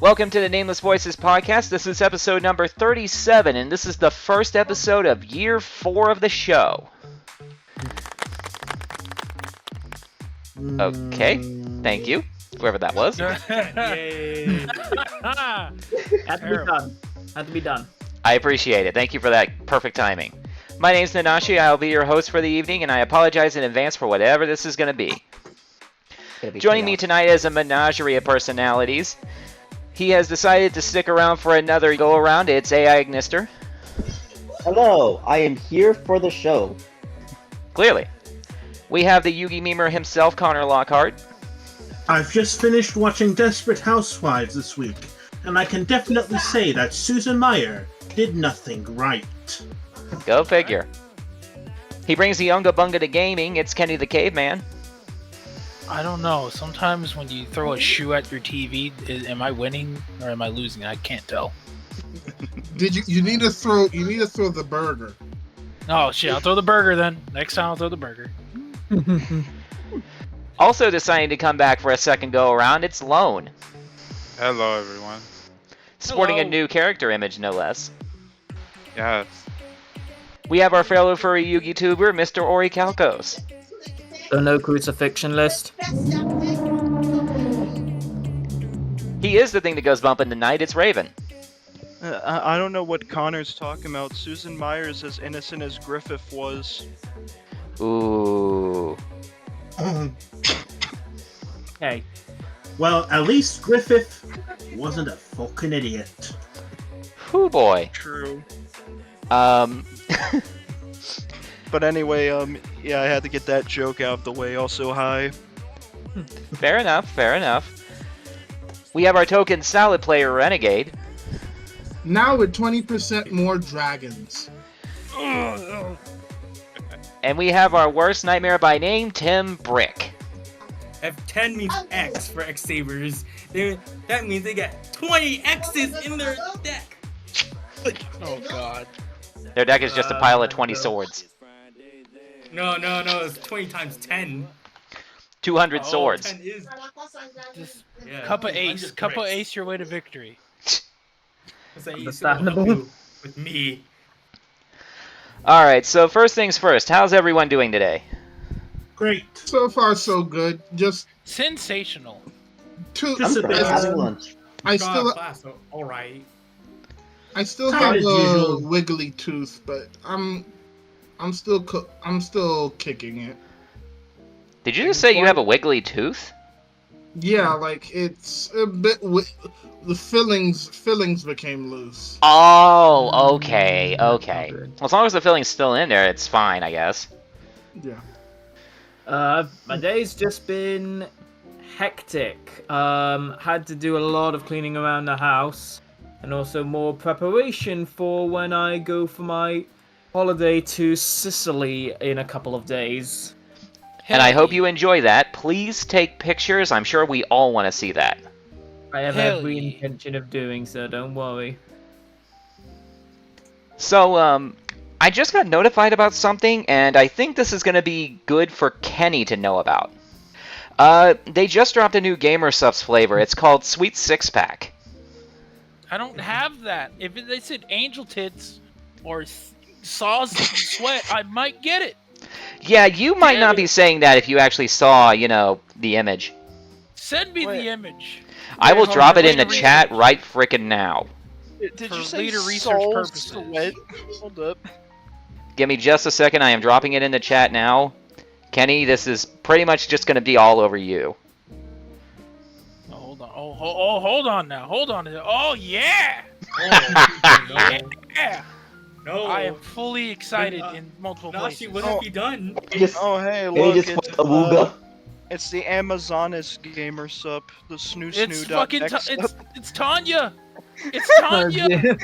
Welcome to the Nameless Voices podcast. This is episode number 37, and this is the first episode of year 4 of the show. Okay, thank you, whoever that was. Yay. Had to be done. I appreciate it. Thank you for that perfect timing. My name's Nanashi. I'll be your host for the evening, and I apologize in advance for whatever this is going to be. Joining me tonight is a menagerie of personalities. He has decided to stick around for another go-around. It's AI Ignister. Hello, I am here for the show. Clearly. We have the Yugi memer himself, Connor Lockhart. I've just finished watching Desperate Housewives this week, and I can definitely say that Susan Meyer did nothing right. Go figure. He brings the Unga Bunga to gaming. It's Kenny the Caveman. I don't know. Sometimes when you throw a shoe at your TV, am I winning or am I losing? I can't tell. You need to throw the burger. Oh shit! I'll throw the burger then. Next time I'll throw the burger. Also deciding to come back for a second go around, it's Lone. Hello, everyone. Sporting Hello. a new character image, no less. Yes. We have our fellow furry Yugi tuber, Mr. Ori Kalkos. So no crucifixion list. He is the thing that goes bumping tonight, it's Raven. I don't know what Connor's talking about. Susan Meyer is as innocent as Griffith was. Ooh. Hey. Well, at least Griffith wasn't a fucking idiot. Whoo boy. True. Fair But anyway, yeah, I had to get that joke out of the way. Also, hi. enough, fair enough. We have our token salad player, Renegade. Now with 20% more dragons. And we have our worst nightmare by name, Tim Brick. If 10 means X for X Sabers, that means they get 20 X's in their deck. Oh god. Their deck is just a pile of 20 swords. No, it's 20 times 10. 200 swords. 10 is... Yeah, Cup of 100 ace. Cup of bricks. ace your way to victory. That's how you Understandable. do with me. Alright, so first things first, how's everyone doing today? Great. So far, so good. Just Sensational. two. Just a bit. Excellent. I God, still class, so alright. have Kinda a usual. wiggly tooth, but I'm still kicking it. Did you just say you have a wiggly tooth? Yeah, like it's a bit. The fillings became loose. Oh, okay. Well, as long as the filling's still in there, it's fine, I guess. Yeah. My day's just been hectic. Had to do a lot of cleaning around the house, and also more preparation for when I go for my holiday to Sicily in a couple of days. And I hope you enjoy that. Please take pictures. I'm sure we all want to see that. I have Hell every yeah. intention of doing so, don't worry. So, I just got notified about something, and I think this is going to be good for Kenny to know about. They just dropped a new Gamer Subs flavor. It's called Sweet Six Pack. I don't have that. If they said angel tits or saws sweat, I might get it. Yeah, you might not be saying that if you actually saw, the image. Send me Wait. the image. I will hold drop on, it in the wait a chat minute. right frickin' now. Did For you say later research soul purposes. sweat? Hold up. Give me just a second. I am dropping it in the chat now. Kenny, this is pretty much just going to be all over you. Oh, hold on. Oh, hold on now. Hold on. Oh yeah. Yeah. No. I am fully excited in multiple No, she places. wouldn't be done. Oh, hey, Can look, you just put a wooga? it's the Amazonas Gamer Sup, the snoo It's snoo fucking. dot It's Tanya. It's Tanya.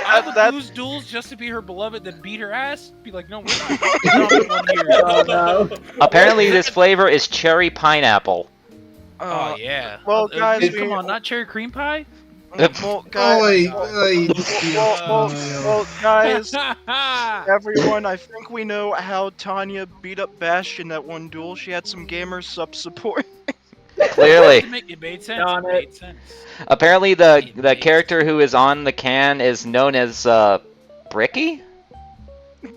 I would That- lose duels just to be her beloved, then beat her ass. Be like, no, we're not doing one here. Oh no. Apparently, this flavor is cherry pineapple. Oh yeah. well, guys, come we- on, not cherry cream pie. Well, guys, Oh, guys, everyone, I think we know how Tanya beat up Bash in that one duel. She had some gamer sub support. Clearly. It made sense. Darn It it. made sense. Apparently, the character who is on the can is known as Bricky.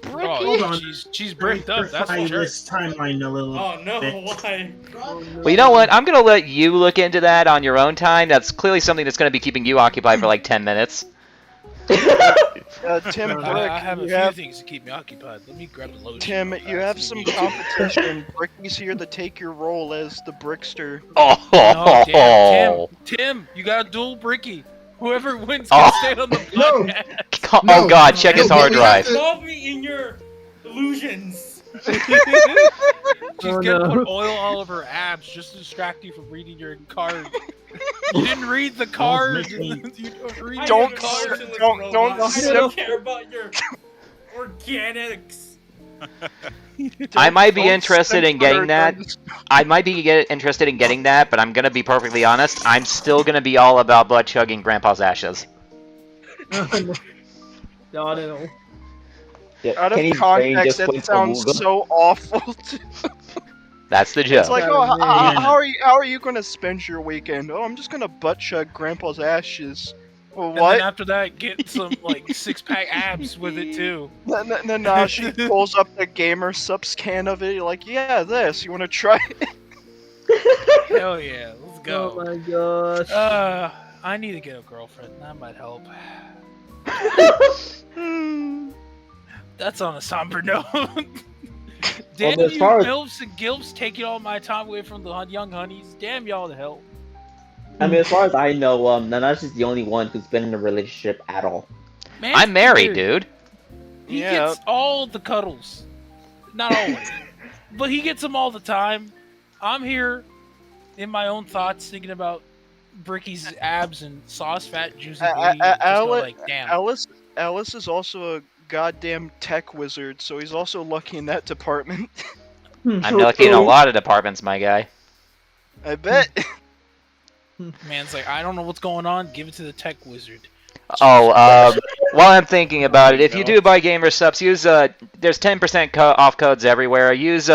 Oh, on. she's bricked up. That's Simplify for sure. this timeline a little Oh no, bit. why? Well, you know what? I'm gonna let you look into that on your own time. That's clearly something that's gonna be keeping you occupied for like 10 minutes. Tim Brick, I have a you few have things to keep me occupied. Let me grab the lotion. Tim, you have some competition. Bricky's here to take your role as the Brickster. Oh, No, damn, Tim, you got a dual bricky. Whoever wins can stay on the podcast. Oh No. God, check his No, hard we have drive. to- Involve me in your illusions. She's Oh, gonna no. put oil all over her abs just to distract you from reading your card. You didn't read the card. make me- You don't read I Don't the am card. emotionless don't- robot. don't I sip- don't care about your organics. I might be Don't interested in censor getting that. those. I might be interested in getting that, but I'm gonna be perfectly honest. I'm still gonna be all about blood chugging Grandpa's ashes. Darn it all. Yeah, Out of Kenny's brain context, just that went sounds awooga. so awful. That's the joke. It's like, Yeah, oh, man. how are you gonna spend your weekend? Oh, I'm just gonna butt chug Grandpa's ashes. Well, And then what? after that, get some like 6-pack abs with it too. Nanashi pulls up the gamer subs can of it. You're like, yeah, this. You wanna try it? Hell yeah, let's Oh go. my gosh. I need to get a girlfriend. That might help. That's on a somber note. Damn as you, far as- MILFs and GILFs taking all my time away from the young honeys. Damn y'all to hell. I mean, as far as I know, Nanashi's the only one who's been in a relationship at all. Man, I'm married, dude. He Yeah. gets all the cuddles. Not always. But he gets them all the time. I'm here in my own thoughts thinking about Bricky's abs and sauce fat juicy booty. and just go like, damn. Alice is also a goddamn tech wizard, so he's also lucky in that department. I'm lucky in a lot of departments, my guy. I bet. Man's like, I don't know what's going on. Give it to the tech wizard. Oh, while I'm thinking about it, if you do buy gamer subs, use there's 10% off codes everywhere. Use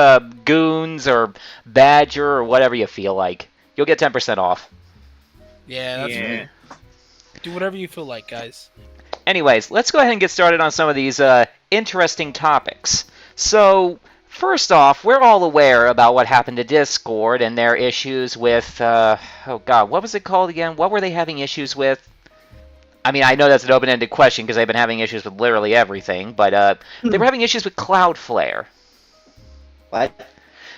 Goons or Badger or whatever you feel like. You'll get 10% off. Yeah, that's Yeah. right. Do whatever you feel like, guys. Anyways, let's go ahead and get started on some of these interesting topics. So, first off, we're all aware about what happened to Discord and their issues with, oh god, what was it called again? What were they having issues with? I mean, I know that's an open-ended question because they've been having issues with literally everything, but they were having issues with Cloudflare. What?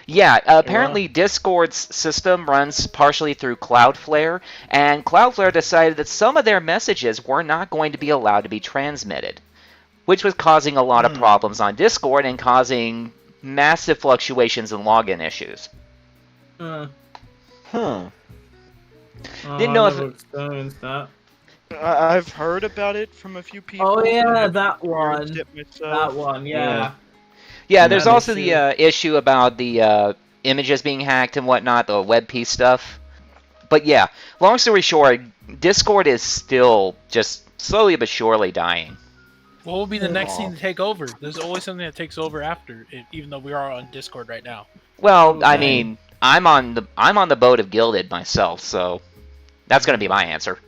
Yeah, apparently Discord's system runs partially through Cloudflare, and Cloudflare decided that some of their messages were not going to be allowed to be transmitted, which was causing a lot of problems on Discord and causing massive fluctuations in login issues. Huh. Didn't know I if never it- experienced that. I've heard about it from a few people. Oh yeah, but that I've one. experienced it myself. That one, yeah. Yeah, there's That also issue. the issue about the images being hacked and whatnot, the WebP stuff. But yeah, long story short, Discord is still just slowly but surely dying. What will be the next thing to take over? There's always something that takes over after, even though we are on Discord right now. Well, I Okay. mean, I'm on the boat of Gilded myself, so that's gonna be my answer.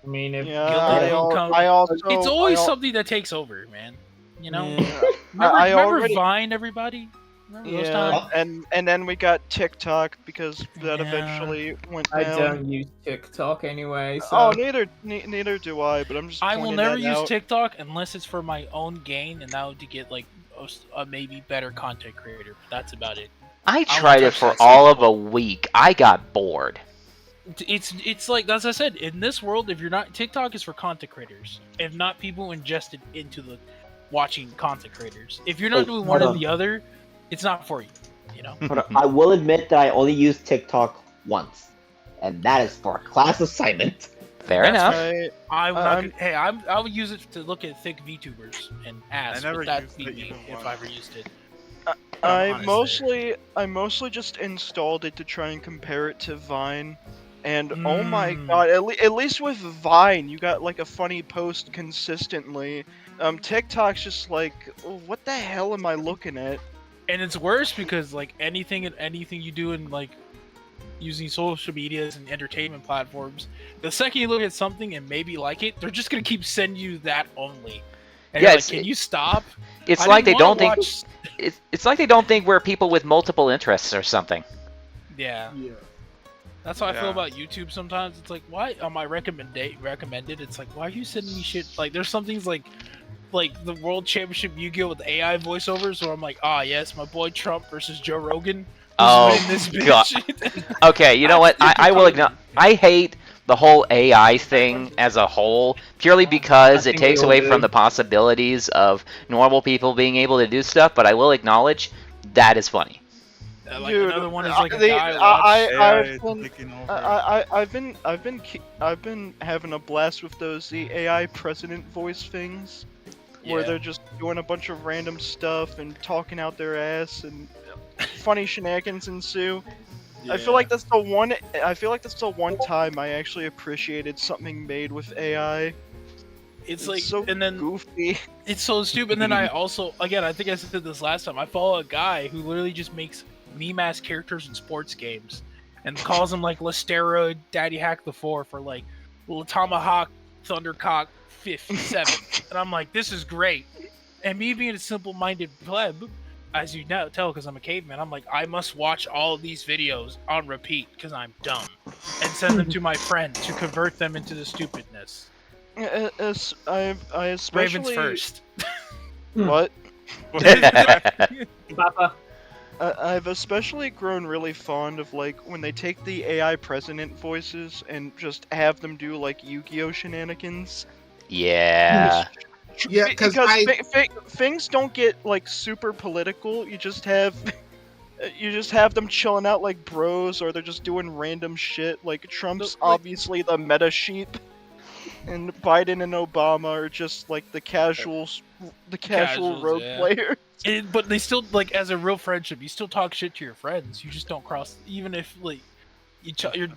I mean, if Yeah, Gilded I, will al- come- I also. It's always I al- something that takes over, man. You know? Yeah. Remember, I remember already- Vine, everybody? Remember those Yeah, times? and then we got TikTok because that Yeah. eventually went I down. don't use TikTok anyway, so Oh, neither do I. But I'm just. I will pointing never that use out. TikTok unless it's for my own gain, and that would to get like a maybe better content creator. But that's about it. I won't tried it touch for that all of a week. I got bored. It's like as I said, in this world, if you're not TikTok is for content creators, if not people ingested into the watching content creators. If you're not Wait, doing one hold or the other, it's not for you. You know. Hold on, I will admit that I only used TikTok once, and that is for a class assignment. Fair That's enough. I, I'm not. I'm- Hey, I would use it to look at thick VTubers and ask. I never But that used beat it me even if once. I ever used it. I honestly. mostly just installed it to try and compare it to Vine, and oh my Mm. god, at least with Vine you got like a funny post consistently. TikTok's just like, what the hell am I looking at? And it's worse because like anything you do in like using social medias and entertainment platforms, the second you look at something and maybe like it, they're just gonna keep sending you that only. And Yeah, you're like, can you stop? It's I like they didn't don't wanna think watch- it's like they don't think we're people with multiple interests or something. Yeah. Yeah. That's how I feel Yeah. about YouTube sometimes. It's like, why on my recommended? It's like, why are you sending me shit? Like, there's some things like the World Championship Yu-Gi-Oh with AI voiceovers, where I'm like, ah, yes, my boy Trump versus Joe Rogan. Oh, Who's winning this God. bitch? Okay, you know what? I will acknowledge. I hate the whole AI thing as a whole, purely because I it think takes we all away do. from the possibilities of normal people being able to do stuff. But I will acknowledge that is funny. Like Dude, another one is like a the- guy watched. AI is taking over. I've been having a blast with those the AI president voice things, where Yeah. they're just doing a bunch of random stuff and talking out their ass and funny shenanigans ensue. I feel like that's the one. I feel like that's the one time I actually appreciated something made with AI. It's like, so and then goofy. it's so stupid. And then I also, again, I think I said this last time. I follow a guy who literally just makes meme-ass characters in sports games and calls them like Lesteroid, Daddy Hack the 4 for like Tomahawk, Thundercock 57. And I'm like, this is great. And me being a simple-minded pleb, as you know, tell because I'm a caveman, I'm like, I must watch all of these videos on repeat because I'm dumb, and send them to my friends to convert them into the stupidness. I especially Ravens first. What? Papa. I've especially grown really fond of like when they take the AI president voices and just have them do like Yu-Gi-Oh shenanigans. Yeah. Yeah, because things don't get like super political. You just have them chilling out like bros, or they're just doing random shit. Like Trump's obviously the meta sheep, and Biden and Obama are just like the casual Casuals, rogue yeah. player. But they still, like, as a real friendship, you still talk shit to your friends. You just don't cross, even if like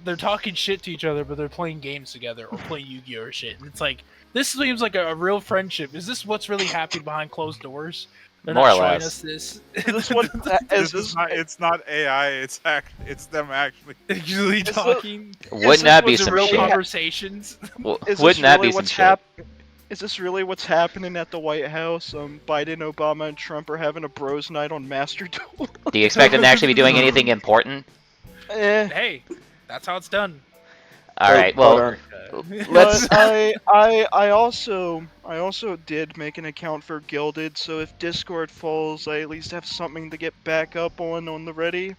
they're talking shit to each other, but they're playing games together or playing Yu-Gi-Oh or shit. And it's like, this seems like a real friendship. Is this what's really happening behind closed doors? They're More not or showing less. us this. This what It's not AI. It's them actually. Actually talking. Wouldn't that be what's some really shit? Conversations. Wouldn't that be some shit? Is this really what's happening at the White House? Biden, Obama, and Trump are having a bros night on Master Duel. Do you expect them to actually be doing anything important? Hey, that's how it's done. All right. Well, let's. But I also did make an account for Gilded, so if Discord falls, I at least have something to get back up on the ready.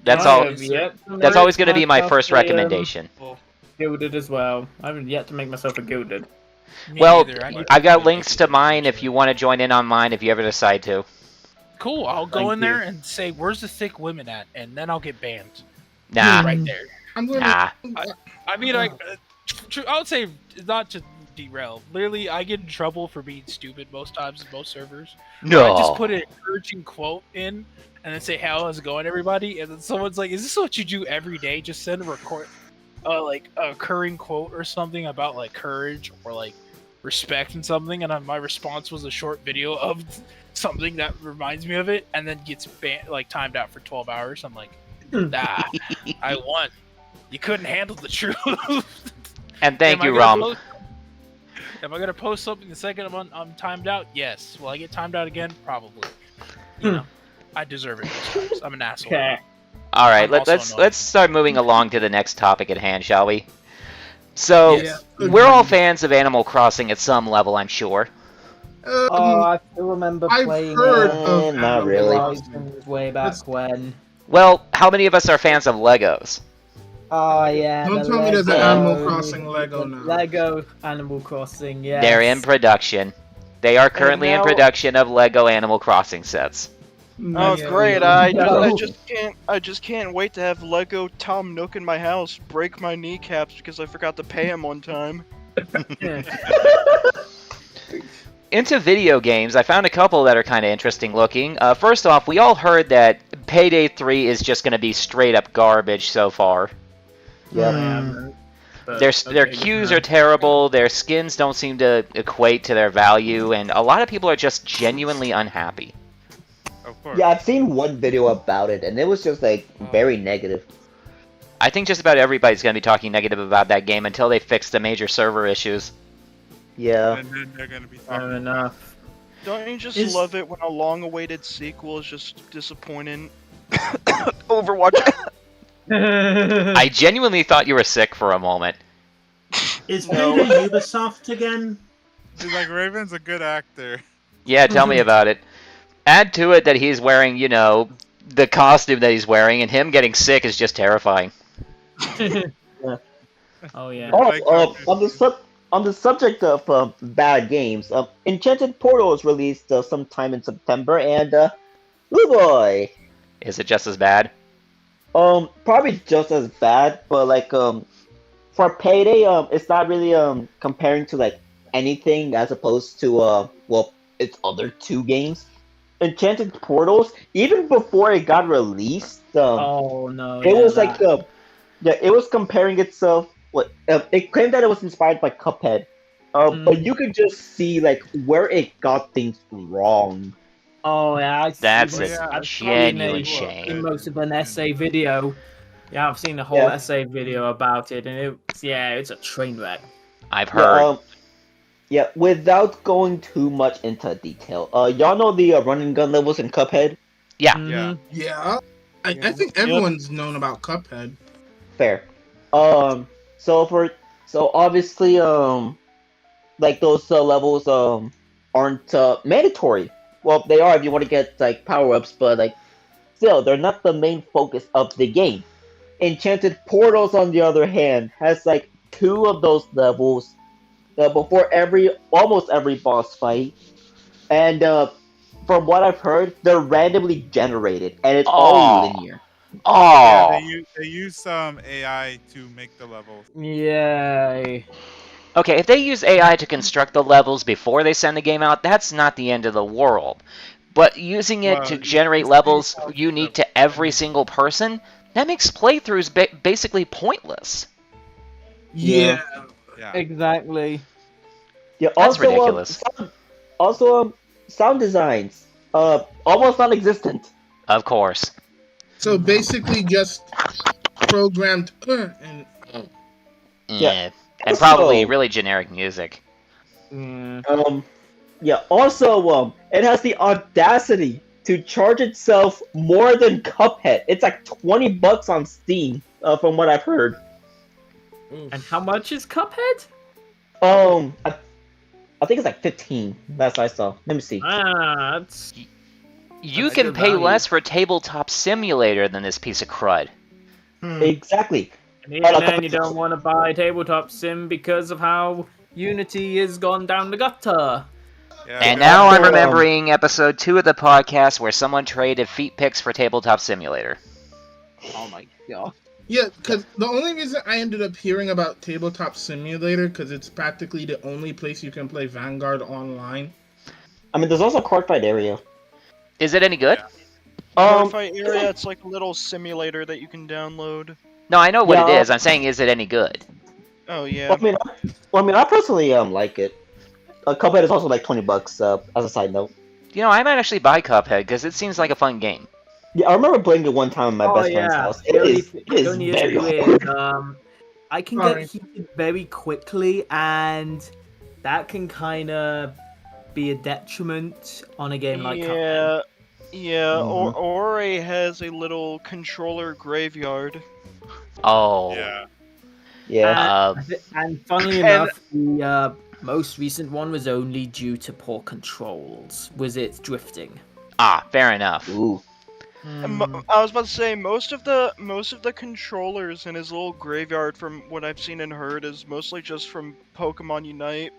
That's I all. have yet to That's make always going to be my myself first a, recommendation. Gilded as well. I haven't yet to make myself a gilded. Me Well, neither. I need I've to got make links it. to mine if you want to join in on mine if you ever decide to. Cool. I'll go Thank in there you. and say, "Where's the thick women at?" And then I'll get banned. Nah. Right there. I'm going Nah. I mean, I would say not to derail. Literally, I get in trouble for being stupid most times in most servers. No. I just put an encouraging quote in and then say, "How's it going, everybody?" And then someone's like, "Is this what you do every day? Just send a record, like a recurring quote or something about like courage or like respect and something." And my response was a short video of something that reminds me of it, and then gets like timed out for 12 hours. I'm like, nah, I won. You couldn't handle the truth. And thank Am I you, gonna Rom. post- Am I gonna post something the second I'm timed out? Yes. Will I get timed out again? Probably. You know, I deserve it most times. I'm an asshole. Okay. All right. I'm also annoying. Let's start moving along to the next topic at hand, shall we? So Yeah. we're all fans of Animal Crossing at some level, I'm sure. Oh, I still remember I've playing heard it. of not Animal really. Crossing. Way back That's- when. Well, how many of us are fans of Legos? Oh yeah. Don't the tell me there's an Lego- Animal Crossing Lego the now. Lego Animal Crossing, yeah. They're in production. They are currently in now- production of Lego Animal Crossing sets. Oh Yeah. great! No. I just can't wait to have Lego Tom Nook in my house break my kneecaps because I forgot to pay him on time. Into video games, I found a couple that are kind of interesting looking. First off, we all heard that Payday 3 is just going to be straight up garbage so far. Yep. Their queues are terrible, their skins don't seem to equate to their value, and a lot of people are just genuinely unhappy. Of course. Yeah, I've seen one video about it, and it was just like very negative. I think just about everybody's going to be talking negative about that game until they fix the major server issues. Yeah. And then they're gonna be Fair talking. enough. Don't you just Is- love it when a long-awaited sequel is just disappointing? Overwatch. I genuinely thought you were sick for a moment. Is No. Beta Ubisoft again? He's like, Raven's a good actor. Yeah, tell me about it. Add to it that he's wearing, you know, the costume that he's wearing, and him getting sick is just terrifying. Oh yeah. Oh, on the subject of bad games, Enchanted Portal was released sometime in September, and oh boy, Is it just as bad? probably just as bad, but like for Payday, it's not really comparing to like anything as opposed to well, its other two games. Enchanted Portals, even before it got released, Oh no. it yeah, was like that. yeah, it was comparing itself. It claimed that it was inspired by Cuphead, but you could just see like where it got things wrong. Oh yeah. That's a I've genuine seen shame. most of an essay video. Yeah, I've seen the whole Yeah. essay video about it, and it's a train wreck. I've Yeah, heard. yeah. Without going too much into detail, y'all know the run and gun levels in Cuphead. Yeah. Mhm. Yeah. I think everyone's known about Cuphead. Fair. So obviously like those levels aren't mandatory. Well, they are if you want to get like power ups, but like still they're not the main focus of the game. Enchanted Portals, on the other hand, has like 2 of those levels before almost every boss fight, and from what I've heard, they're randomly generated, and it's all linear. Oh. Yeah, they use some AI to make the levels. Yay. Okay, if they use AI to construct the levels before they send the game out, that's not the end of the world. But using it to Well, generate it's levels based off unique the- to every single person, that makes playthroughs basically pointless. Yeah. Yeah. Exactly. Yeah, That's also, ridiculous. Sound designs, almost non-existent. Of course. So basically, just programmed and Yeah. And Also- probably really generic music. Mm. Yeah. Also, it has the audacity to charge itself more than Cuphead. It's like $20 on Steam, from what I've heard. And how much is Cuphead? I think it's like 15. Last I saw. Let me see. That's You That's can good pay value. less for Tabletop Simulator than this piece of crud. Exactly. and even then you don't want to buy Tabletop Sim because of how Unity has gone down the gutter. Yeah, And yeah. now I'm Also, remembering episode 2 of the podcast where someone traded feet pics for Tabletop Simulator. Oh my god. yeah, because the only reason I ended up hearing about Tabletop Simulator because it's practically the only place you can play Vanguard online. I mean, there's also Cardfight area. Is it any good? Cardfight area, it's like a little simulator that you can download. No, I know what it Yeah. is. I'm saying, is it any good? Oh yeah. Well, I mean, I personally like it. Cuphead is also like $20. As a side note. You know, I might actually buy Cuphead because it seems like a fun game. Yeah, I remember playing it one time at my best friend's house. It is The only very issue hard. is, I can Sorry. get heated very quickly, and that can kind of be a detriment on a game like Cuphead. Yeah, Mhm. Ori has a little controller graveyard. Oh. Yeah. Yeah. And funnily And- enough, the most recent one was only due to poor controls. Was it drifting? Fair enough. Ooh. I was about to say most of the controllers in his little graveyard, from what I've seen and heard, is mostly just from Pokemon Unite.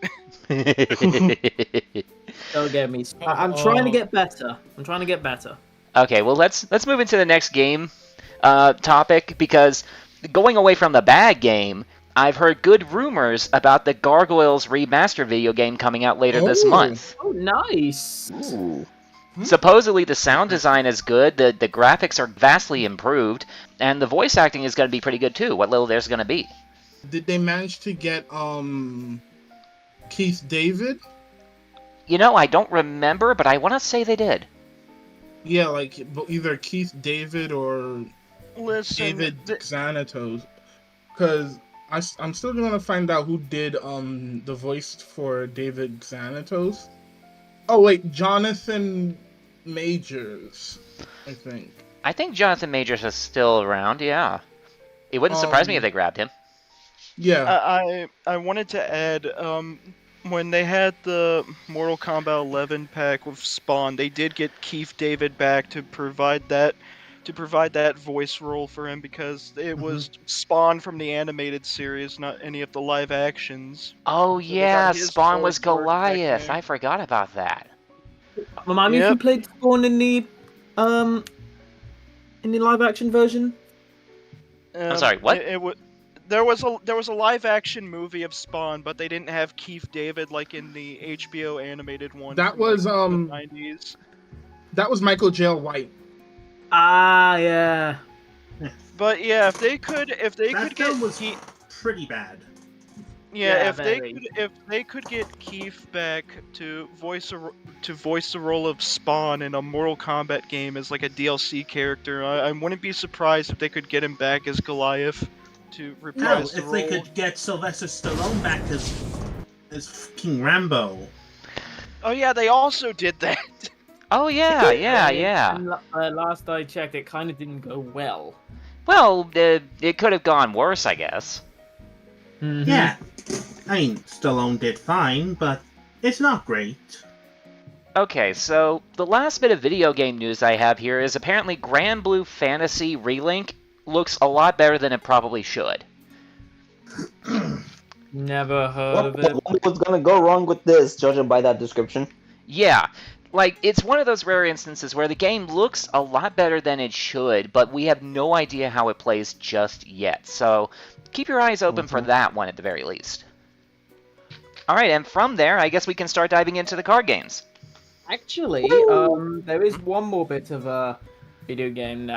Don't get me. I'm trying to get better. I'm trying to get better. Okay, well let's move into the next game topic because going away from the bad game, I've heard good rumors about the Gargoyles remastered video game coming out later this Oh. month. Oh, nice. Ooh. Supposedly the sound design is good, the graphics are vastly improved, and the voice acting is going to be pretty good too. What little there's going to be. Did they manage to get Keith David? You know, I don't remember, but I want to say they did. Yeah, like either Keith David or Listen, David Xanatos, because I'm still gonna find out who did the voice for David Xanatos. Oh wait, Jonathan Majors, I think. I think Jonathan Majors is still around, yeah. It wouldn't surprise me if they grabbed him. Yeah. I wanted to add, when they had the Mortal Kombat 11 pack with Spawn, they did get Keith David back to provide that voice role for him because it was Spawn from the animated series, not any of the live actions. Oh So they got yeah, his Spawn was voice work back Goliath. there. I forgot about that. Remind me if you played Spawn in the live action version. I'm sorry, what? There was a live action movie of Spawn, but they didn't have Keith David like in the HBO animated one. That from, was the 90s. That was Michael J. White. Ah, yeah. But yeah, if they could That get film was pretty bad. Yeah, Yeah, if they could get Keith back to voice the role of Spawn in a Mortal Kombat game as like a DLC character, I wouldn't be surprised if they could get him back as Goliath to No, reprise the if role. they could get Sylvester Stallone back as King Rambo. Oh yeah, they also did that. Oh yeah, yeah. And, last I checked, it kind of didn't go well. Well, it could have gone worse, I guess. Mm-hmm. Yeah. I mean, Stallone did fine, but it's not great. Okay, so the last bit of video game news I have here is apparently Grand Blue Fantasy Relink looks a lot better than it probably should. Never heard of it. What was gonna go wrong with this, judging by that description? Yeah, like, it's one of those rare instances where the game looks a lot better than it should, but we have no idea how it plays just yet. So keep your eyes open for that one at the very least. Alright, and from there, I guess we can start diving into the card games. Actually, there is one more bit of video game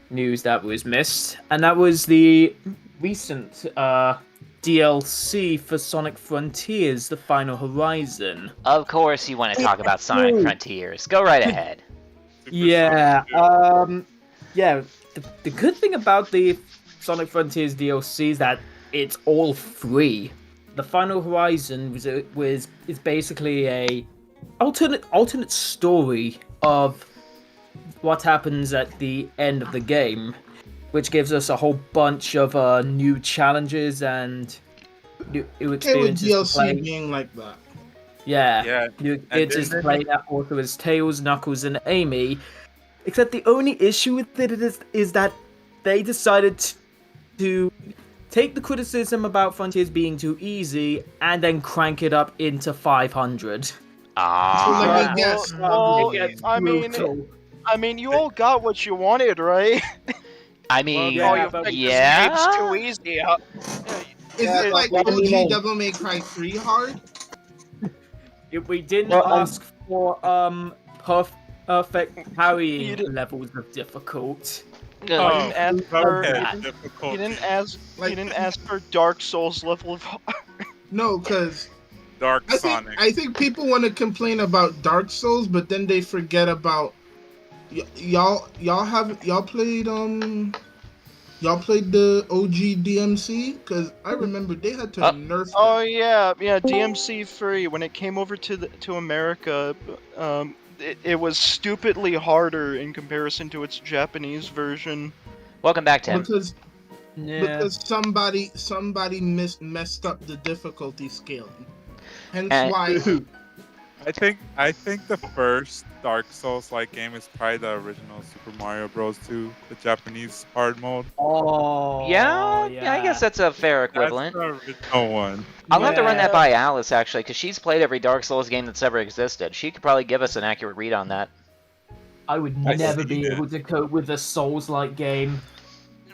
news that was missed, and that was the recent DLC for Sonic Frontiers, The Final Horizon. Of course you want to talk about Sonic Frontiers. Go right ahead. Yeah, yeah. The good thing about the Sonic Frontiers DLC is that it's all free. The Final Horizon is basically a alternate story of what happens at the end of the game, which gives us a whole bunch of new challenges and new experiences with to play. DLC being like that. Yeah. New experiences to play that also as Tails, Knuckles, and Amy. Except the only issue with it is that they decided to take the criticism about Frontiers being too easy and then crank it up into 500. Ah. So let me guess. I mean, you all got what you wanted, right? I mean, yeah, It's too easy. Is it like OG Devil May Cry 3 hard? If we didn't ask for perfect parry levels of difficult. You didn't ask for Dark Souls level of hard. No, because Sonic. I think people want to complain about Dark Souls, but then they forget about y'all played the OG DMC, because I remember they had to nerf that. Oh yeah, DMC 3 when it came over to America, it was stupidly harder in comparison to its Japanese version. Welcome back, Tim. Because somebody messed up the difficulty scaling. Hence why. I think the first Dark Souls-like game is probably the original Super Mario Bros. 2, the Japanese hard mode. Oh. Yeah, I guess that's a fair equivalent. That's the original one. I'll have to run that by Alice, actually, because she's played every Dark Souls game that's ever existed. She could probably give us an accurate read on that. I would never be able to cope with a Souls-like game.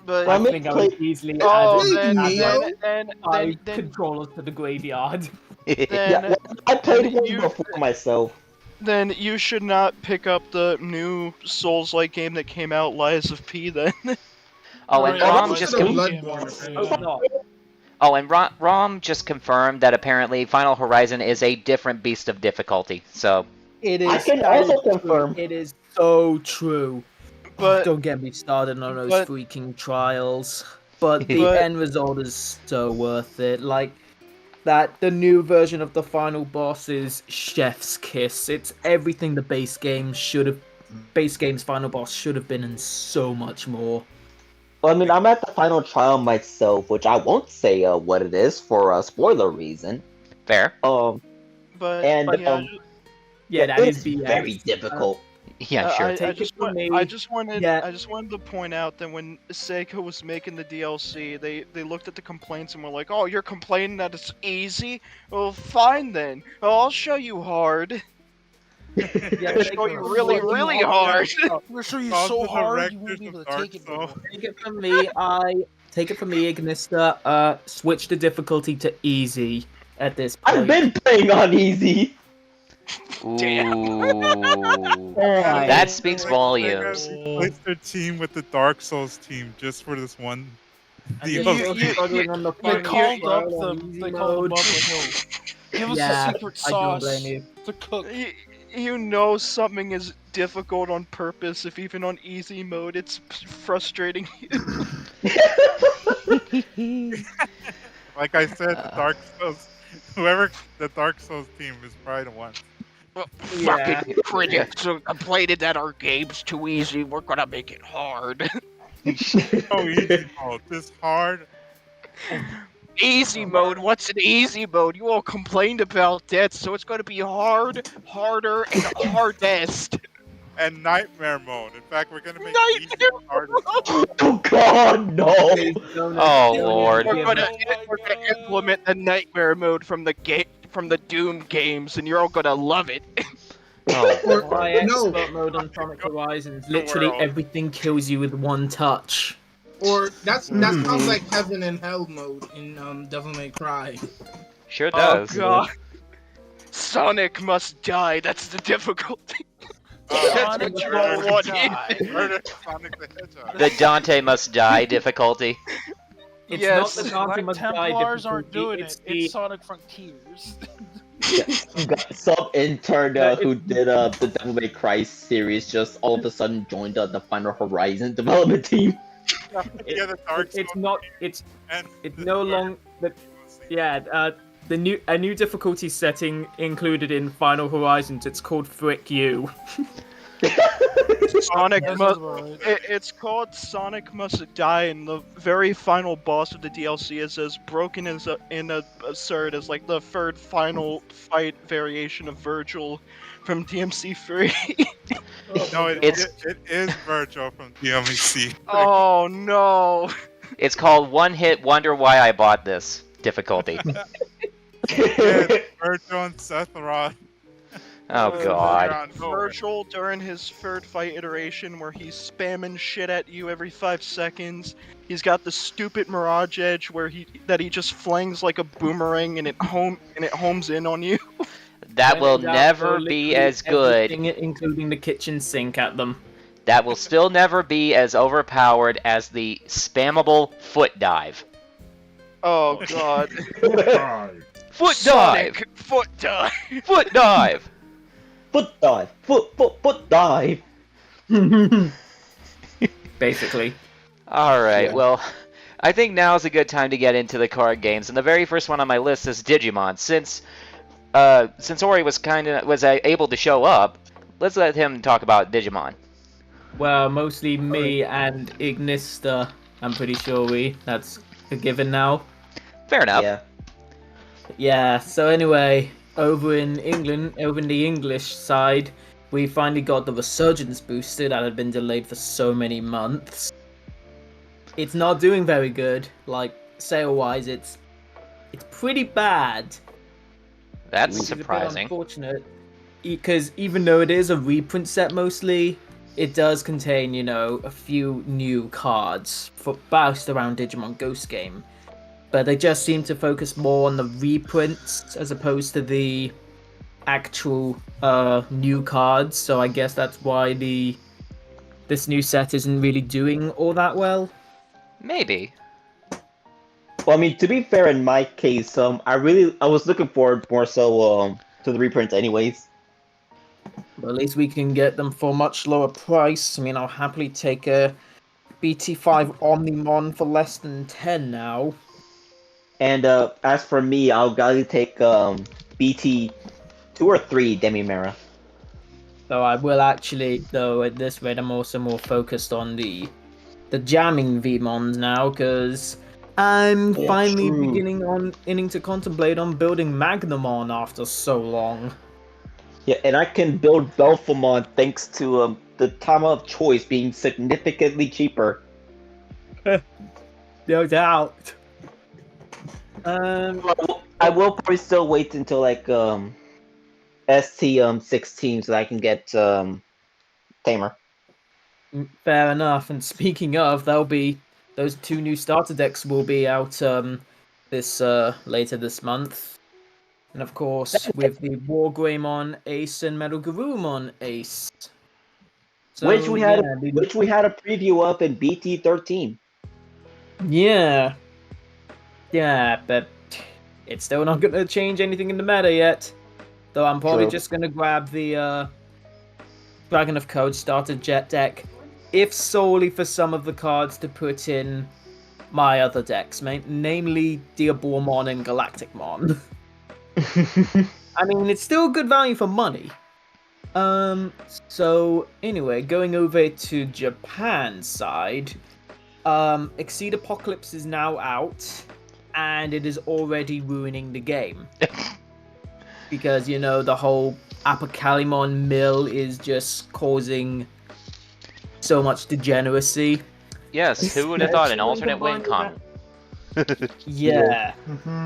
But I think I would easily add five controllers to the graveyard. I played one before myself. Then you should not pick up the new Souls-like game that came out, Lies of P. Then. Oh, and Rom just confirmed that apparently Final Horizon is a different beast of difficulty. So it is. I can also confirm it is so true. But Don't get me started on those but- freaking trials. But the But- end result is so worth it. Like the new version of the final boss is Chef's Kiss. It's everything the base game's final boss should have been, and so much more. Well, I mean, I'm at the final trial myself, which I won't say what it is for a spoiler reason. Fair. but And yeah, Yeah, that it's is BS. very difficult. Yeah, sure. I Take it just from want, me. I just wanted Yeah. I just wanted to point out that when Sega was making the DLC, they looked at the complaints and were like, "Oh, you're complaining that it's easy? Well, fine then. I'll show you hard. Yeah, I'll show you really, really hard." I'm gonna show you All so the hard you won't directors be able of to Dark take it. Souls. Anymore. Take it from me, Ignista. Switch the difficulty to easy at this point. I've been playing on easy. Ooh. That speaks volumes. Replaced their team with the Dark Souls team just for this one And deal. you're still You- struggling on the They final called trial up on the easy they called mode. them up like, "Yo, give us Yeah, a secret I don't sauce blame you. to cook." You know something is difficult on purpose if even on easy mode it's frustrating you. Like I said, the Dark Souls, whoever the Dark Souls team is probably the one. Yeah. Fucking critics complained that our game's too easy. We're gonna make it hard. Oh, easy mode, this hard. Easy mode? What's an easy mode? You all complained about that, so it's gonna be hard, harder, and hardest. And nightmare mode. In fact, we're gonna make easy Nightmare harder. Oh God, no! Oh, Lord. We're gonna Oh my God. implement the nightmare mode from the Doom games, and you're all gonna love it. Oh, My No. expert mode on Sonic Horizons, literally world. everything kills you with one touch. Or that sounds like heaven and hell mode in Devil May Cry. sure Oh does. God. Sonic must die. That's the difficulty. Sonic That's must what die. Murder Sonic the Hedgehog. The Dante must die difficulty. It's Yes. not the Dante Black must die Templars aren't difficulty, doing it's it. the It's Sonic Frontiers. You got some intern who did the Devil May Cry series just all of a sudden joined the Final Horizon development team. Yeah, the Dark Souls it's not it's and it's the no Dark long Souls yeah a new difficulty setting included in Final Horizons. It's called Frick You. Sonic That must. sounds about right. It's called Sonic Must Die, and the very final boss of the DLC is as broken as absurd as like the third final fight variation of Virgil from DMC3. No, It's- it is Virgil from DMC. Oh no! It's called One Hit Wonder Why I Bought This difficulty. Yeah, Virgil and Sephiroth. Oh, God. Virgil during his third fight iteration, where he's spamming shit at you every 5 seconds. He's got the stupid Mirage Edge where he just flings like a boomerang and it homes in on you. That will Turns out never throw be literally as good. everything, including the kitchen sink at them. That will still never be as overpowered as the spammable foot dive. Oh god. Foot dive! Sonic, foot dive! Foot dive! Foot dive! Foot dive! Basically. Alright, Yeah. well, I think now is a good time to get into the card games, and the very first one on my list is Digimon. Since Ori was able to show up, let's let him talk about Digimon. Well, mostly me and Ignista. I'm pretty sure that's a given now. Fair enough. Yeah. Yeah, so anyway, over in England, over in the English side, we finally got the Resurgence booster that had been delayed for so many months. It's not doing very good, like, sale-wise, it's pretty bad. That's Which is a bit surprising. unfortunate, because even though it is a reprint set mostly, it does contain, a few new cards based around Digimon Ghost Game. But they just seem to focus more on the reprints as opposed to the actual new cards. So I guess that's why this new set isn't really doing all that well. Maybe. Well, I mean, to be fair, in my case, I was looking forward more so to the reprints, anyways. But at least we can get them for a much lower price. I mean, I'll happily take a BT5 Omnimon for less than 10 now. And as for me, I'll gladly take BT 2 or 3 Demimera. So I will actually, though, at this rate, I'm also more focused on the jamming Vmons now, because I'm finally beginning to contemplate on building Magnamon after so long. Yeah, and I can build Belphemon thanks to the Tama of Choice being significantly cheaper. No doubt. I will probably still wait until like ST 16 so that I can get Tamer. Fair enough. And speaking of, those 2 new starter decks will be out this later this month. And of course, with the Wargreymon Ace and Metal Garurumon Ace. So, which we had a preview of in BT 13. Yeah. Yeah, but it's still not gonna change anything in the meta yet. Though I'm probably just gonna grab the Dragon of Code starter jet deck, if solely for some of the cards to put in my other decks, namely Diabormon and Galacticmon. I mean, it's still good value for money. So anyway, going over to Japan's side, Exceed Apocalypse is now out, and it is already ruining the game. Because, you know, the whole Apocalypse mill is just causing so much degeneracy. Yes, who would have thought an alternate win con? Yeah.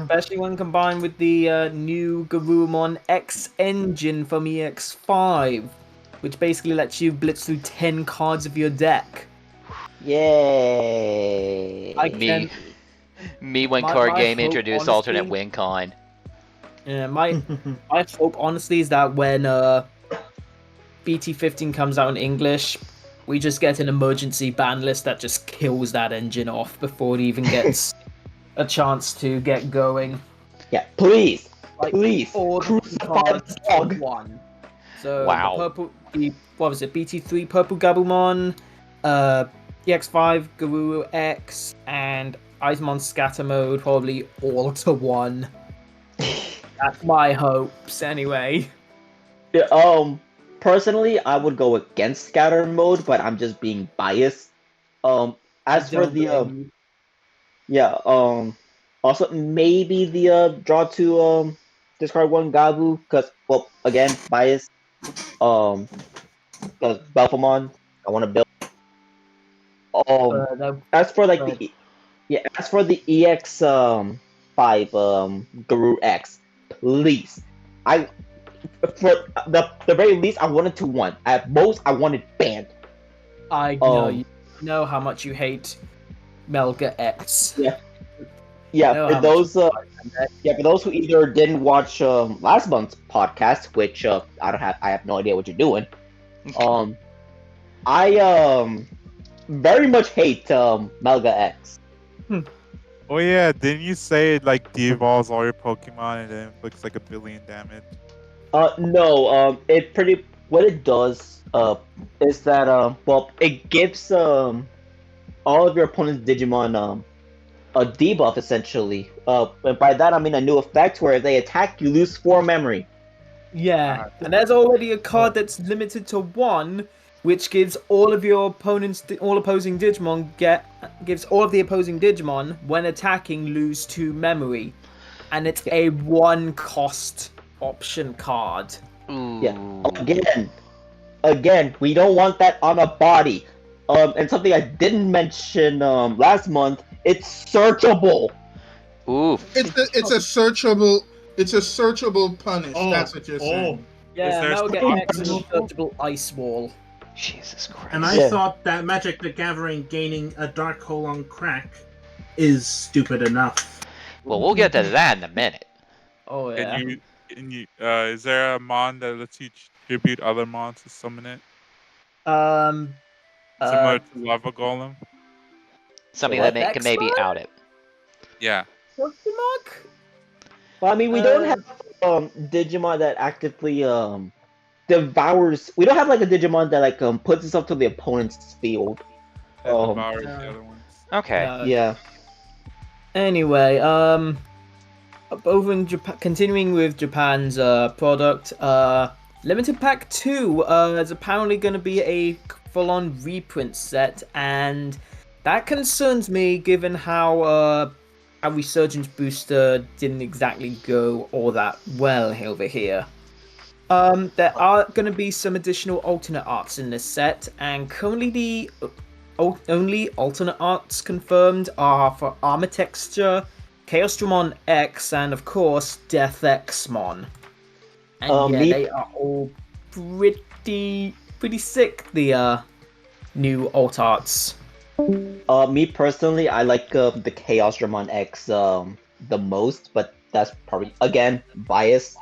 Especially when combined with the new Garurumon X engine from EX5, which basically lets you blitz through 10 cards of your deck. Yay! Me when card game introduced alternate win con. Yeah, my hope honestly is that when BT15 comes out in English, we just get an emergency ban list that just kills that engine off before it even gets a chance to get going. Yeah, please, like, please, all the cards on one. So wow. What was it? BT3 Purple Gabumon, EX5 Garuru X, and Icemon Scatter Mode probably all to one. That's my hopes, anyway. Yeah, personally, I would go against Scatter Mode, but I'm just being biased. As for the also maybe the draw to discard 1 Gabu, because well, again, biased. Because Belphemon, I want to build. As for like as for the EX 5 Guru X, please, for the very least I wanted to 1. At most I wanted banned. I know you know how much you hate Melga X. For those who either didn't watch last month's podcast, which I have no idea what you're doing. I very much hate Melga X. Oh yeah, didn't you say it like de-evolves all your Pokemon and then it looks like 1 billion damage? No, what it does is that it gives all of your opponent's Digimon a debuff essentially. And by that I mean a new effect where if they attack you lose 4 memory. Yeah, and there's already a card that's limited to 1, which gives all of your opponents, all opposing Digimon gives all of the opposing Digimon when attacking lose 2 memory, and it's a 1 cost option card. Ooh. Yeah, again, we don't want that on a body. And something I didn't mention last month, it's searchable. Oof. It's a searchable punish. That's what you're saying. Yeah, Melga X is a searchable ice wall. Jesus Christ. And I thought that Magic the Gathering gaining a Dark Hole on crack is stupid enough. Well, we'll get to that in a minute. Oh yeah. Is there a mon that lets you tribute other mons to summon it? Similar to Lava Golem? Something that can maybe out it. Yeah. Question mark? Well, I mean, we don't have Digimon that actively devours. We don't have like a Digimon that like puts itself to the opponent's field. That devours yeah. the other ones. Okay. Yeah. Anyway, over in Japan, continuing with Japan's product, Limited Pack 2 is apparently going to be a full-on reprint set, and that concerns me given how our Resurgence Booster didn't exactly go all that well over here. There are going to be some additional alternate arts in this set, and currently the only alternate arts confirmed are for Armor Texture, Chaosdramon X, and of course Death Xmon. And they are all pretty sick. The new alt arts. Me personally, I like the Chaosdramon X the most, but that's probably again bias.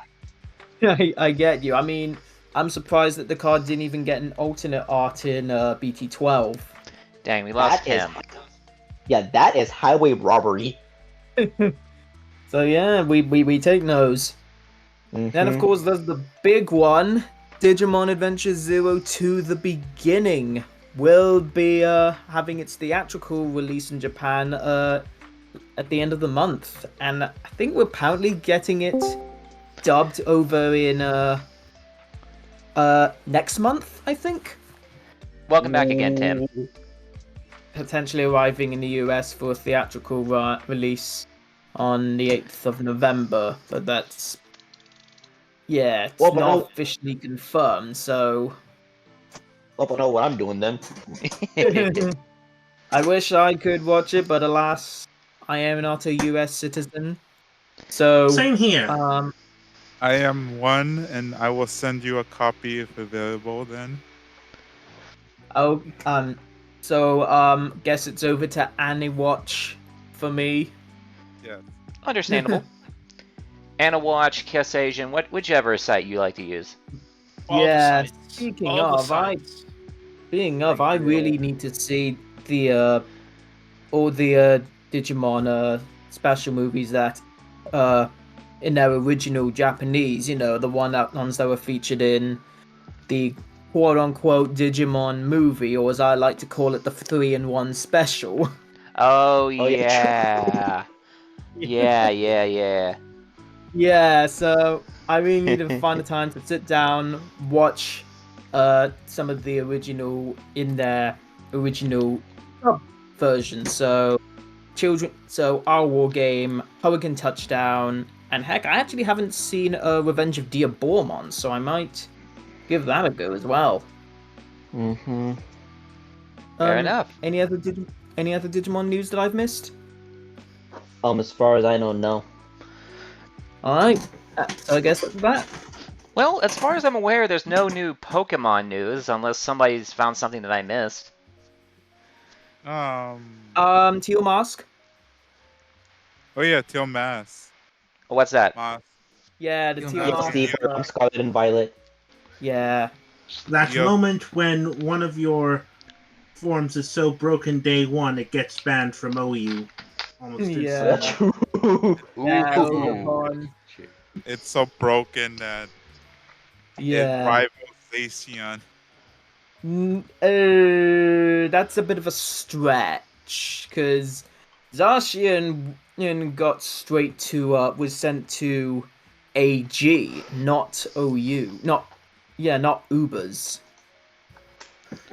I get you. I mean, I'm surprised that the card didn't even get an alternate art in BT12. Dang, we lost That him. that is highway robbery. So yeah, we take those. Then of course there's the big one, Digimon Adventure 02 The Beginning will be having its theatrical release in Japan at the end of the month, and I think we're apparently getting it dubbed over in next month, I think. Welcome back again, Tim. Potentially arriving in the US for a theatrical release on the 8th of November, but that's it's not officially confirmed, so I know what I'm doing then. I wish I could watch it, but alas, I am not a US citizen. So Same here. I am one, and I will send you a copy if available then. So guess it's over to Annie-Watch for me. Yes. Understandable. Anna-Watch, Kiss Asian, whichever site you like to use. All the sites. Speaking All the of, sites. I really need to see the all the Digimon special movies that in their original Japanese, the ones that were featured in the quote-unquote Digimon movie, or as I like to call it, the 3-in-1 special. Oh yeah. Yeah. Yeah, so I really need to find the time to sit down, watch some of the original in their original version. So Our War Game, Hurricane Touchdown, and heck, I actually haven't seen Revenge of Diabormon, so I might give that a go as well. Fair enough. Any other Digimon news that I've missed? As far as I know, no. Alright, so I guess that's that. Well, as far as I'm aware, there's no new Pokemon news, unless somebody's found something that I missed. Teal Mask? Oh yeah, Teal Mask. What's that? Mask. Yeah, the Teal Mask. Steve from Scarlet and Violet. Yeah. That moment when one of your forms is so broken day one, it gets banned from OU. Almost Yeah. True. Pokemon. It's so broken that it rivals Zacian. That's a bit of a stretch, because Zacian got straight to was sent to AG, not OU, not Ubers.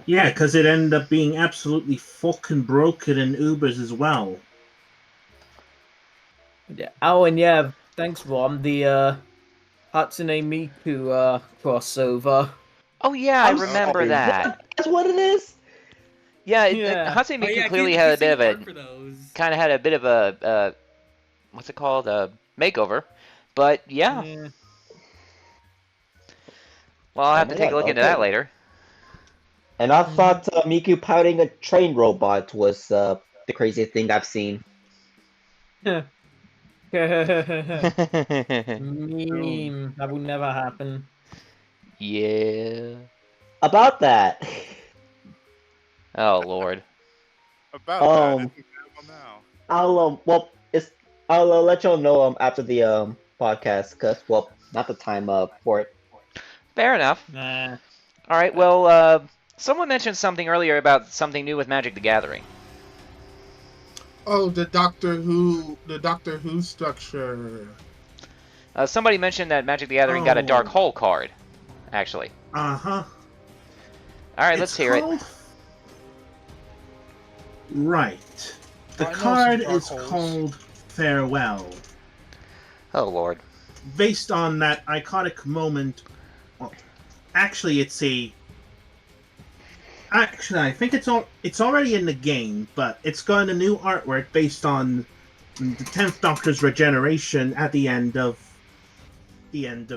Yeah, because it ended up being absolutely fucking broken in Ubers as well. Yeah. Oh, and yeah, thanks, Ron. The Hatsune Miku crossover. Oh yeah, I remember that. That's what it is. Yeah, Yeah. Hatsune Miku yeah, clearly Kiss had a bit of Asian a for those. kind of had a bit of a what's it called, a makeover, but yeah. Well, I'll have to take a look into that later. And I thought Miku piloting a train robot was the craziest thing I've seen. Meme. That will never happen. Yeah. About that. Oh Lord. About that, it's available now. I'll let y'all know after the podcast, cause not the time for it. Fair enough. Nah. All right. Well, someone mentioned something earlier about something new with Magic: The Gathering. Oh, the Doctor Who structure. Somebody mentioned that Magic: The Gathering got a Dark Hole card. Actually. Uh-huh. All right. Let's hear it. Right. The I know some card dark is holes. called Farewell. Oh Lord. Based on that iconic moment. Well, actually, it's a. Actually, I think it's already in the game, but it's got a new artwork based on the 10th Doctor's regeneration at the end of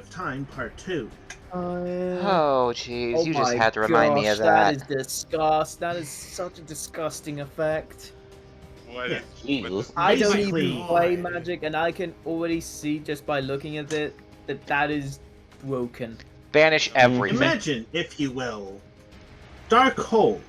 Time, Part 2. Oh jeez. Oh You just my had to remind me of gosh, that. That is disgust. That is such a disgusting effect. What Yeah. is- Jesus. I don't Basically- even play Magic, and I can already see just by looking at it that is broken. Banish everything. Imagine, if you will, Dark Hole,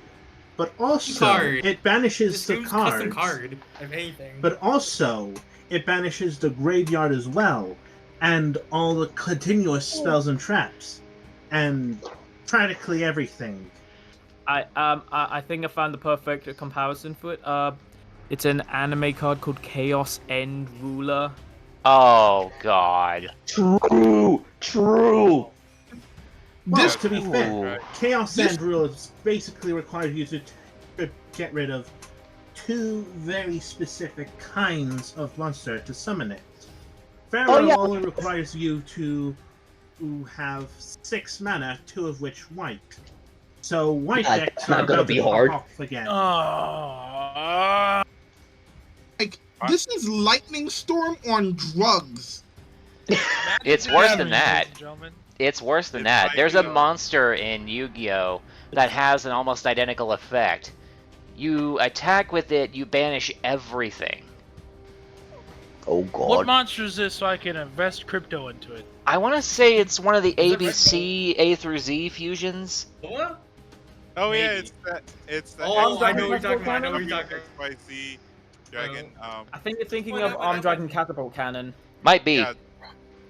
but also Card. it banishes This the game's custom cards, card, if anything. but also it banishes the graveyard as well, and all the continuous spells and traps, and practically everything. I think I found the perfect comparison for it. It's an anime card called Chaos End Ruler. Oh God. True. Well, This- to be fair, Ooh. Chaos This- End Rules basically requires you to get rid of 2 very specific kinds of monster to summon it. Farewell yeah. only requires you to have 6 mana, 2 of which white. So white Yeah, decks that's not are gonna about be to pop hard. off again. Like, this is Lightning Storm on drugs. It's worse than Gathering, that. ladies and gentlemen. It's worse than It's that. like, There's a monster in Yu-Gi-Oh! That has an almost identical effect. You attack with it, you banish everything. Oh What God. monster is this so I can invest crypto into it? I want to say it's one of the Is it ABC A through Z fusions. What? Oh yeah, Maybe. it's the Oh, I know what you're talking about, I know what you're talking XYZ Dragon. I think you're thinking Whatever, of Arm that Dragon might be- Catapult Cannon. Might be. Yeah,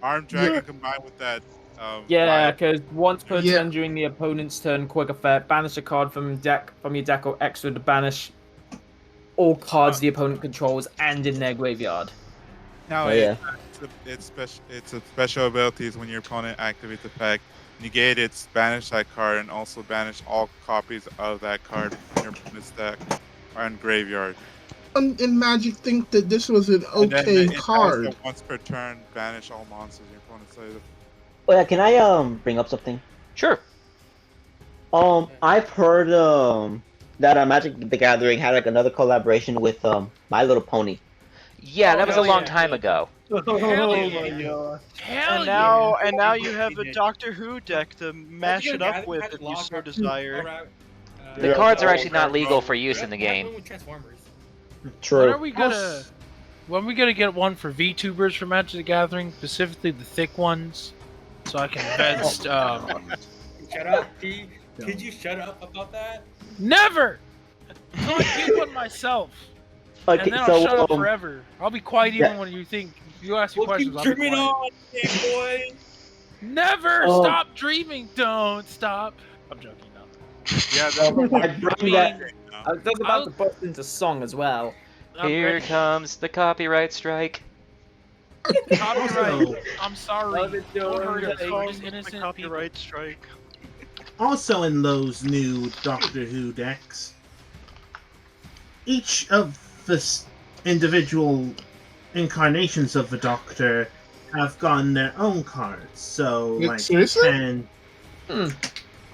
Armed Dragon combined with that. Yeah, vibe. because once per Yeah. turn during the opponent's turn, quick effect, banish a card from your deck or extra to banish all cards the opponent controls and in their graveyard. No, Oh, yeah. it's a special abilities when your opponent activates effect. Negate its banish that card and also banish all copies of that card from your opponent's deck and graveyard. In Magic, think that this was an And then okay it has card. the once per turn, banish all monsters in your opponent's side. Oh yeah, can I bring up something? Sure. I've heard that Magic: The Gathering had like another collaboration with My Little Pony. Yeah, that was a hell long yeah. time ago. Hell my yeah. god. Hell And now you have a Doctor Who deck to mash it up with if you so desire. The cards are actually not legal for use in the game. Transformers. True. When are we gonna get one for VTubers for Magic the Gathering, specifically the thick ones, so I can invest? Shut up, P. Could you shut up about that? Never. I'll get one myself, Okay, and then I'll so shut up forever. I'll be quiet even yeah. when you ask me We'll keep questions. I'll be dreaming quiet. on, Game Boy. Never Oh. stop dreaming. Don't stop. I'm joking. No. Yeah, I bring that. I was just about to bust into song as well. I'm Here ready. comes the copyright strike. Copyright. I'm sorry. Love it, Don't hurt George. us. We're just The innocent copyright strike. Also in those new Doctor Who decks, each of the individual incarnations of the Doctor have gotten their own cards. So, Wait, like, seriously? and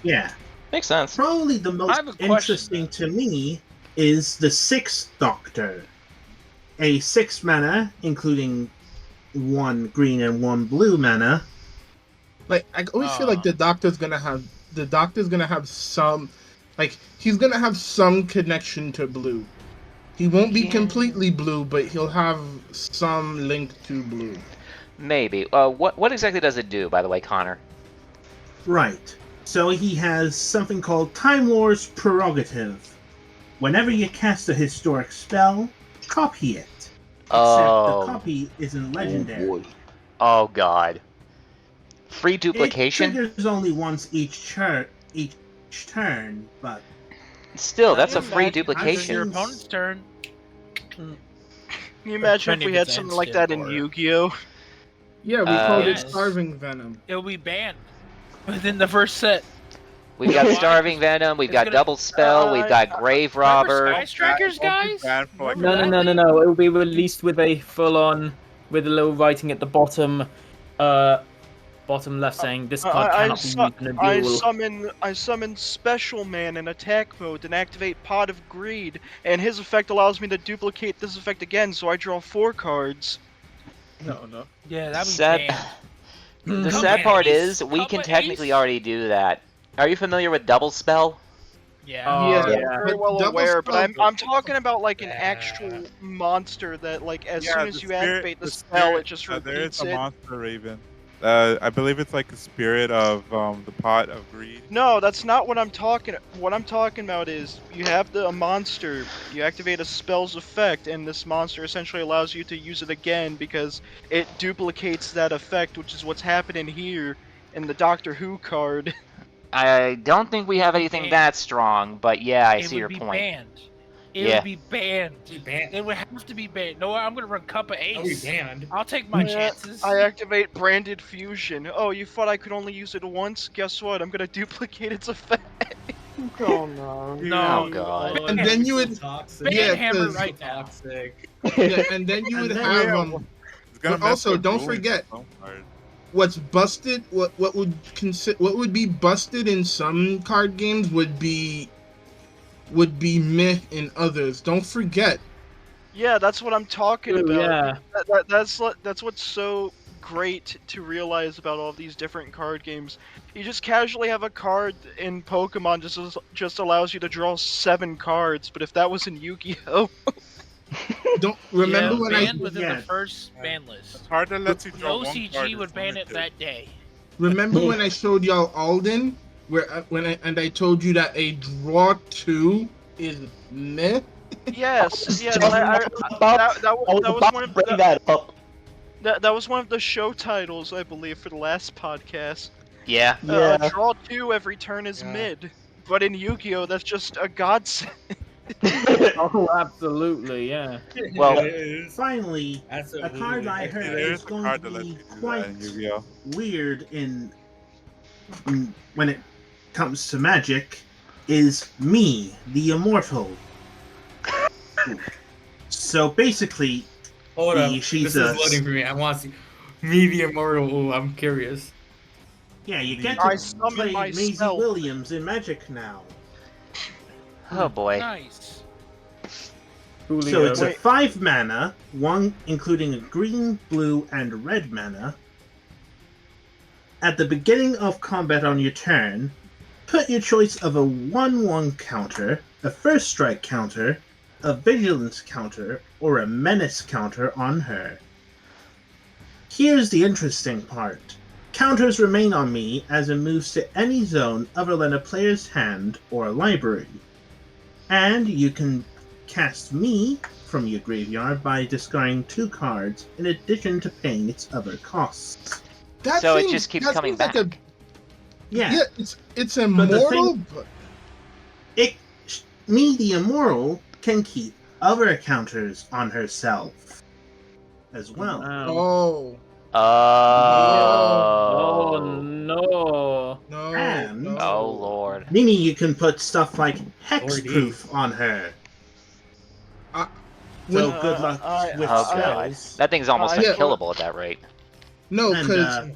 yeah, Makes sense. probably the most have a question, interesting to me is the 6th Doctor, a 6 mana, including 1 green and 1 blue mana. Like, I always feel like the Doctor's gonna have some, like, he's gonna have some connection to blue. He won't be Yeah. completely blue, but he'll have some link to blue. Maybe. What exactly does it do, by the way, Connor? Right. So he has something called Time Lord's Prerogative. Whenever you cast a historic spell, copy it. Except Oh. the copy isn't Oh legendary. boy. Oh God. Free duplication? It triggers only once each turn, but Still, that's a Can you free imagine duplication. Your opponent's turn. Can you imagine if we had something like that in Yu-Gi-Oh? Yeah, we called Yes. it Starving Venom. It'll be banned within the first set. We've got Starving Venom, we've It's got gonna- Double Spell, we've got Grave Robber. Sky Strikers, guys? Banned for, like, No, it will be released with a full-on, with a little writing at the bottom, bottom left saying this card cannot be used in a duel. I summon Special Man in attack mode and activate Pot of Greed, and his effect allows me to duplicate this effect again, so I draw 4 cards. No. Yeah, that'd be Sad- banned. The Come sad on, part Ace. is, we Come can on, technically Ace. already do that. Are you familiar with Double Spell? Yeah. Oh, I'm yeah. very But well double aware, but spell- I'm talking about like an actual monster that like as soon as you activate the spell, it just there repeats is a it. monster Raven. I believe it's like the spirit of the pot of greed. No, that's not what I'm talking. What I'm talking about is you have a monster, you activate a spell's effect, and this monster essentially allows you to use it again because it duplicates that effect, which is what's happening here in the Doctor Who card. I don't think we have anything Banned. that strong, but yeah, I It see would your be point. banned. It Yeah. would be banned. It would have to be banned. No, I'm gonna run Cup of Ace. banned. I'll take my Yeah, chances. I activate Branded Fusion. Oh, you thought I could only use it once? Guess what? I'm gonna duplicate its effect. Oh no. No. Oh, God. And then you would- toxic. Ban Yeah, Hammer 'cause- right now. Toxic. Yeah, and then you would And then- have It's gonna But mess also, with don't rules forget- so hard. what's busted. What would be busted in some card games would be myth in others. Don't forget. Yeah, that's what I'm talking Ooh, about. yeah. That's what's so great to realize about all these different card games. You just casually have a card in Pokemon just allows you to draw 7 cards, but if that was in Yu-Gi-Oh, Don't remember yeah, when I banned within Yeah. the first ban list. Hard to let you The draw one card OCG is would ban it limited. that day. remember when I showed y'all Alden, I told you that a draw 2 is myth. yes, yeah, Just that I was was about one to of bring that up. that was one of the show titles, I believe, for the last podcast. Yeah. Yeah. Draw 2 every turn is Yeah. mid, but in Yu-Gi-Oh, that's just a godsend. Oh, absolutely, yeah. Well- It is. finally, Absolutely. a card I heard There's is a going card to that lets be you do that quite in Yu-Gi-Oh. weird when it comes to magic is me, the immortal. So basically, Hold up. She's This a- is loading for me. I want to see. Me, the immortal. Ooh, I'm curious. yeah, you get I to summon play my Maisie spell. Williams in Magic now. Oh boy. Nice. So it's a Wait. 5 mana, one including a green, blue, and red mana. At the beginning of combat on your turn, put your choice of a 1/1 counter, a first strike counter, a vigilance counter, or a menace counter on her. Here's the interesting part. Counters remain on me as it moves to any zone other than a player's hand or library. And you can cast me from your graveyard by discarding 2 cards in addition to paying its other costs. That So it seems- just keeps that coming seems like back. Yeah, it's the immortal. But me, the Immoral, can keep other counters on herself as well. oh Oh Oh. no. no! And- no. Oh lord. Meaning you can put stuff like Lordy. hexproof on her. When- So good luck with Oh god. spells. That thing's almost Yeah. unkillable at that rate. No, And because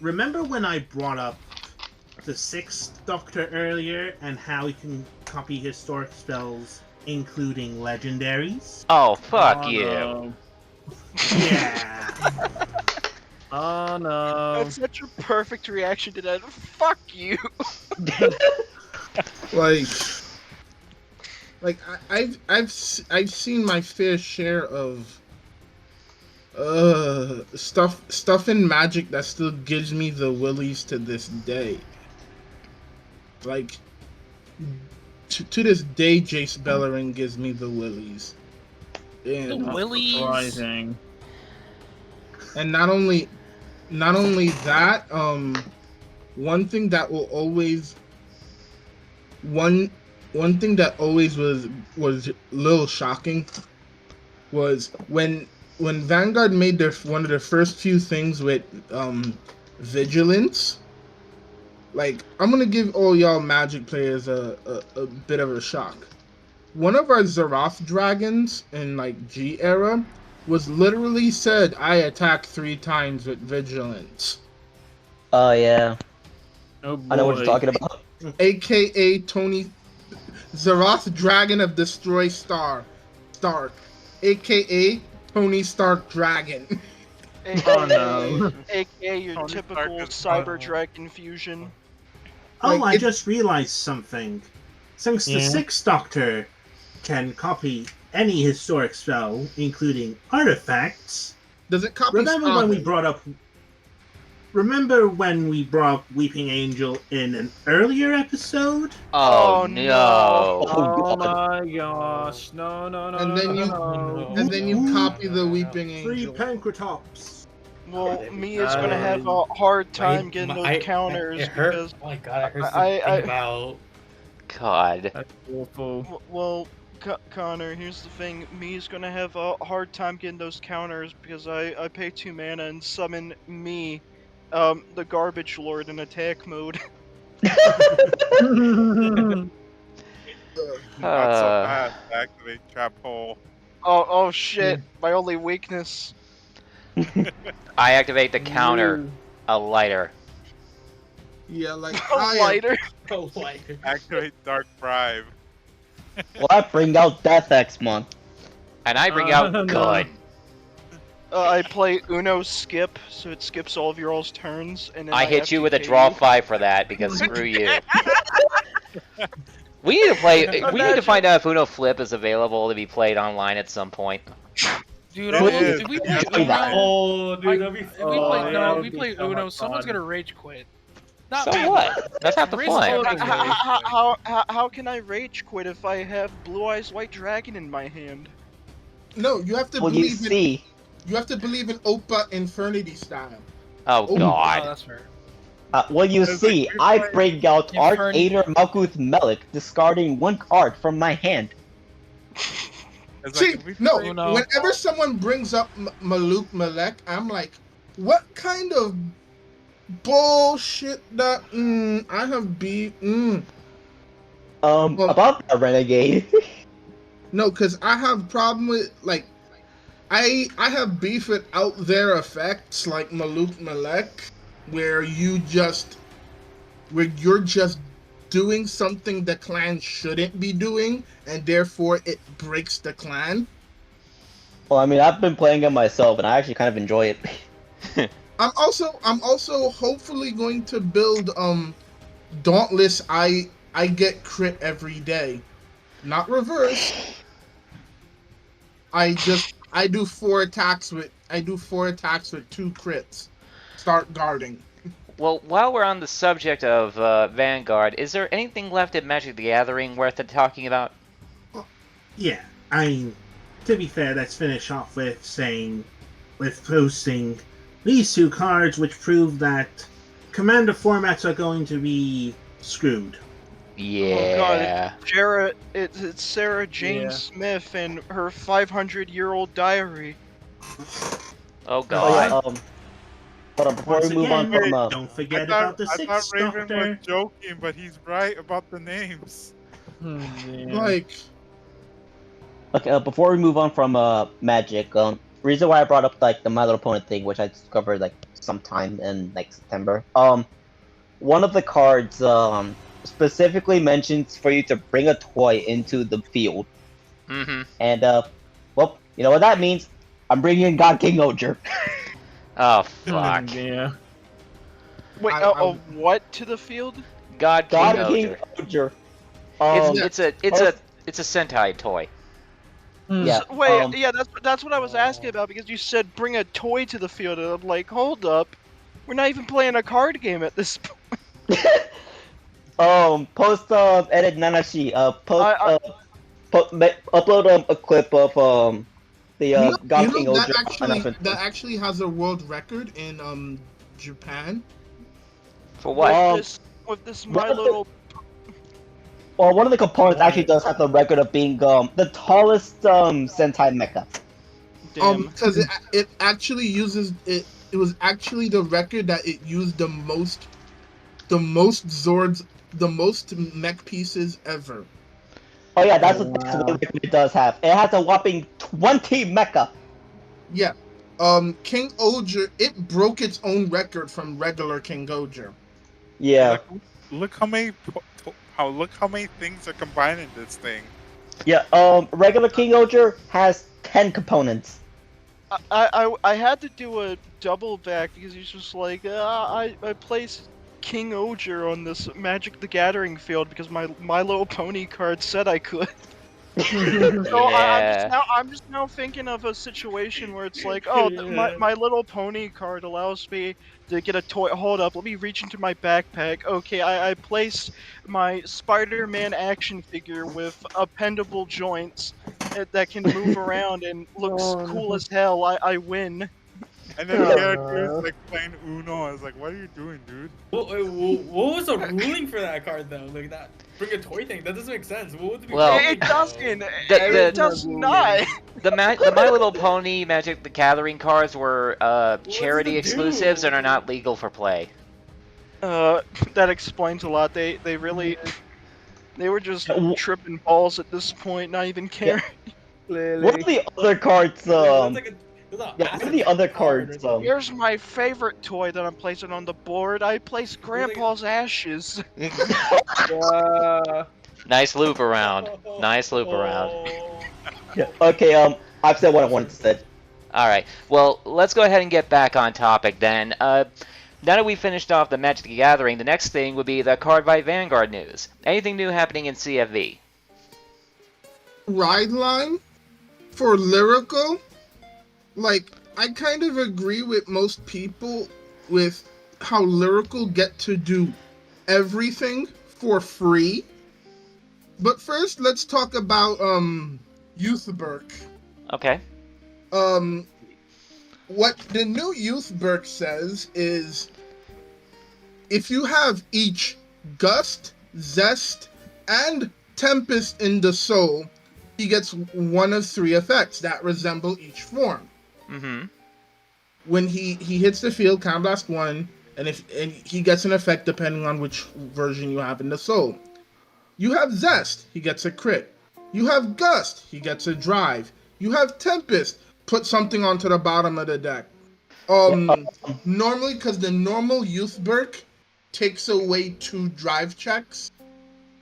remember when I brought up the 6th Doctor earlier and how he can copy historic spells, including legendaries? Oh fuck Oh, you. no. Yeah. Oh no. That's such a perfect reaction to that. Fuck you. I've seen my fair share of stuff in Magic that still gives me the willies to this day. Like to this day, Jace Bellerin gives me the willies. The And Willies. Surprising. and not only not only that, one thing that will always one thing that always was a little shocking was when Vanguard made one of their first few things with vigilance. Like, I'm gonna give all y'all Magic players a bit of a shock. One of our Xerath dragons in like G era was literally said, "I attack 3 times with vigilance." Oh yeah, Oh I know what you're boy. talking about. AKA Tony Xerath Dragon of Destroy Stark, AKA Tony Stark Dragon. Oh no. AKA your Tony typical Stark cyber is dragon fusion. Oh, Like, I just realized something. Since the Yeah. Sixth Doctor can copy any historic spell, including artifacts, Does it copy remember when we spells? brought up Weeping Angel in an earlier episode? Oh, Oh, no. no. Oh God. my gosh. No, no, no, And no, then no, you- no. And then you Ooh. copy the Weeping 3 Angel. Pankratops. Well, me is gonna have a hard time getting those counters It hurt. because Oh my god, it hurts to I- think about. God. That's awful. well, Connor, here's the thing. Me is gonna have a hard time getting those counters because I pay 2 mana and summon me, the Garbage Lord in attack mode. Not so fast. Activate trap hole. Oh shit! My only weakness. I activate the counter. A lighter. Yeah, like A I am, lighter. Oh my. Activate dark bribe. Well, I bring out Death X Month. And I bring out No. good. I play Uno skip, so it skips all of your all's turns, and then I hit you with a FTK draw you. 5 for that because screw you. We need to play. We need to find out if Uno Flip is available to be played online at some point. Dude, It is. if we play Let's play that. Uno, Oh, dude, that'd be if we Oh, play that no, would we be play so Uno, much someone's fun. gonna rage quit. Not So me. what? That's half the Risk fun. loading. How can I rage quit if I have Blue Eyes White Dragon in my hand? no, you have to Well, you believe in see, Oppa Infernity style. Oh Oh, Oh, God. that's fair. well, you It's see, like I you're bring out Inferni- Archader Malkuth Melik, discarding 1 card from my hand. It's See, like if we no, play- no. whenever someone brings up Maluk Malek, I'm like, what kind of bullshit that I have beat? Well- About the Renegade. No, because I have problem with, like, I have beef with out there effects like Maluk Malek, where you're just doing something the clan shouldn't be doing, and therefore it breaks the clan. Well, I mean, I've been playing it myself, and I actually kind of enjoy it. I'm also hopefully going to build Dauntless. I get crit every day, not reverse. I do 4 attacks with 2 crits. Start guarding. Well, while we're on the subject of Vanguard, is there anything left in Magic the Gathering worth talking about? Yeah, I mean, to be fair, let's finish off with posting these 2 cards, which prove that Commander formats are going to be screwed. Yeah. It's Sarah Jane Smith and her 500-year-old diary. Oh Oh, God. yeah, hold on, before Once we move on again, from don't I forget thought, about the I thought Sixth Raven Doctor. was joking, but he's right about the names. Like, Okay, before we move on from Magic, reason why I brought up like the My Little Pony thing, which I discovered like sometime in like September. One of the cards specifically mentions for you to bring a toy into the field, Mm-hmm. and well, you know what that means. I'm bringing in God King Oger. Oh fuck. Yeah. Wait, what to the field? God King God Oger. King Oger. It's a Sentai toy. Yeah. Wait, yeah, that's what I was asking about because you said bring a toy to the field, and I'm like, hold up, we're not even playing a card game at this point. Post edit Nanashi. Upload a clip of the God King Oger announcement. that actually has a world record in Japan. For what? With this What My if it- Little Well, one of the components actually does have the record of being the tallest Sentai mecha. Damn. Because it actually uses it. It was actually the record that it used the most Zords, the most mech pieces ever. Oh yeah, that's Oh, what wow. it does have. It has a whopping 20 mecha. Yeah. King Oger, it broke its own record from regular King Oger. Yeah. Look how many things are combined in this thing. Yeah, regular King Oger has 10 components. I had to do a double back because he's just like, I placed King Oger on this Magic the Gathering field because my Little Pony card said I could. So Yeah. I'm just now thinking of a situation where it's like, oh, my Little Pony card allows me to get a toy. Hold up, let me reach into my backpack. Okay, I placed my Spider-Man action figure with appendable joints that can move around and looks Oh, cool no. as hell. I win. And then the character is like playing Uno. I was like, what are you doing, dude? What was the ruling for that card though? Like that, bring a toy thing. That doesn't make sense. What would the Well, It doesn't. the- It does not. The My Little Pony Magic the Gathering cards were does charity it exclusives do? and are not legal for play. That explains a lot. They really they were just tripping balls at this point, not even caring. What are the other cards, It was a yeah, what are the other card or cards, something. Here's my favorite toy that I'm placing on the board. I placed Grandpa's ashes. Nice loop around. Nice loop around. Yeah, okay, I've said what I wanted to say. All right. Well, let's go ahead and get back on topic then. Now that we finished off the Magic the Gathering, the next thing would be the Cardfight Vanguard news. Anything new happening in CFV? Ride line for lyrical, like I kind of agree with most people with how lyrical get to do everything for free. But first, let's talk about Youthberg. Okay. What the new Youthberg says is, if you have each Gust, Zest, and Tempest in the soul, he gets one of 3 effects that resemble each form. Mm-hmm. When he hits the field, Counter Blast 1, and he gets an effect depending on which version you have in the soul. You have Zest, he gets a crit. You have Gust, he gets a drive. You have Tempest, put something onto the bottom of the deck. Normally, because the normal Youthberg takes away 2 drive checks,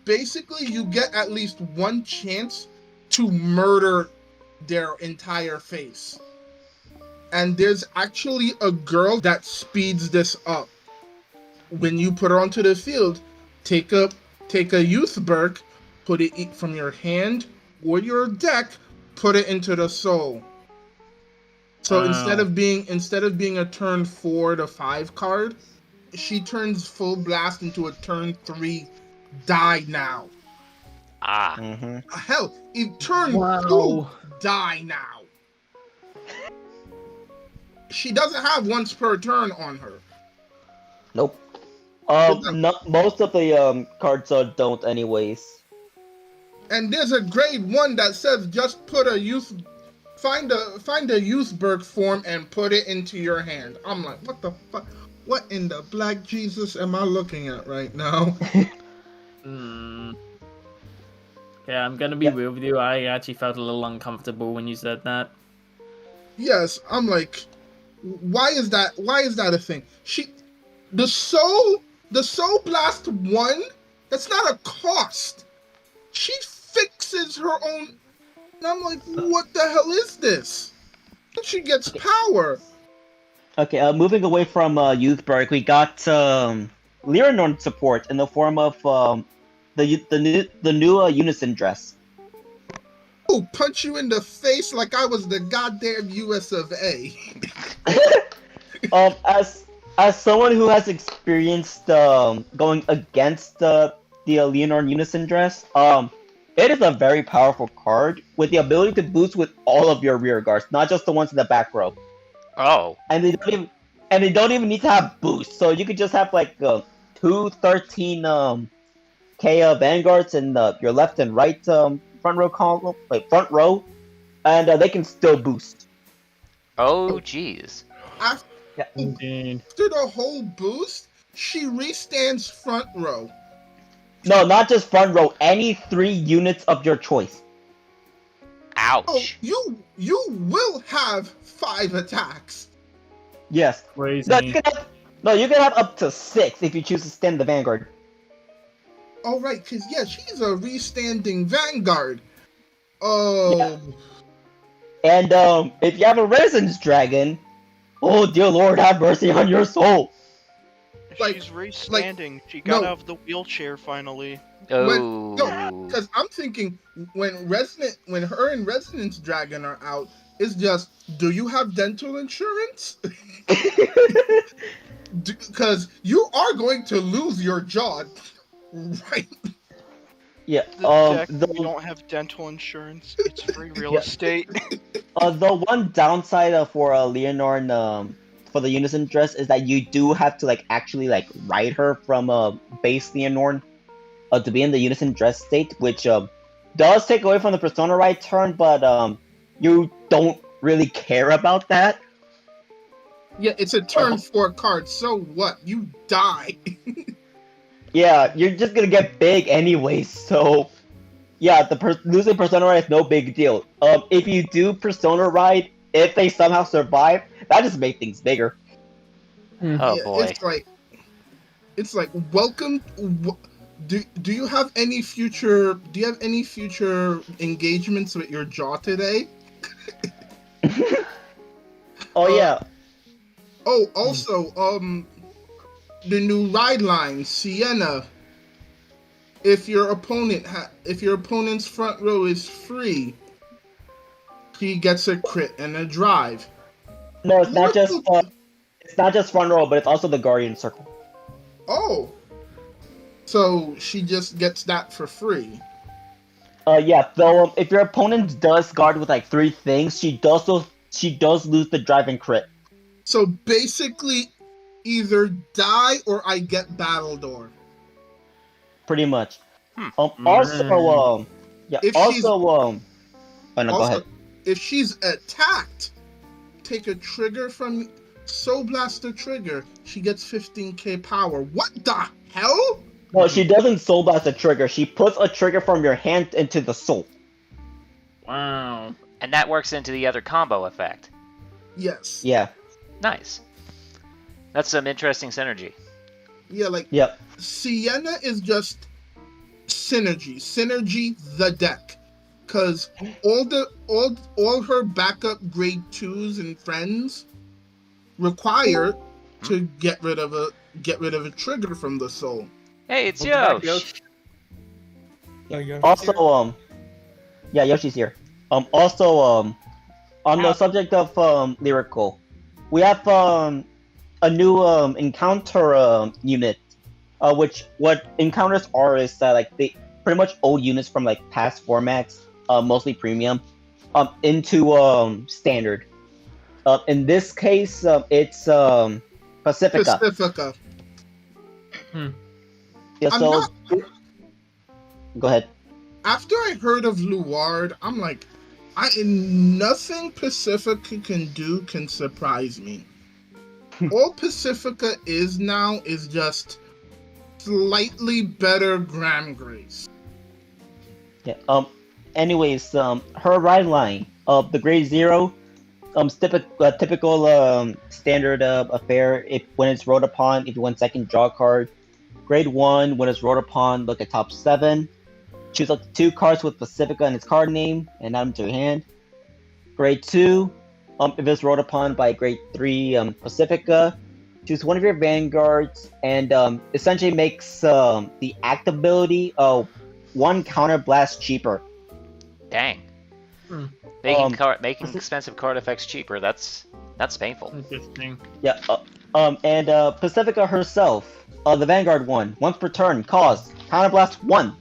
basically you get at least 1 chance to murder their entire face. And there's actually a girl that speeds this up. When you put her onto the field, take a Youthberg, put it from your hand or your deck, put it into the soul. So instead of being a turn 4 to 5 card, she turns full blast into a turn 3 die now. Ah. Mm-hmm. Hell, if turn 2 die now. She doesn't have once per turn on her. Nope. Most of the cards don't anyways. And there's a grade 1 that says just put a find a Youthberg form and put it into your hand. I'm like, what the fuck? What in the black Jesus am I looking at right now? Yeah, I'm gonna be real with you. I actually felt a little uncomfortable when you said that. Yes, I'm like, why is that a thing? The Soul Blast 1, that's not a cost. She fixes her own. And I'm like, what the hell is this? And she gets power. Okay, moving away from Youthberg, we got Lyranorn support in the form of the new Unison dress. Oh, punch you in the face like I was the goddamn US of A. As someone who has experienced going against the Leonarn Unison dress, it is a very powerful card with the ability to boost with all of your rear guards, not just the ones in the back row. Oh. And and they don't even need to have boost. So you could just have like 213 K Vanguards in your left and right front row column, like front row, and they can still boost. Oh, jeez. After Indeed. the whole boost, she restands front row. No, not just front row. Any 3 units of your choice. Ouch. Oh, you will have 5 attacks. Yes. Crazy. No, you can have up to 6 if you choose to stand the Vanguard. Oh, right, because, yeah, she's a restanding Vanguard. Oh. Yeah. And if you have a Resonance Dragon, oh dear Lord, have mercy on your soul. She's restanding. She got out of the wheelchair finally. Oh. No, because I'm thinking when her and Resonance Dragon are out, it's just, do you have dental insurance? Because you are going to lose your jaw, right? Yeah. We don't have dental insurance. It's free real estate. The one downside for Leonore for the Unison dress is that you do have to actually ride her from base Leonore to be in the Unison dress state, which does take away from the Persona Ride turn, but you don't really care about that. Yeah, it's a turn 4 card, so what? You die. Yeah, you're just gonna get big anyway, so yeah, losing Persona Ride is no big deal. If you do Persona Ride, if they somehow survive, that just makes things bigger. Oh Yeah, boy. It's like welcome. Do you have any future? Do you have any future engagements with your jaw today? Oh yeah. Oh, also, the new ride line, Sienna. If your opponent's front row is free, he gets a crit and a drive. No, it's not just front row, but it's also the Guardian Circle. Oh, so she just gets that for free. Yeah. Though if your opponent does guard with 3 things, she does lose the drive and crit. So basically, either die or I get Battle Door. Pretty much. Oh, no, go ahead. If she's attacked, take a trigger from Soul Blaster trigger. She gets 15k power. What the hell? No, she doesn't Soul Blast a trigger. She puts a trigger from your hand into the soul. Wow. And that works into the other combo effect. Yes. Yeah. Nice. That's some interesting synergy. Yeah, Yep. Sienna is just synergy the deck, because all her backup grade 2s and friends require to get rid of a trigger from the soul. Hey, it's Yosh. Also, yeah, Yoshi's here. Also, on the subject of lyrical, we have a new encounter unit, which what encounters are is that they pretty much old units from past formats, mostly premium, into standard. In this case, it's Pacifica. Pacifica. Yeah, so go ahead. After I heard of Luard, I'm like, nothing Pacifica can do can surprise me. All Pacifica is now is just slightly better Gram Grace. Yeah. Anyways, her ride line, the grade 0, typical standard affair. When it's rolled upon, if you want second, draw a card. Grade 1, when it's rolled upon, look at top 7. Choose up to 2 cards with Pacifica in its card name and add them to your hand. Grade 2, if it's rolled upon by grade 3 Pacifica, choose one of your vanguards and essentially makes the act ability 1 counter blast cheaper. Dang. Making expensive card effects cheaper. That's painful. Interesting. Yeah. And Pacifica herself, the Vanguard one, once per turn, costs counter blast 1,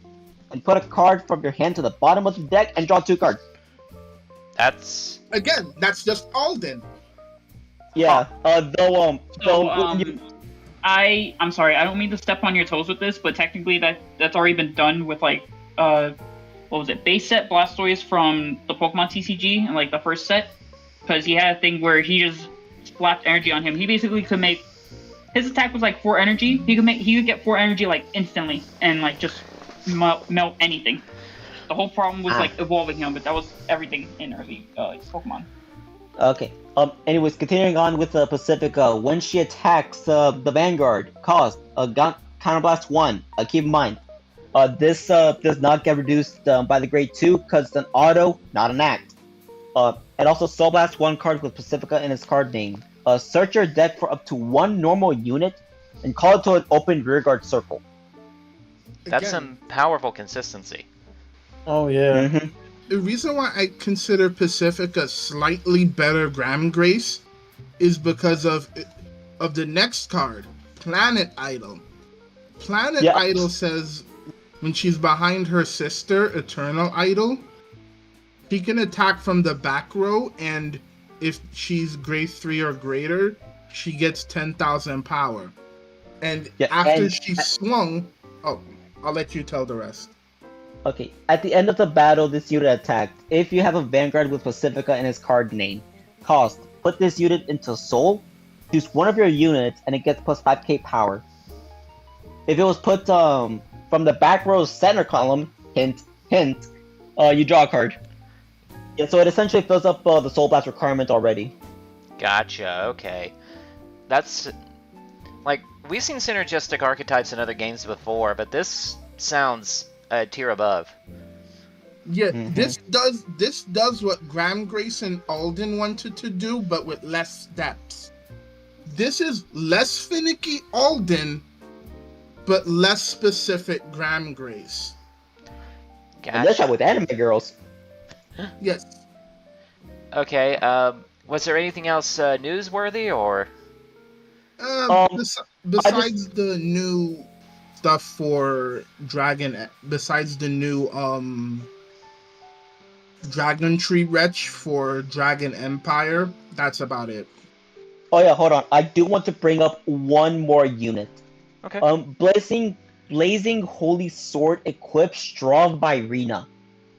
and put a card from your hand to the bottom of the deck and draw 2 cards. That's just Alden. Yeah. So, when you- I'm sorry, I don't mean to step on your toes with this, but technically that's already been done with like what was it? Base set Blastoise from the Pokemon TCG and like the first set, because he had a thing where he just splashed energy on him. He basically could make his attack was like 4 energy. He could get 4 energy like instantly and like just melt anything. The whole problem was like evolving him, but that was everything in early Pokemon. Okay. Anyways, continuing on with Pacifica, when she attacks the Vanguard, cost Counterblast 1. Keep in mind, this does not get reduced by the grade 2 because it's an auto, not an act. And also Soul Blast 1 card with Pacifica in its card name. Search your deck for up to 1 normal unit and call it to an open rearguard circle. That's Again, some powerful consistency. Oh yeah. Mm-hmm. the reason why I consider Pacifica slightly better Gram Grace is because of the next card, Planet Idol. Planet Idol says when she's behind her sister, Eternal Idol, she can attack from the back row, and if she's grade 3 or greater, she gets 10,000 power. And after she swung, I'll let you tell the rest. Okay, at the end of the battle, this unit attacked. If you have a Vanguard with Pacifica in its card name, cost, put this unit into Soul, choose one of your units, and it gets plus 5k power. If it was put from the back row center column, hint, you draw a card. Yeah, so it essentially fills up the Soul Blast requirement already. Gotcha, okay. That's... like, we've seen synergistic archetypes in other games before, but this sounds a tier above. Yeah, this does what Gram Grace and Alden wanted to do, but with less steps. This is less finicky Alden, but less specific Gram Grace. Gotcha. And this shot with anime girls. Yes. Okay, was there anything else newsworthy, or? Besides the new stuff for Dragon, besides the new Dragon Tree Wretch for Dragon Empire, that's about it. Oh yeah, hold on. I do want to bring up one more unit. Okay. Blazing Holy Sword equipped Strong by Rena.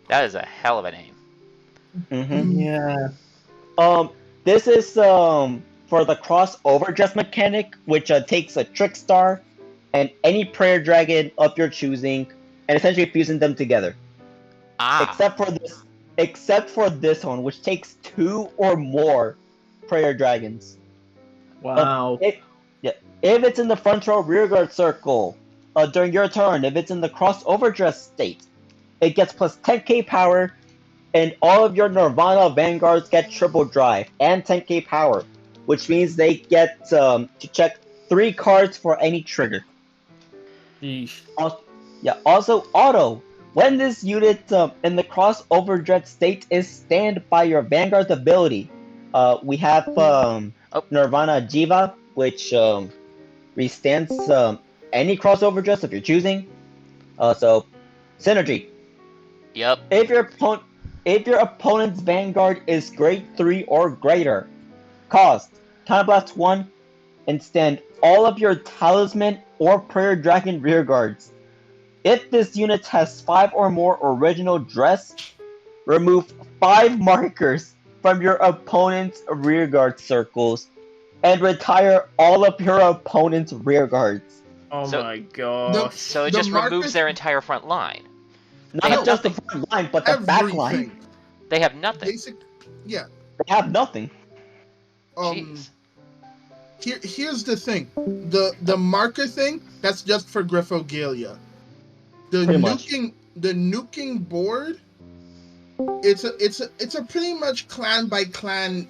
That is a hell of a name. Mm-hmm. Yeah. This is for the crossover dress mechanic, which takes a Trickstar and any prayer dragon of your choosing, and essentially fusing them together. Except for this one, which takes 2 or more prayer dragons. Wow. If it's in the front row rearguard circle during your turn, if it's in the crossover dress state, it gets plus 10k power, and all of your Nirvana Vanguards get triple drive and 10k power, which means they get to check 3 cards for any trigger. Yeesh. Also, auto. When this unit in the crossover dread state is stand by your Vanguard's ability, we have Nirvana Jiva, which restands any crossover dress if you're choosing. So, synergy. Yep. If your opponent's Vanguard is grade 3 or greater, cost Counterblast 1 and stand all of your Talisman or Prayer Dragon rearguards. If this unit has 5 or more original dress, remove 5 markers from your opponent's rearguard circles and retire all of your opponent's rearguards. Oh my gosh. So it just removes their entire front line. Not just the front line, but the back line. They have nothing. Yeah. They have nothing. Jeez. Here's the thing. The marker thing, that's just for Griffogalia. The nuking board, it's a pretty much clan by clan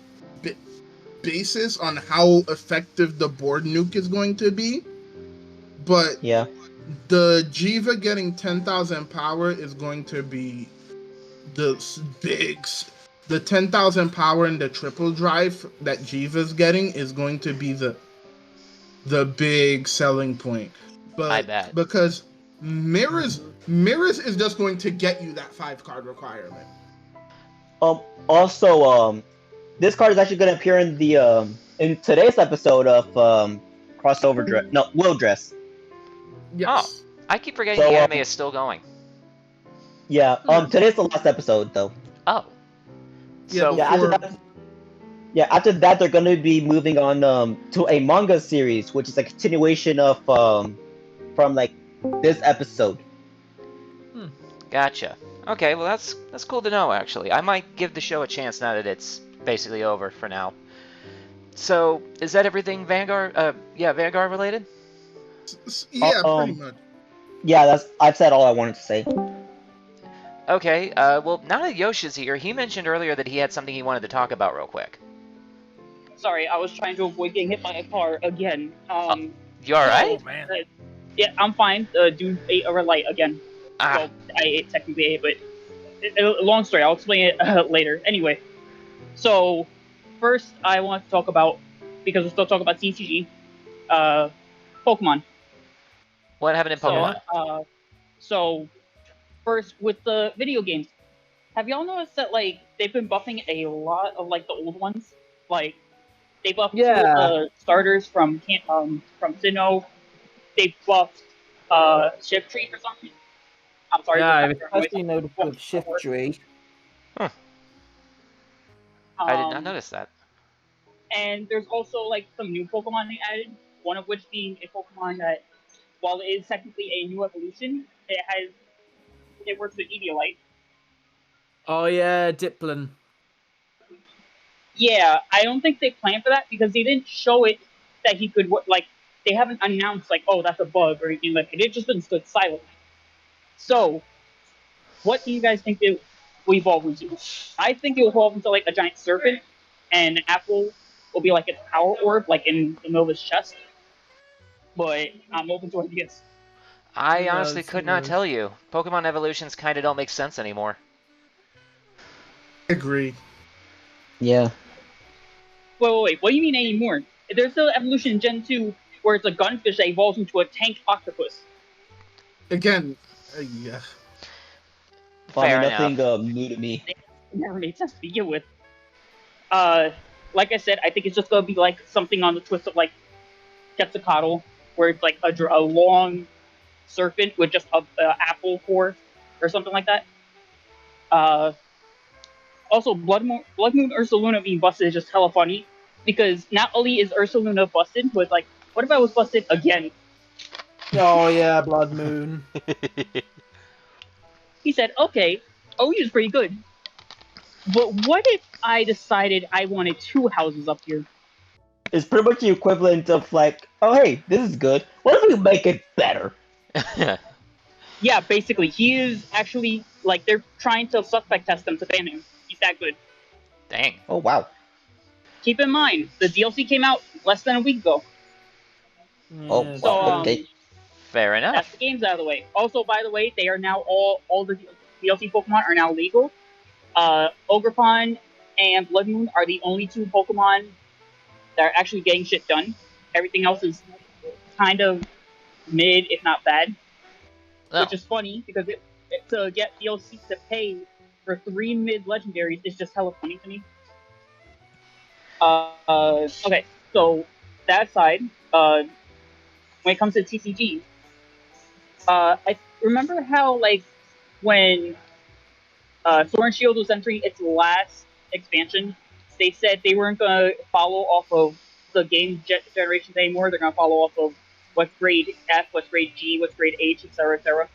basis on how effective the board nuke is going to be. But yeah, the Jiva getting 10,000 power is going to be the 10,000 power and the triple drive that Jiva's getting is going to be the big selling point. But I bet. Because Mirrors is just going to get you that 5 card requirement. Also, this card is actually going to appear in in today's episode of crossover dress, no, Will Dress. Yes. I keep forgetting So, the anime is still going. Yeah, today's the last episode though. Oh. Yeah, So, Yeah, after that they're gonna be moving on to a manga series, which is a continuation of from like this episode. gotcha. Okay, well that's cool to know actually. I might give the show a chance now that it's basically over for now. So, is that everything Vanguard Vanguard related? Yeah, pretty much. Yeah, I've said all I wanted to say. Okay, well now that Yoshi's here, he mentioned earlier that he had something he wanted to talk about real quick. Sorry, I was trying to avoid getting hit by a car again. You alright? Oh man. Yeah, I'm fine. Dude ate a red light again. Well, I technically ate, but long story. I'll explain it later. Anyway, so first I want to talk about, because we're still talking about TCG, Pokemon. What happened in Pokemon? So first with the video games, have y'all noticed that like they've been buffing a lot of like the old ones? Like they buffed two of the starters from Sinnoh. They buffed Shift Tree for some reason. I'm sorry. Yeah, for that Especially noticed with Shift Tree. I did not notice that. And there's also like some new Pokemon they added. One of which being a Pokemon that, while it is technically a new evolution, it works with Eviolite. Oh yeah, Diplin. Yeah, I don't think they planned for that because they didn't show it that he could like. They haven't announced like, oh, that's a bug or anything like it. It just been stood silent. So, what do you guys think it will evolve into? I think it will evolve into like a giant serpent, and Apple will be like its power orb, like in the middle of his chest. But I'm open to ideas. I honestly could not tell you. Pokemon evolutions kind of don't make sense anymore. Agree. Yeah. Wait. What do you mean anymore? There's still evolution in Gen 2 where it's a gunfish that evolves into a tank octopus. Again, yeah. Fair nothing enough. new to me. It never made sense to begin with. Like I said, I think it's just gonna be like something on the twist of like Quetzalcoatl, where it's like a long serpent with just a apple core or something like that. Also, Blood Moon Ursaluna being busted is just hella funny because not only is Ursaluna busted, but like, what if I was busted again? Oh yeah, Blood Moon. He said, okay, OU is pretty good. But what if I decided I wanted 2 houses up here? It's pretty much the equivalent of like, oh hey, this is good. What if we make it better? Yeah, basically, he is actually like they're trying to suspect test him to ban him. He's that good. Dang. Oh wow. Keep in mind, the DLC came out less than a week ago. Oh, So, okay. Fair enough. That's the games out of the way. Also, by the way, they are now all the DLC Pokemon are now legal. Ogrepon and Blood Moon are the only 2 Pokemon that are actually getting shit done. Everything else is kind of mid, if not bad. Oh. Which is funny because to get DLC to pay for 3 mid legendaries is just hella funny to me. Okay, so that aside, when it comes to TCG, I remember how like when Sword and Shield was entering its last expansion, they said they weren't gonna follow off of the game generations anymore. They're gonna follow off of what's grade F, what's grade G, what's grade H, etc., etc.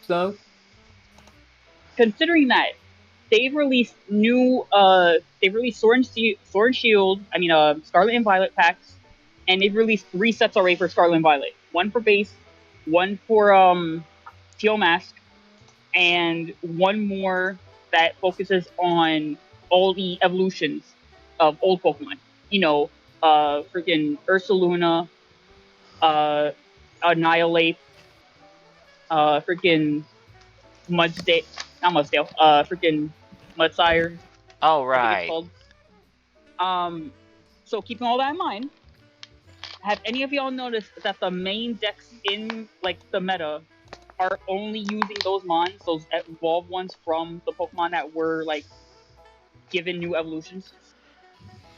So, Considering that they've released Sword and Shield, Scarlet and Violet packs, and they've released 3 sets already for Scarlet and Violet. One for base, one for Teal Mask, and one more that focuses on all the evolutions of old Pokemon. You know, freaking Ursaluna, Annihilate, freaking Mudsdale, not Mudsdale, freaking Mudsire. All I think right. it's called. So keeping all that in mind, have any of y'all noticed that the main decks in like the meta are only using those mons, those evolved ones from the Pokemon that were like given new evolutions?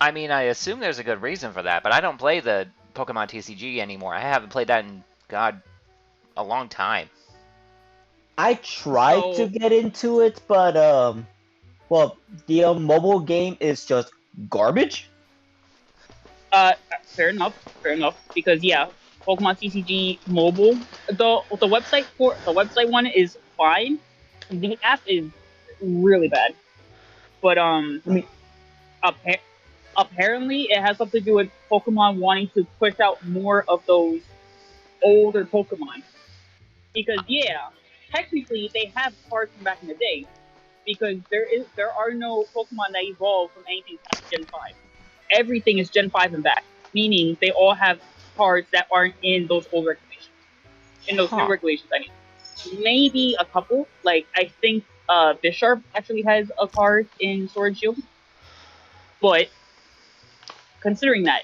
I mean, I assume there's a good reason for that, but I don't play the Pokemon TCG anymore. I haven't played that in, God, a long time. I tried to get into it, but well, the mobile game is just garbage. Fair enough. Because yeah, Pokemon TCG mobile, the website one is fine. The app is really bad. But apparently it has something to do with Pokemon wanting to push out more of those older Pokemon. Because yeah, technically they have cards from back in the day. Because there are no Pokemon that evolve from anything past Gen 5. Everything is Gen 5 and back, meaning they all have cards that aren't in those old regulations. In those new regulations, I mean. Maybe a couple. Like, I think Bisharp actually has a card in Sword and Shield. But, considering that,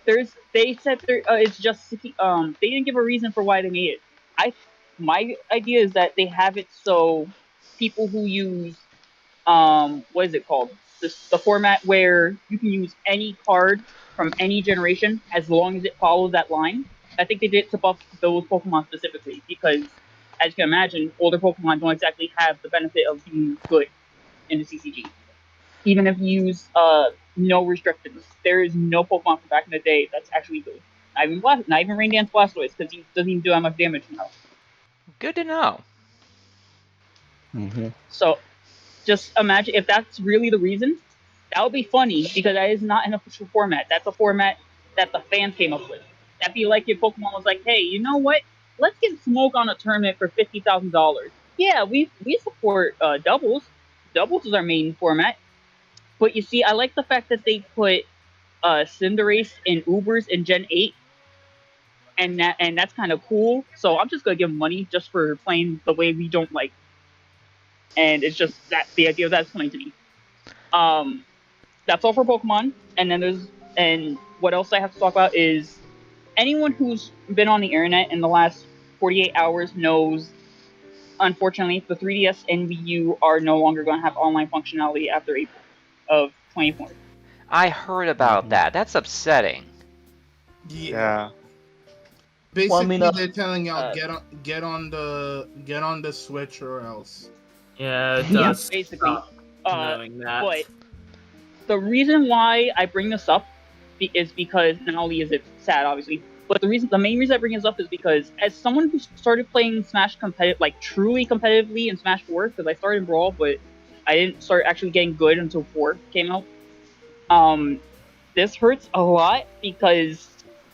they said it's just, they didn't give a reason for why they made it. My idea is that they have it so people who use what is it called? The format where you can use any card from any generation as long as it follows that line. I think they did it to buff those Pokemon specifically because, as you can imagine, older Pokemon don't exactly have the benefit of being good in the CCG. Even if you use no restrictions, there is no Pokemon from back in the day that's actually good. Not even Rain Dance Blastoise because he doesn't even do that much damage now. Good to know. Mm-hmm. So, just imagine if that's really the reason. That would be funny because that is not an official format. That's a format that the fans came up with. That'd be like if Pokemon was like, "Hey, you know what? Let's get Smoke on a tournament for $50,000." Yeah, we support doubles. Doubles is our main format. But you see, I like the fact that they put Cinderace and Ubers in Gen 8, and that's kind of cool. So I'm just gonna give them money just for playing the way we don't like. And it's just that the idea of that's funny to me. That's all for Pokemon. And then and what else I have to talk about is anyone who's been on the internet in the last 48 hours knows, unfortunately, the 3DS and Wii U are no longer going to have online functionality after April of 2020. I heard about that. That's upsetting. Yeah. Basically, they're telling y'all get on the Switch or else. Yeah, it does. Basically. Knowing that. But the reason why I bring this up is because not only is it sad, obviously, but the main reason I bring this up is because as someone who started playing Smash truly competitively in Smash 4, because I started in Brawl, but I didn't start actually getting good until 4 came out. This hurts a lot because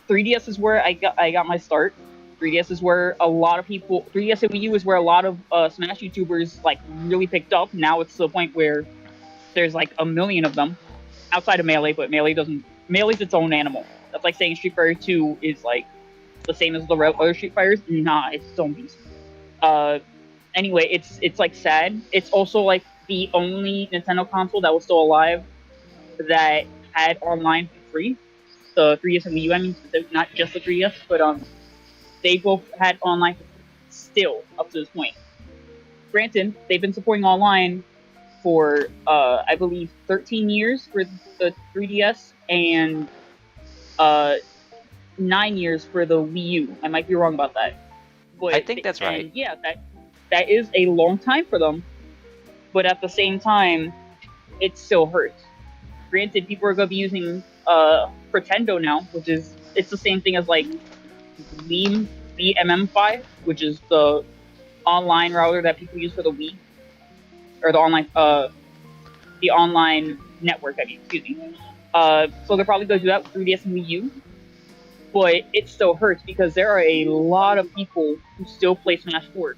3DS is where I got my start. 3DS is where a lot of people. 3DS and Wii U is where a lot of Smash YouTubers really picked up. Now it's to the point where there's 1 million of them outside of Melee, but Melee's its own animal. That's like saying Street Fighter 2 is the same as the other Street Fighters. Nah, it's its own beast. Anyway, it's sad. It's also the only Nintendo console that was still alive that had online for free. The 3DS and Wii U, I mean, not just the 3DS, but they both had online still up to this point. Granted, they've been supporting online for I believe 13 years for the 3DS and 9 years for the Wii U. I might be wrong about that. But I think that's right. And yeah, that is a long time for them. But at the same time, it still hurts. Granted, people are going to be using Pretendo now, which is it's the same thing as VMM5, which is the online router that people use for the Wii, or the online network. I mean, excuse me. So they're probably going to do that with 3DS and Wii U, but it still hurts because there are a lot of people who still play Smash 4,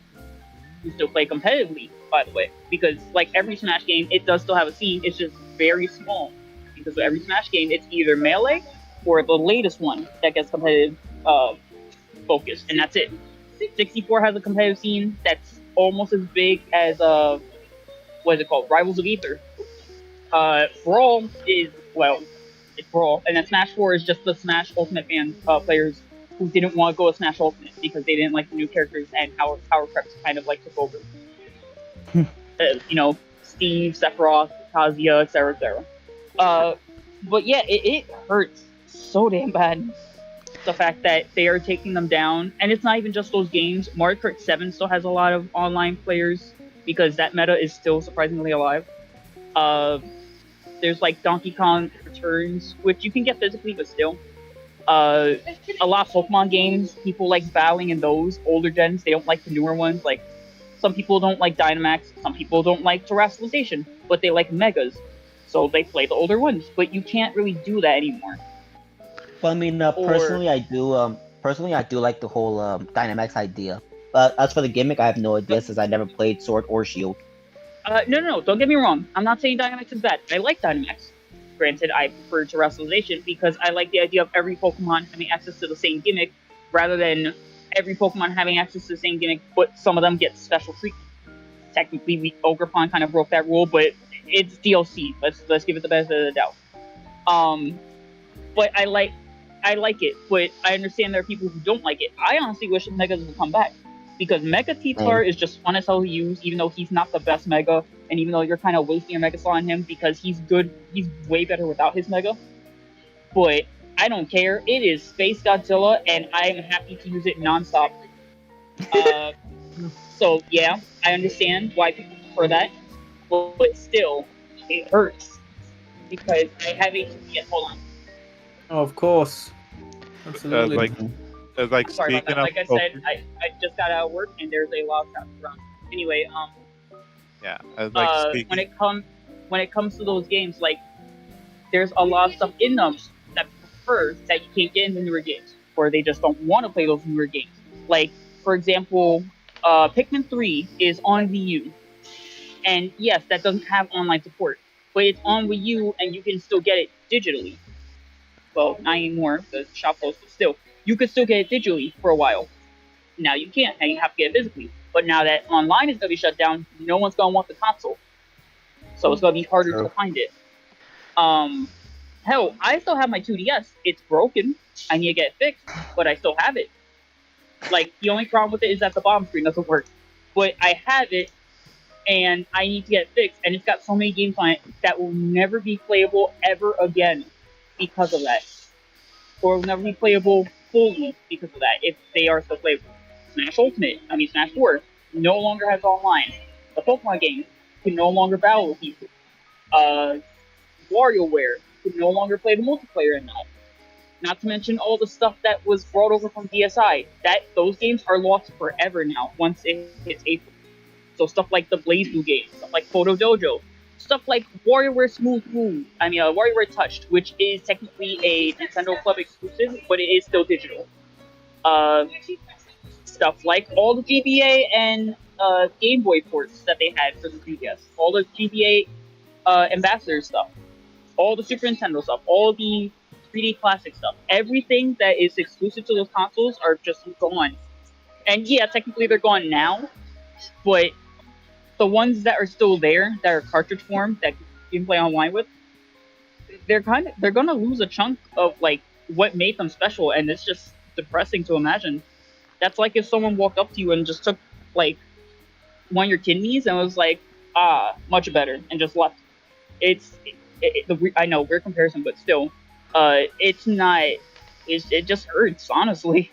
who still play competitively. By the way, because every Smash game, it does still have a scene. It's just very small. Because with every Smash game, it's either Melee or the latest one that gets competitive focus, and that's it. 64 has a competitive scene that's almost as big as what is it called? Rivals of Aether. Brawl is it's Brawl, and then Smash 4 is just the Smash Ultimate fan players who didn't want to go with Smash Ultimate because they didn't like the new characters and how Power Preps kind of took over. Steve, Sephiroth, Kazuya, etc., etc. But yeah, it hurts so damn bad. The fact that they are taking them down, and it's not even just those games. Mario Kart 7 still has a lot of online players because that meta is still surprisingly alive. There's like Donkey Kong Returns, which you can get physically, but still. A lot of Pokemon games, people like battling in those older gens. They don't like the newer ones. Like some people don't like Dynamax, some people don't like Terrestrialization, but they like Megas, so they play the older ones. But you can't really do that anymore. Well, I mean, personally, I do. Personally, I do like the whole Dynamax idea. But as for the gimmick, I have no idea since I never played Sword or Shield. No, don't get me wrong. I'm not saying Dynamax is bad. I like Dynamax. Granted, I prefer Terrestrialization because I like the idea of every Pokemon having access to the same gimmick, rather than every Pokemon having access to the same gimmick, but some of them get special treatment. Technically, Ogrepon kind of broke that rule, but it's DLC. Let's give it the benefit of the doubt. But I like it, but I understand there are people who don't like it. I honestly wish Megas would come back, because Mega T-Tar is just fun as hell to use, even though he's not the best Mega, and even though you're kind of wasting your Mega Slot on him because he's good, he's way better without his Mega. But I don't care. It is Space Godzilla, and I am happy to use it nonstop. So yeah, I understand why people prefer that, but still, it hurts because I have HTTPS. Hold on. Oh, of course. Absolutely. Sorry about that. Like I said, I just got out of work and there's a lot of traffic around. Anyway, Yeah, when it comes to those games, like there's a lot of stuff in them that prefer that you can't get in the newer games, or they just don't want to play those newer games. Like for example, Pikmin 3 is on Wii U, and yes, that doesn't have online support, but it's on Wii U and you can still get it digitally. Well, not anymore because the shop closed, but still, you could still get it digitally for a while. Now you can't, and you have to get it physically. But now that online is going to be shut down, no one's going to want the console. So it's going to be harder to find it. Hell, I still have my 2DS. It's broken. I need to get it fixed, but I still have it. Like, the only problem with it is that the bottom screen doesn't work. But I have it, and I need to get it fixed, and it's got so many games on it that will never be playable ever again because of that. Or will never be playable fully because of that, if they are still playable. Smash 4 no longer has online. The Pokemon games can no longer battle with people. WarioWare can no longer play the multiplayer in that. Not to mention all the stuff that was brought over from DSi. Those games are lost forever now once it hits April. So stuff like the BlazBlue games, stuff like Photo Dojo, stuff like WarioWare Smooth Move, WarioWare Touched, which is technically a Nintendo Club exclusive, but it is still digital. Stuff like all the GBA and Game Boy ports that they had for the 3DS, all the GBA Ambassador stuff, all the Super Nintendo stuff, all the 3D Classic stuff, everything that is exclusive to those consoles are just gone. And yeah, technically they're gone now, but the ones that are still there, that are cartridge form, that you can play online with, they're gonna lose a chunk of like what made them special, and it's just depressing to imagine. That's like if someone walked up to you and just took like one of your kidneys and was like, much better, and just left. I know, weird comparison, but still, it's not. It just hurts, honestly.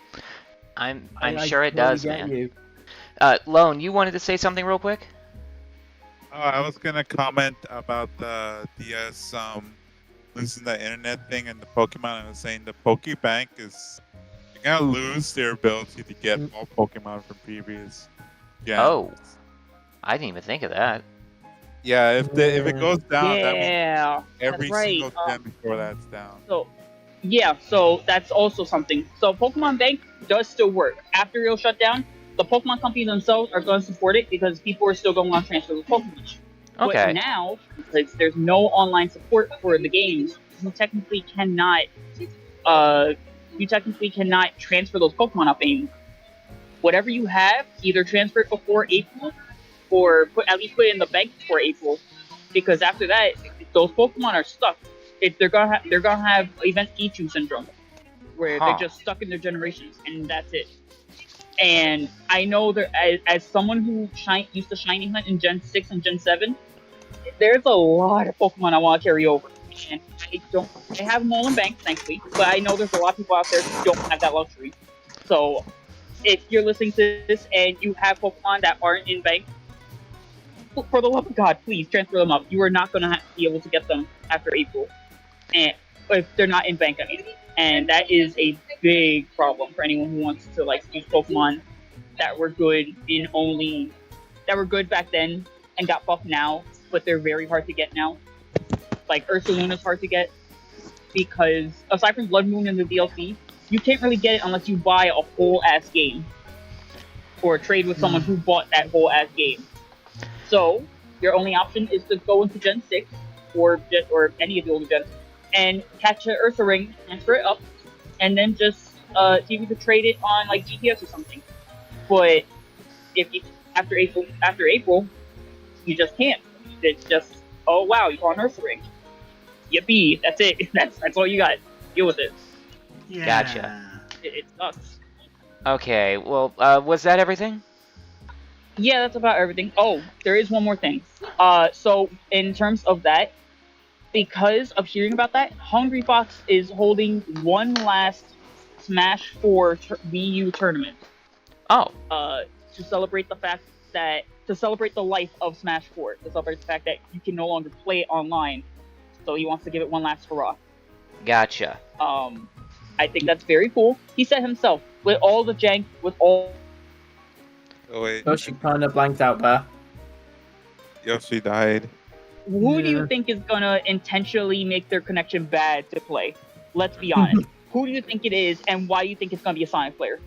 I'm sure it does, man. You. Lone, you wanted to say something real quick? Oh, I was gonna comment about the DS losing the internet thing and the Pokemon. I was saying the Pokebank is gonna lose their ability to get all Pokemon from previous. Yeah. Oh, I didn't even think of that. Yeah, if it goes down, Yeah, that means every that's right. single gen before that's down. So that's also something. So Pokemon Bank does still work. After it'll shut down, the Pokemon companies themselves are going to support it because people are still going to want to transfer the Pokemon. Okay. But now, because there's no online support for the games, you technically cannot transfer those Pokemon up anymore. Whatever you have, either transfer it before April, or at least put it in the bank before April, because after that, those Pokemon are stuck. They're gonna have Event Ichu syndrome, where they're just stuck in their generations, and that's it. And I know that as someone who used to shiny hunt in Gen 6 and Gen 7, there's a lot of Pokemon I want to carry over. and I have them all in bank, thankfully. But I know there's a lot of people out there who don't have that luxury. So if you're listening to this and you have Pokemon that aren't in bank, for the love of God, please transfer them up. You are not going to be able to get them after April, and if they're not in bank, I mean. And that is a big problem for anyone who wants to like use Pokemon that were good back then and got buffed now, but they're very hard to get now. Like Ursaluna is hard to get because aside from Blood Moon and the DLC, you can't really get it unless you buy a whole ass game or trade with someone who bought that whole ass game. So your only option is to go into Gen 6 or any of the older gens and catch an Ursa Ring, transfer it up, and then just see if you could trade it on like GPS or something. But if you after April, you just can't. It's just, oh wow, you got an Ursa Ring. Yippee! That's it. That's all you got. Deal with it. Yeah. Gotcha. It sucks. Okay, well, was that everything? Yeah, that's about everything. Oh, there is one more thing. So in terms of that, because of hearing about that, Hungry Fox is holding one last Smash 4 Wii U tournament. Oh. To celebrate the life of Smash 4, to celebrate the fact that you can no longer play it online. So he wants to give it one last hurrah. Gotcha. I think that's very cool. He said himself, with all the jank, with all... Oh, wait. Yoshi kind of blanked out there. Yoshi died. Who do you think is going to intentionally make their connection bad to play? Let's be honest. Who do you think it is, and why do you think it's going to be a Sonic player?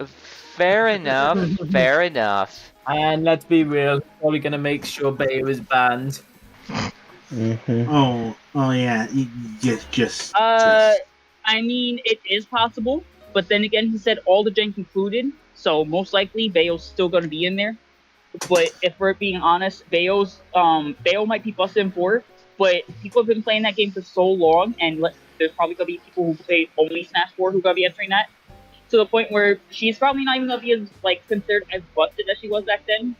Fair enough. Fair enough. And let's be real, probably going to make sure Bayo is banned. Oh yeah. Just. I mean, it is possible, but then again, he said all the jank included, so most likely Bayo's still going to be in there. But if we're being honest, Bayo might be busted in 4, but people have been playing that game for so long, and there's probably going to be people who play only Smash 4 who are going to be entering that, to the point where she's probably not even going to be as, considered as busted as she was back then.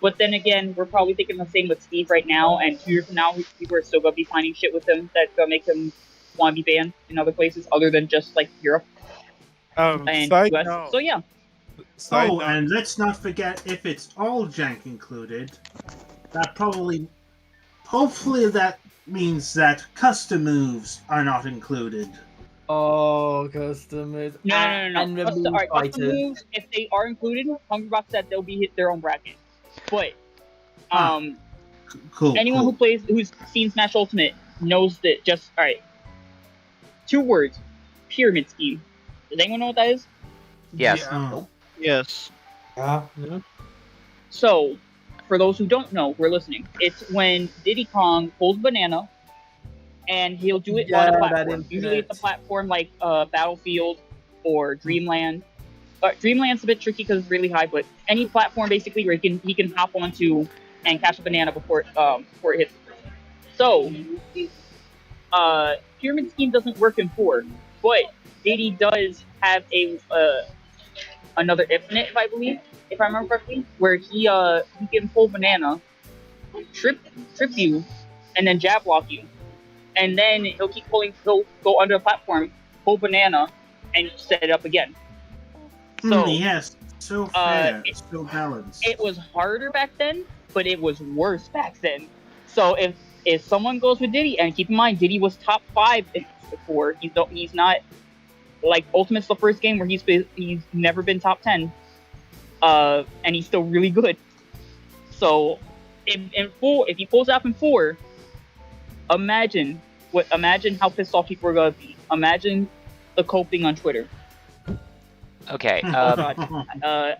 But then again, we're probably thinking the same with Steve right now, and 2 years from now, people are still going to be finding shit with him that's going to make him want to be banned in other places other than just, Europe and Side US. note. So, yeah. Side note. And let's not forget, if it's all jank included, hopefully that means that custom moves are not included. Oh, customers. No. And Custom moves, if they are included, Hungry Box said they'll be hit their own bracket. But Cool. anyone who's seen Smash Ultimate knows that just alright. 2 words. Pyramid scheme. Does anyone know what that is? Yes. Yes. So, for those who don't know, who are listening, it's when Diddy Kong pulls banana, and he'll do it on a platform. Usually it's a platform like Battlefield or Dreamland. Dreamland's a bit tricky because it's really high, but any platform basically where he can hop onto and catch a banana before it hits. So, Pyramid Scheme doesn't work in 4, but Diddy does have another infinite, if I remember correctly, where he can pull banana, trip you, and then jab block you, and then he'll keep pulling. He'll go under a platform, pull banana, and set it up again. So yes, so fair, so balanced. It was harder back then, but it was worse back then. So if someone goes with Diddy, and keep in mind Diddy was top 5 before, he's not. Ultimate's the first game where he's never been top 10, and he's still really good. So, if he pulls out in 4, imagine how pissed off people are gonna be. Imagine the coping on Twitter. Okay. I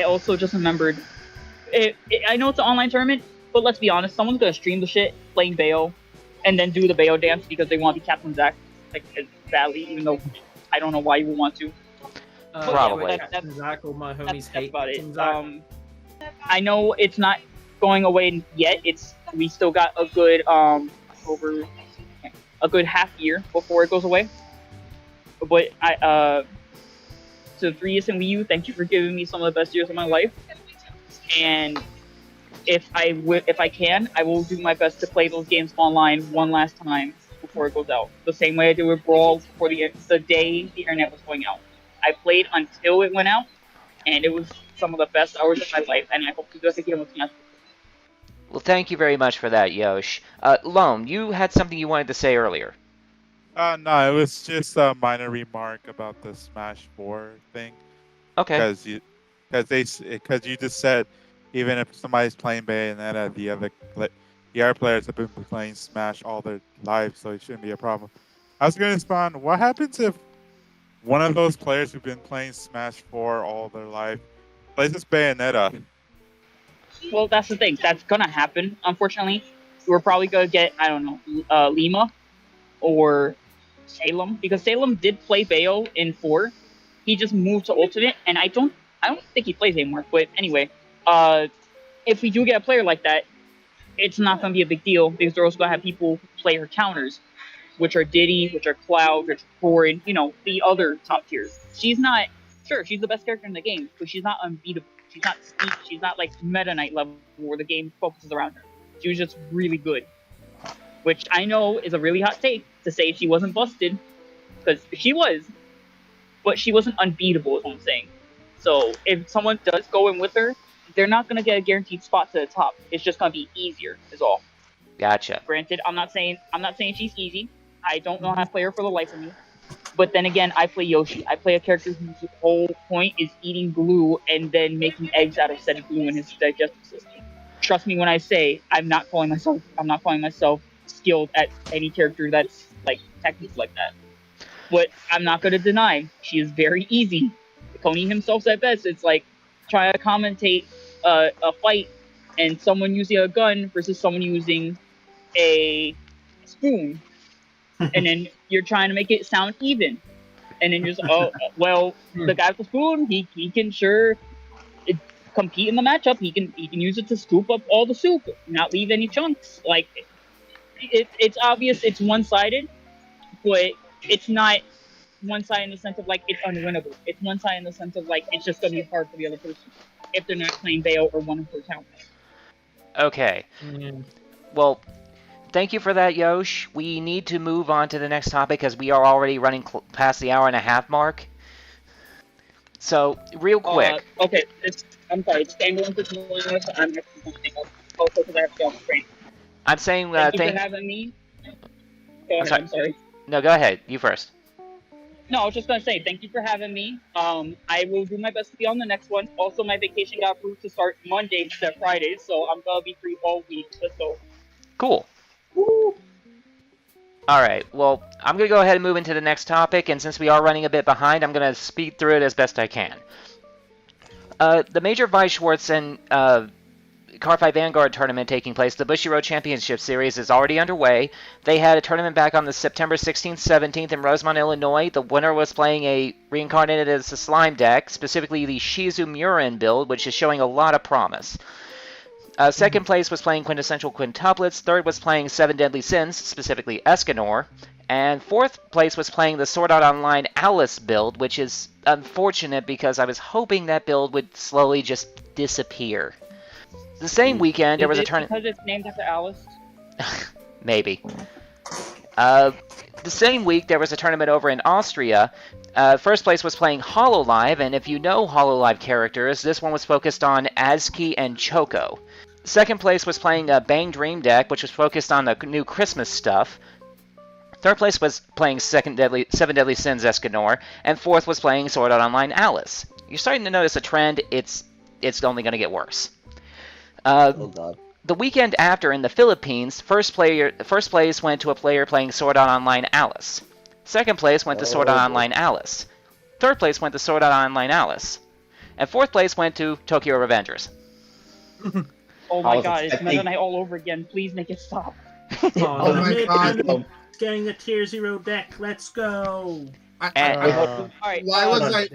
also just remembered. I know it's an online tournament, but let's be honest, someone's gonna stream the shit playing Bayo, and then do the Bayo dance because they want to be Captain Zack, badly, even though I don't know why you would want to. Probably. That's exactly my homies hate. About it. I know it's not going away yet. We still got a good half year before it goes away. But to 3DS and Wii U, thank you for giving me some of the best years of my life. And if I can, I will do my best to play those games online one last time before it goes out. The same way I did with Brawl for the day the internet was going out. I played until it went out, and it was some of the best hours of my life. And I hope to do it again with Smash. Well, thank you very much for that, Yosh. Lone, you had something you wanted to say earlier. No, it was just a minor remark about the Smash 4 thing. Okay. Because you just said even if somebody's playing Bayonetta, the other players have been playing Smash all their lives, so it shouldn't be a problem. I was going to respond, what happens if one of those players who've been playing Smash 4 all their life plays this Bayonetta? Well, that's the thing. That's gonna happen. Unfortunately, we're probably gonna get Lima or Salem, because Salem did play Bayo in 4. He just moved to Ultimate, and I don't think he plays anymore. But anyway, if we do get a player like that, it's not gonna be a big deal because they're also gonna have people play her counters, which are Diddy, which are Cloud, which are Corrin, the other top tiers. She's not she's the best character in the game, but she's not unbeatable. She's not like Meta Knight level where the game focuses around her. She was just really good, which I know is a really hot take to say she wasn't busted, because she was, but she wasn't unbeatable is what I'm saying. So if someone does go in with her, they're not gonna get a guaranteed spot to the top. It's just gonna be easier, is all. Gotcha. Granted, I'm not saying she's easy. I don't know how to play her for the life of me. But then again, I play Yoshi. I play a character whose whole point is eating glue and then making eggs out of said glue in his digestive system. Trust me when I say I'm not calling myself skilled at any character that's like techniques like that. But I'm not gonna deny she is very easy. Tony himself said best. It's like trying to commentate a fight and someone using a gun versus someone using a spoon. And then you're trying to make it sound even, and then you're just the guy with the spoon, he can compete in the matchup. He can use it to scoop up all the soup, not leave any chunks. Like it's obvious it's one-sided, but it's not one-sided in the sense of like it's unwinnable. It's one-sided in the sense of like it's just gonna be hard for the other person if they're not playing Bayo or one of her counters. Okay. Well, thank you for that, Yosh. We need to move on to the next topic because we are already running past the hour and a half mark. So, real quick. Okay, I'm sorry. It's ambulance is more so I'm also because I have to go on the train. I'm saying Thank you for having me. Go ahead, I'm sorry. No, go ahead. You first. No, I was just going to say, thank you for having me. I will do my best to be on the next one. Also, my vacation got approved to start Monday instead of Fridays, so I'm going to be free all week. Let's go. Cool. Woo. All right, well, I'm going to go ahead and move into the next topic, and since we are running a bit behind, I'm going to speed through it as best I can. The major Weiss Schwarz and Cardfight Vanguard tournament taking place, the Bushiroad Championship Series, is already underway. They had a tournament back on the September 16th, 17th in Rosemont, Illinois. The winner was playing a reincarnated as a slime deck, specifically the Shizu Murin build, which is showing a lot of promise. Second place was playing quintessential quintuplets. Third was playing Seven Deadly Sins, specifically Escanor. And fourth place was playing the Sword Art Online Alice build, which is unfortunate because I was hoping that build would slowly just disappear. The same weekend, there was a tournament. Because it's named after Alice? Maybe. The same week, there was a tournament over in Austria. First place was playing HoloLive, and if you know HoloLive characters, this one was focused on Azki and Choco. Second place was playing a Bang Dream deck, which was focused on the new Christmas stuff. Third place was playing Seven Deadly Sins Escanor, and fourth was playing Sword Art Online Alice. You're starting to notice a trend. It's only going to get worse. Oh god. The weekend after in the Philippines, first place went to a player playing Sword Art Online Alice. Second place went to Sword Art Online Alice. Third place went to Sword Art Online Alice. And fourth place went to Tokyo Revengers. Oh my god, it's Meta Knight all over again. Please make it stop. Oh my god. Getting a tier 0 deck. Let's go. Alright. Why was I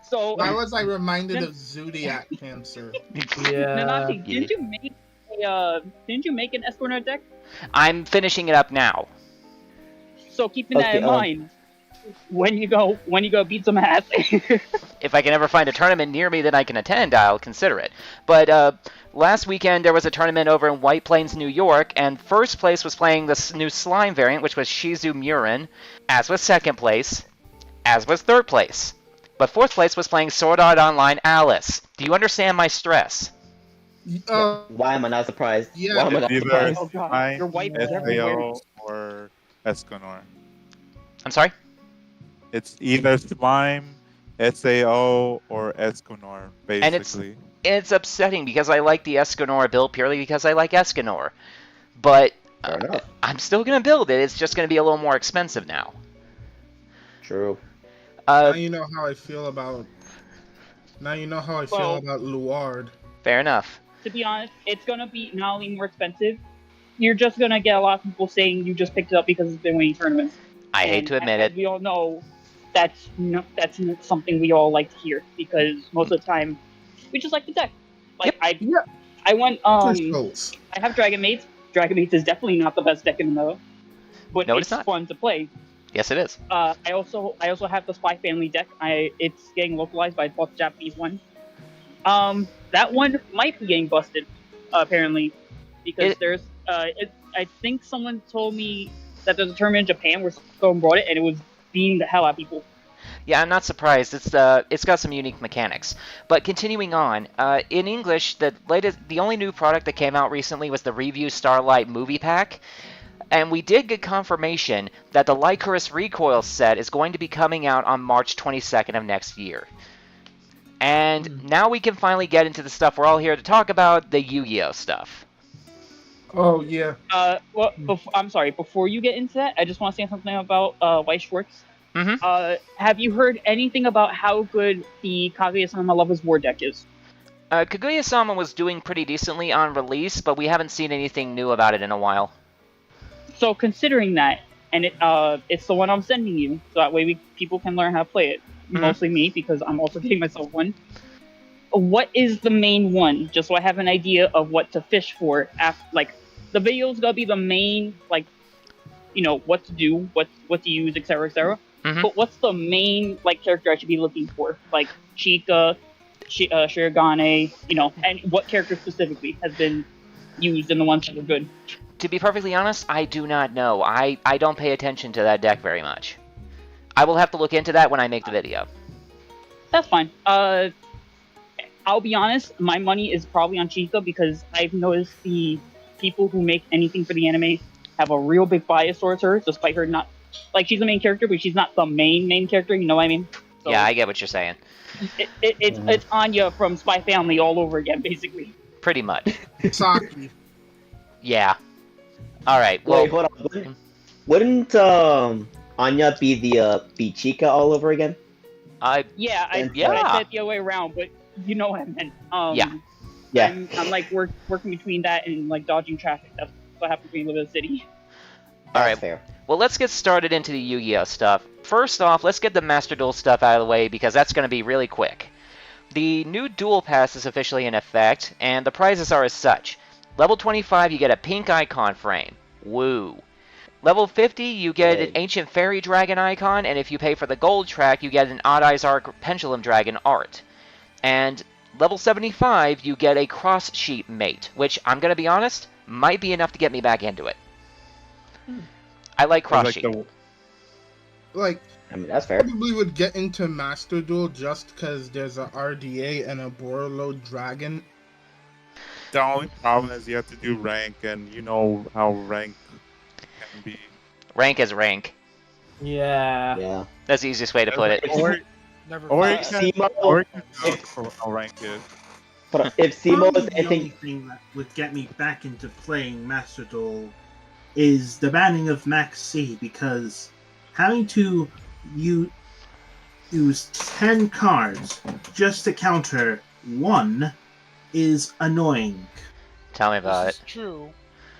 So reminded of Zodiac Cancer? Nanashi, didn't you make an Escanor deck? I'm finishing it up now. So keeping that in mind, when you go beat some ass. If I can ever find a tournament near me that I can attend, I'll consider it. But last weekend there was a tournament over in White Plains, New York, and first place was playing the new slime variant, which was Shizu Murin, as was second place, as was third place. But fourth place was playing Sword Art Online Alice. Do you understand my stress? Why am I not surprised? Yeah, Why am I not Either surprised? Oh god, Slime, your wife is everywhere. SAO, or Escanor. I'm sorry? It's either Slime, SAO, or Escanor, And basically. it's upsetting because I like the Escanor build purely because I like Escanor. But Fair enough. I'm still going to build it. It's just going to be a little more expensive now. True. Now you know how I feel about. Now you know how I feel Well- about Luard. Fair enough. To be honest, it's gonna be not only more expensive, you're just gonna get a lot of people saying you just picked it up because it's been winning tournaments. I hate And to admit as it. we all know, that's not something we all like to hear because most of the time we just like the deck. Like I went Push I have Dragon Mates. Dragon Mates is definitely not the best deck in the meta, but No, it's it's not. fun to play. Yes, it is. I also have the Spy Family deck. It's getting localized, but I bought the Japanese one. That one might be getting busted, apparently, because there's I think someone told me that there's a tournament in Japan where someone brought it and it was beating the hell out of people. Yeah, I'm not surprised. It's got some unique mechanics. But continuing on, in English, the only new product that came out recently was the Review Starlight Movie Pack. And we did get confirmation that the Lycoris Recoil set is going to be coming out on March 22nd of next year. And now we can finally get into the stuff we're all here to talk about, the Yu-Gi-Oh stuff. Oh yeah. Well, I'm sorry. Before you get into that, I just want to say something about Weiss Schwarz. Mm-hmm. Have you heard anything about how good the Kaguya-sama Lovers War deck is? Kaguya-sama was doing pretty decently on release, but we haven't seen anything new about it in a while. So considering that, and it's the one I'm sending you, so that way people can learn how to play it. Mostly me, because I'm also getting myself one. What is the main one? Just so I have an idea of what to fish for. Like, the video's gonna be the main, like, you know, what to do, what to use, etc., etc. But what's the main, like, character I should be looking for? Like, Chika, Shirogane, you know, and what character specifically has been used in the ones that are good? To be perfectly honest, I do not know. I don't pay attention to that deck very much. I will have to look into that when I make the video. That's fine. I'll be honest, my money is probably on Chica because I've noticed the people who make anything for the anime have a real big bias towards her, despite her not... Like, she's the main character, but she's not the main character, you know what I mean? So yeah, I get what you're saying. It's Anya from Spy Family all over again, basically. Pretty much. Saki. Yeah. Alright, well... Wait, hold on. Wouldn't Anya be the Chica all over again? I said the other way around, but you know what I meant. Yeah. I'm like working between that and like dodging traffic. That's what happens when you live in a city. Alright, fair. Well, let's get started into the Yu-Gi-Oh stuff. First off, let's get the Master Duel stuff out of the way because that's going to be really quick. The new Duel Pass is officially in effect, and the prizes are as such. Level 25, you get a pink icon frame. Woo. Level 50, you get an Ancient Fairy Dragon icon, and if you pay for the gold track, you get an Odd Eyes Arc Pendulum Dragon art. And level 75, you get a Cross Sheep Mate, which, I'm going to be honest, might be enough to get me back into it. I like Cross Sheep. I mean, that's fair. Probably would get into Master Duel just because there's a RDA and a Borolo Dragon. The only problem is you have to do rank, and you know how rank can be. Rank is rank. Yeah. That's the easiest way to put it. Or you can tell how rank is. But if Simo is The only anything, thing that would get me back into playing Master Duel is the banning of Max C, because having to use 10 cards just to counter one is annoying. Tell me about This it. is true.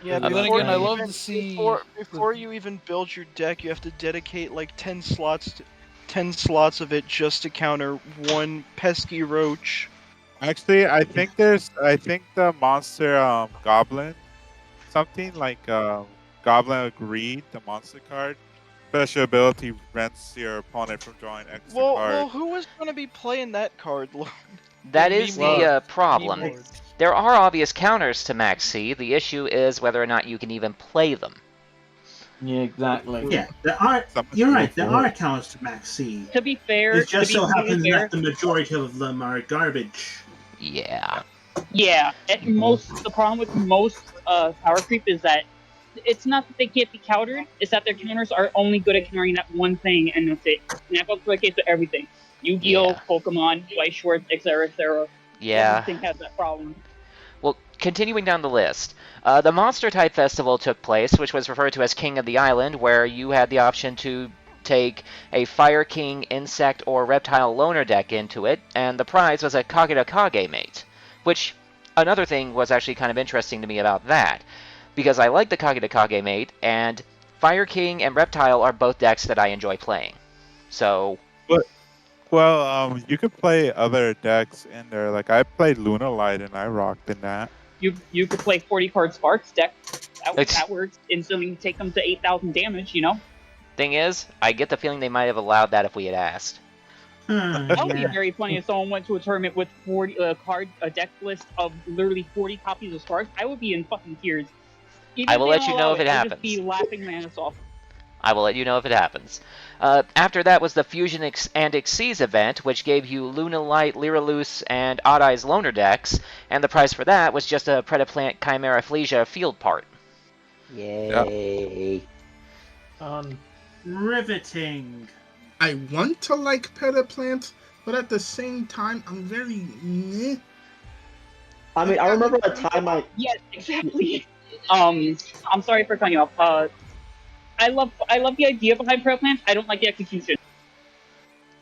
Yeah, But then before again, I you love even- to see before you even build your deck, you have to dedicate like 10 slots of it just to counter one pesky roach. Actually, I think the monster Goblin, something like Goblin Agreed, the monster card, special ability prevents your opponent from drawing extra Well, cards. who is going to be playing that card? That is the problem. Keyboards. There are obvious counters to Max C. The issue is whether or not you can even play them. Yeah, exactly. Yeah, there are. You're right. There are counters to Max C. To be fair, It just to be so happens fair, that the majority of them are garbage. Yeah. yeah. The problem with most power creep is that it's not that they can't be countered; it's that their counters are only good at countering that one thing, and that's it. And that goes for the case of everything: Yu-Gi-Oh, Yeah. Pokemon, Weiss Schwarz, etc., etc. Yeah. Everything has that problem. Well, continuing down the list, the Monster Type Festival took place, which was referred to as King of the Island, where you had the option to take a Fire King, Insect, or Reptile Loner deck into it, and the prize was a Kage mate. Which, another thing was actually kind of interesting to me about that, because I like the Kage mate, and Fire King and Reptile are both decks that I enjoy playing. So... Well, you could play other decks in there. Like I played Luna Light and I rocked in that. You could play 40-card Sparks deck. That works. Instantly take them to 8,000 damage, you know? Thing is, I get the feeling they might have allowed that if we had asked. That would be very funny if someone went to a tournament with 40 a deck list of literally 40 copies of Sparks. I would be in fucking tears. Even I will they let don't you know allow if it I'd happens. just be laughing my ass off. I will let you know if it happens. After that was the Fusion and Xyz event, which gave you Luna Light, Lyralus, and Odd Eyes Loner decks, and the prize for that was just a Predaplant Chimera Flesia field part. Yay. Riveting. I want to like Pedaplant, but at the same time, I'm very meh. I mean, I remember a time I... Yes, exactly. I'm sorry for cutting you off. I love the idea behind Predaplant. I don't like the execution.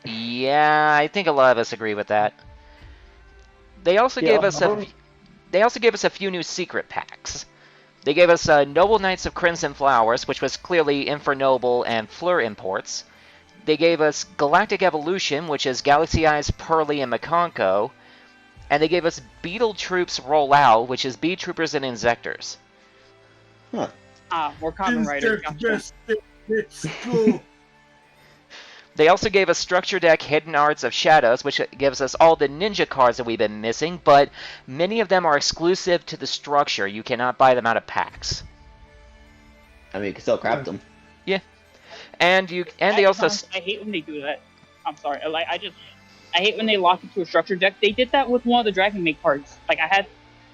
Yeah, I think a lot of us agree with that. They also gave us a few new secret packs. They gave us Noble Knights of Crimson Flowers, which was clearly Infernoble and Fleur imports. They gave us Galactic Evolution, which is Galaxy Eyes, Pearly, and Makonko. And they gave us Beetle Troops Roll Out, which is Bee Troopers and Insectors. Huh. More Common Rider. They also gave us Structure Deck Hidden Arts of Shadows, which gives us all the ninja cards that we've been missing, but many of them are exclusive to the structure. You cannot buy them out of packs. I mean, you can still craft them. Yeah. And they also... I hate when they do that. I'm sorry. I hate when they lock it to a structure deck. They did that with one of the Dragon Maid cards. Like, I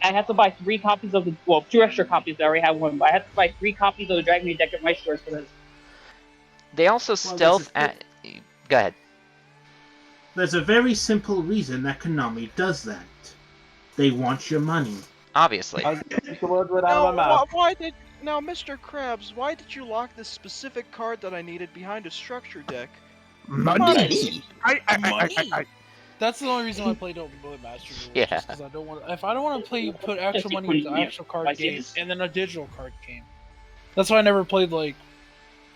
had to buy 3 copies of the... Well, 2 extra copies. I already have one, but I had to buy 3 copies of the Dragon Maid deck at my stores for this. They also stealth... Go ahead. There's a very simple reason that Konami does that. They want your money. Obviously. I was getting the words right out of my mouth. Now, Mr. Krabs, why did you lock this specific card that I needed behind a structure deck? Money. That's the only reason I played Open Bullet Master Duel. Yeah. Because I don't want. If I don't want to put actual money into the actual card game and then a digital card game, that's why I never played like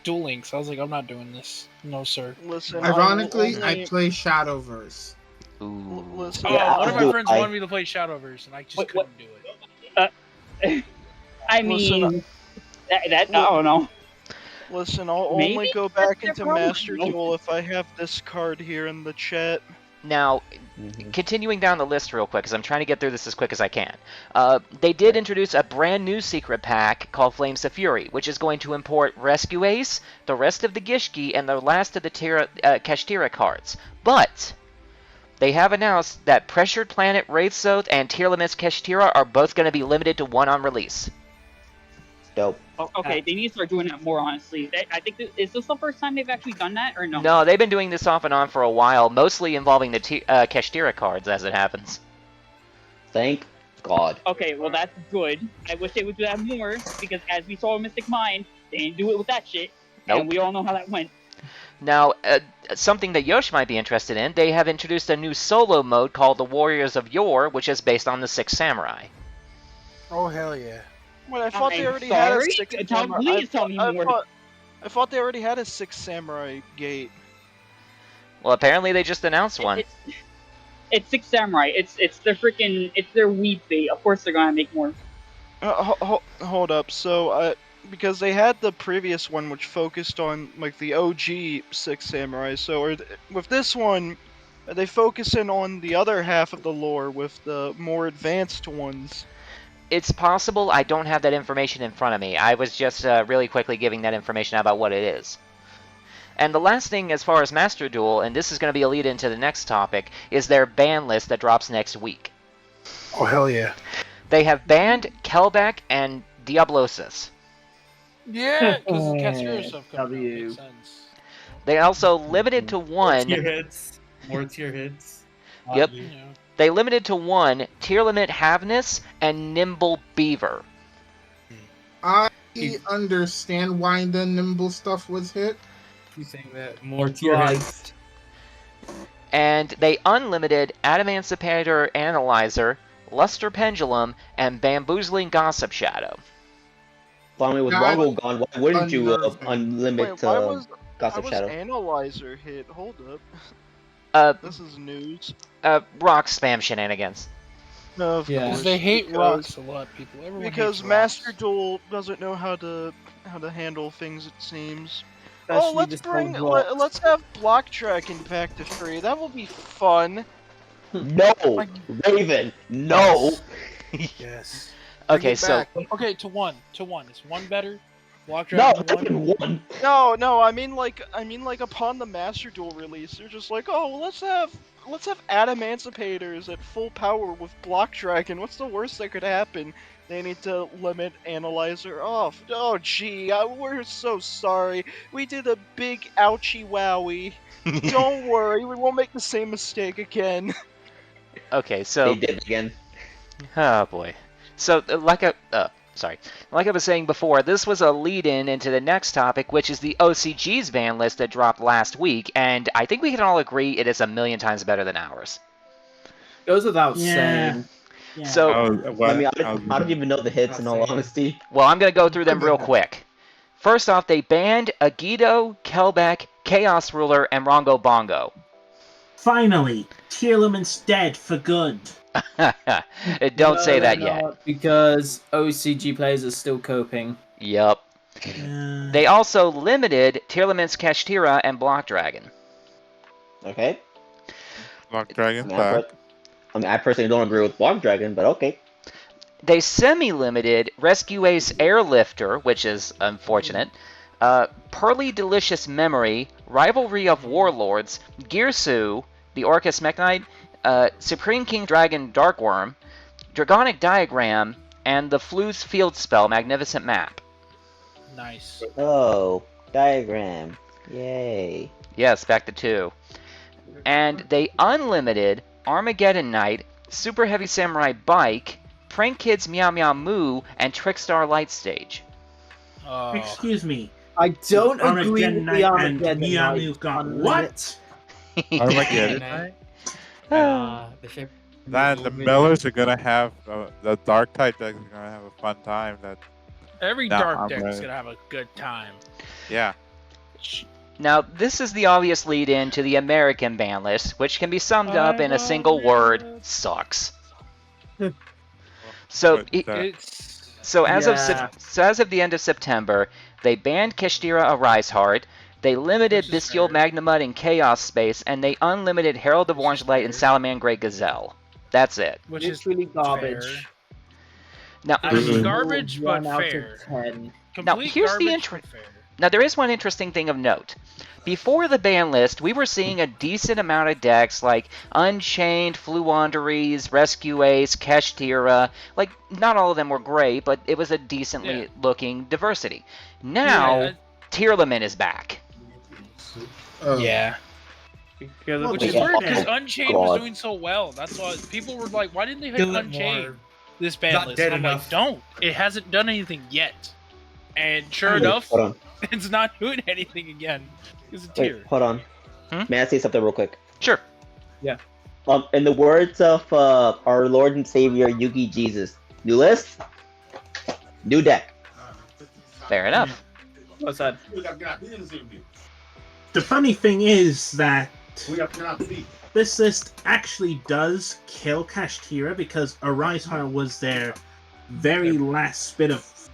Duel Links. I was like, I'm not doing this. No, sir. Listen. Ironically, I play Shadowverse. Ooh. Listen. One of my friends wanted me to play Shadowverse, and I just couldn't do it. I mean, I don't know. Listen, I'll only go back into Master Duel if I have this card here in the chat. Now, continuing down the list real quick, because I'm trying to get through this as quick as I can. They did introduce a brand new secret pack called Flames of Fury, which is going to import Rescue Ace, the rest of the Gishki, and the last of the Kashtira cards. But they have announced that Pressured Planet, Wraithsoth, and Tier Limits Kashtira are both going to be limited to 1 on release. Dope. Okay, they need to start doing that more, honestly. I think is this the first time they've actually done that, or no? No, they've been doing this off and on for a while, mostly involving the Kashtira cards, as it happens. Thank God. Okay, well that's good. I wish they would do that more, because as we saw in Mystic Mind, they didn't do it with that shit, and we all know how that went. Now, something that Yosh might be interested in, they have introduced a new solo mode called the Warriors of Yore, which is based on the 6 Samurai. Oh, hell yeah. Wait, I thought they already had a 6 Samurai. Please tell me more. I thought they already had a 6 Samurai gate. Well, apparently they just announced one. It's 6 Samurai. It's their freaking... It's their weed bait. Of course they're gonna make more. Hold up. So, because they had the previous one which focused on like the OG Six Samurai. So with this one, they focus in on the other half of the lore with the more advanced ones. It's possible. I don't have that information in front of me. I was just really quickly giving that information about what it is. And the last thing as far as Master Duel, and this is going to be a lead into the next topic, is their ban list that drops next week. Oh, hell yeah. They have banned Kelbeck and Diablosis. Yeah, because Cassiopeia stuff comes out. Makes sense. They also limited to one... Tier hits. More tier hits. Yep. You know. They limited to one Tier Limit Havness and Nimble Beaver. I understand why the Nimble stuff was hit. You saying that more tier hits. And they unlimited Adamancipator Analyzer, Luster Pendulum, and Bamboozling Gossip Shadow. Finally, with Rongo gone, why wouldn't you unlimit Gossip why Shadow? was Analyzer hit? Hold up. This is news. Rock spam shenanigans. No, Because they hate rocks a lot, people. Everyone because hates Master Duel doesn't know how to handle things. It seems. Especially let's have Block Dragon back to free. That will be fun. No, Raven, no. Yes. Okay, so Okay, to one. Is one better? Block No, Dragon to one? No. I mean like upon the Master Duel release, they're just like, oh, let's have Adamancipators at full power with Block Dragon. What's the worst that could happen? They need to limit Analyzer off. Oh, gee, we're so sorry. We did a big ouchie wowie. Don't worry, we won't make the same mistake again. Okay, so They did again. Oh boy. So like I was saying before, this was a lead-in into the next topic, which is the OCG's ban list that dropped last week, and I think we can all agree it is a million times better than ours. Goes without saying. Yeah. So, I mean, I don't even know the hits in all honesty. well, I'm going to go through them real quick. First off, they banned Agido, Kelbeck, Chaos Ruler, and Rongo Bongo. Finally, Tearlament's dead for good. Don't say that yet. Because OCG players are still coping. Yup. They also limited Tearlament's Kashtira and Block Dragon. Okay. Block Dragon back. I personally don't agree with Block Dragon, but okay. They semi-limited Rescue Ace Airlifter, which is unfortunate, Pearly Delicious Memory, Rivalry of Warlords, Gearsu, the Orcus Mech-Knight, Supreme King Dragon Darkworm, Dragonic Diagram, and the Flu's Field Spell Magnificent Map. Nice. Oh, Diagram. Yay. Yes, back to 2. And they unlimited Armageddon Knight, Super Heavy Samurai Bike, Prank Kids Meow Meow Moo, and Trickstar Light Stage. Oh. Excuse me. I don't agree Armageddon with the Knight Armageddon and Meow Knight Meow got on what? Armageddon. The ship. Then the Millers are gonna have the Dark Tide deck is gonna have a fun time. Every No, dark I'm deck is ready. gonna have a good time. Yeah. Now, this is the obvious lead-in to the American ban list, which can be summed up in a single word: sucks. So, as of the end of September, they banned Kashtira Arise Heart, they limited Bestial Magnamud and Chaos Space, and they unlimited Herald of Orange Light and Salamangre Gazelle. That's it. Which It's is really garbage. fair. Now, I mean, garbage, but 1 out of fair. 10. Now, Complete here's the garbage, but fair. Now, there is one interesting thing of note. Before the ban list, we were seeing a decent amount of decks like Unchained, Fluwanderies, Rescue Ace, Kashtira. Like, not all of them were great, but it was a decently looking diversity. Now, Tearlament is back. Yeah. Because Which is weird because Unchained was doing so well. That's why people were like, why didn't they hit Kill it Unchained more. this ban Not list? dead And I'm enough. like, don't. It hasn't done anything yet. And sure Wait, enough, hold on. it's not doing anything again. It's a Wait, tier. hold on. May I say something real quick? Sure. Yeah. In the words of our Lord and Savior Yugi Jesus, new list, new deck. Fair enough. What's that? The funny thing is that this list actually does kill Kashtira because Arise Heart was their very last bit of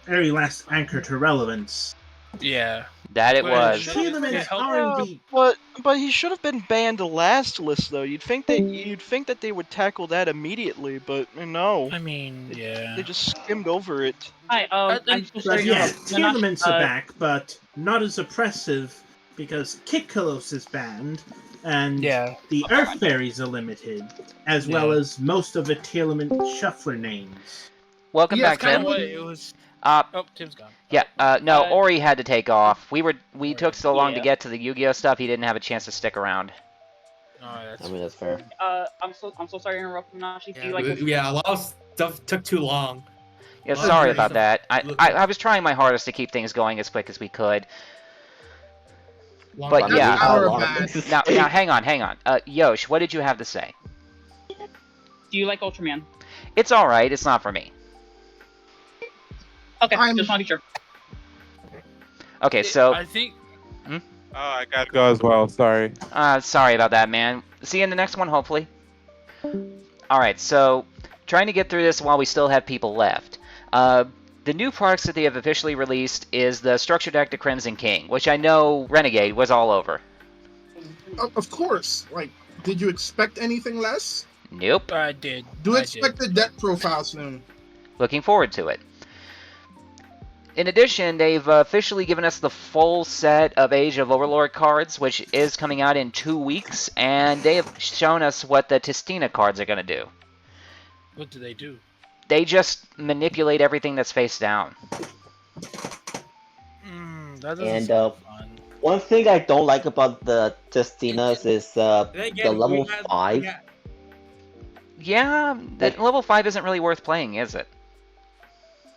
very last anchor to relevance. Yeah. That it Well, was. Telements are Yeah, indeed. but he should have been banned last list though. You'd think that they would tackle that immediately, but no. I mean, yeah. They just skimmed over it. Hi, I'm so But sorry. yeah, Nanashi, Telements are back, but not as oppressive because Kitkalos is banned, and Yeah. the Earth Fairies are limited, as well as most of the Telement shuffler names. Welcome Yeah, back, it's kinda Tim. what it was. Oh, Tim's gone. Yeah, no, Ori had to take off. We took so long to Yeah. get to the Yu-Gi-Oh stuff, he didn't have a chance to stick around. I mean, that's fair. I'm so sorry to interrupt, Nanashi. Do you like? Yeah, a lot of stuff took too long. Yeah, sorry about that. I was trying my hardest to keep things going as quick as we could. But yeah, now hang on. Yosh, what did you have to say? Do you like Ultraman? It's alright, it's not for me. Okay, just want to be sure. Okay, so... I think... Oh, I gotta go as well, sorry. Sorry about that, man. See you in the next one, hopefully. Alright, so... Trying to get through this while we still have people left. The new products that they have officially released is the Structure Deck to Crimson King, which I know Renegade was all over. Of course. Like, did you expect anything less? Nope. I did. Do expect the deck profile soon. Looking forward to it. In addition, they've officially given us the full set of Age of Overlord cards, which is coming out in 2 weeks, and they have shown us what the Tistina cards are going to do. What do they do? They just manipulate everything that's face down. That doesn't And sound fun. one thing I don't like about the Tistinas is the level 5. Yeah, the level 5 isn't really worth playing, is it?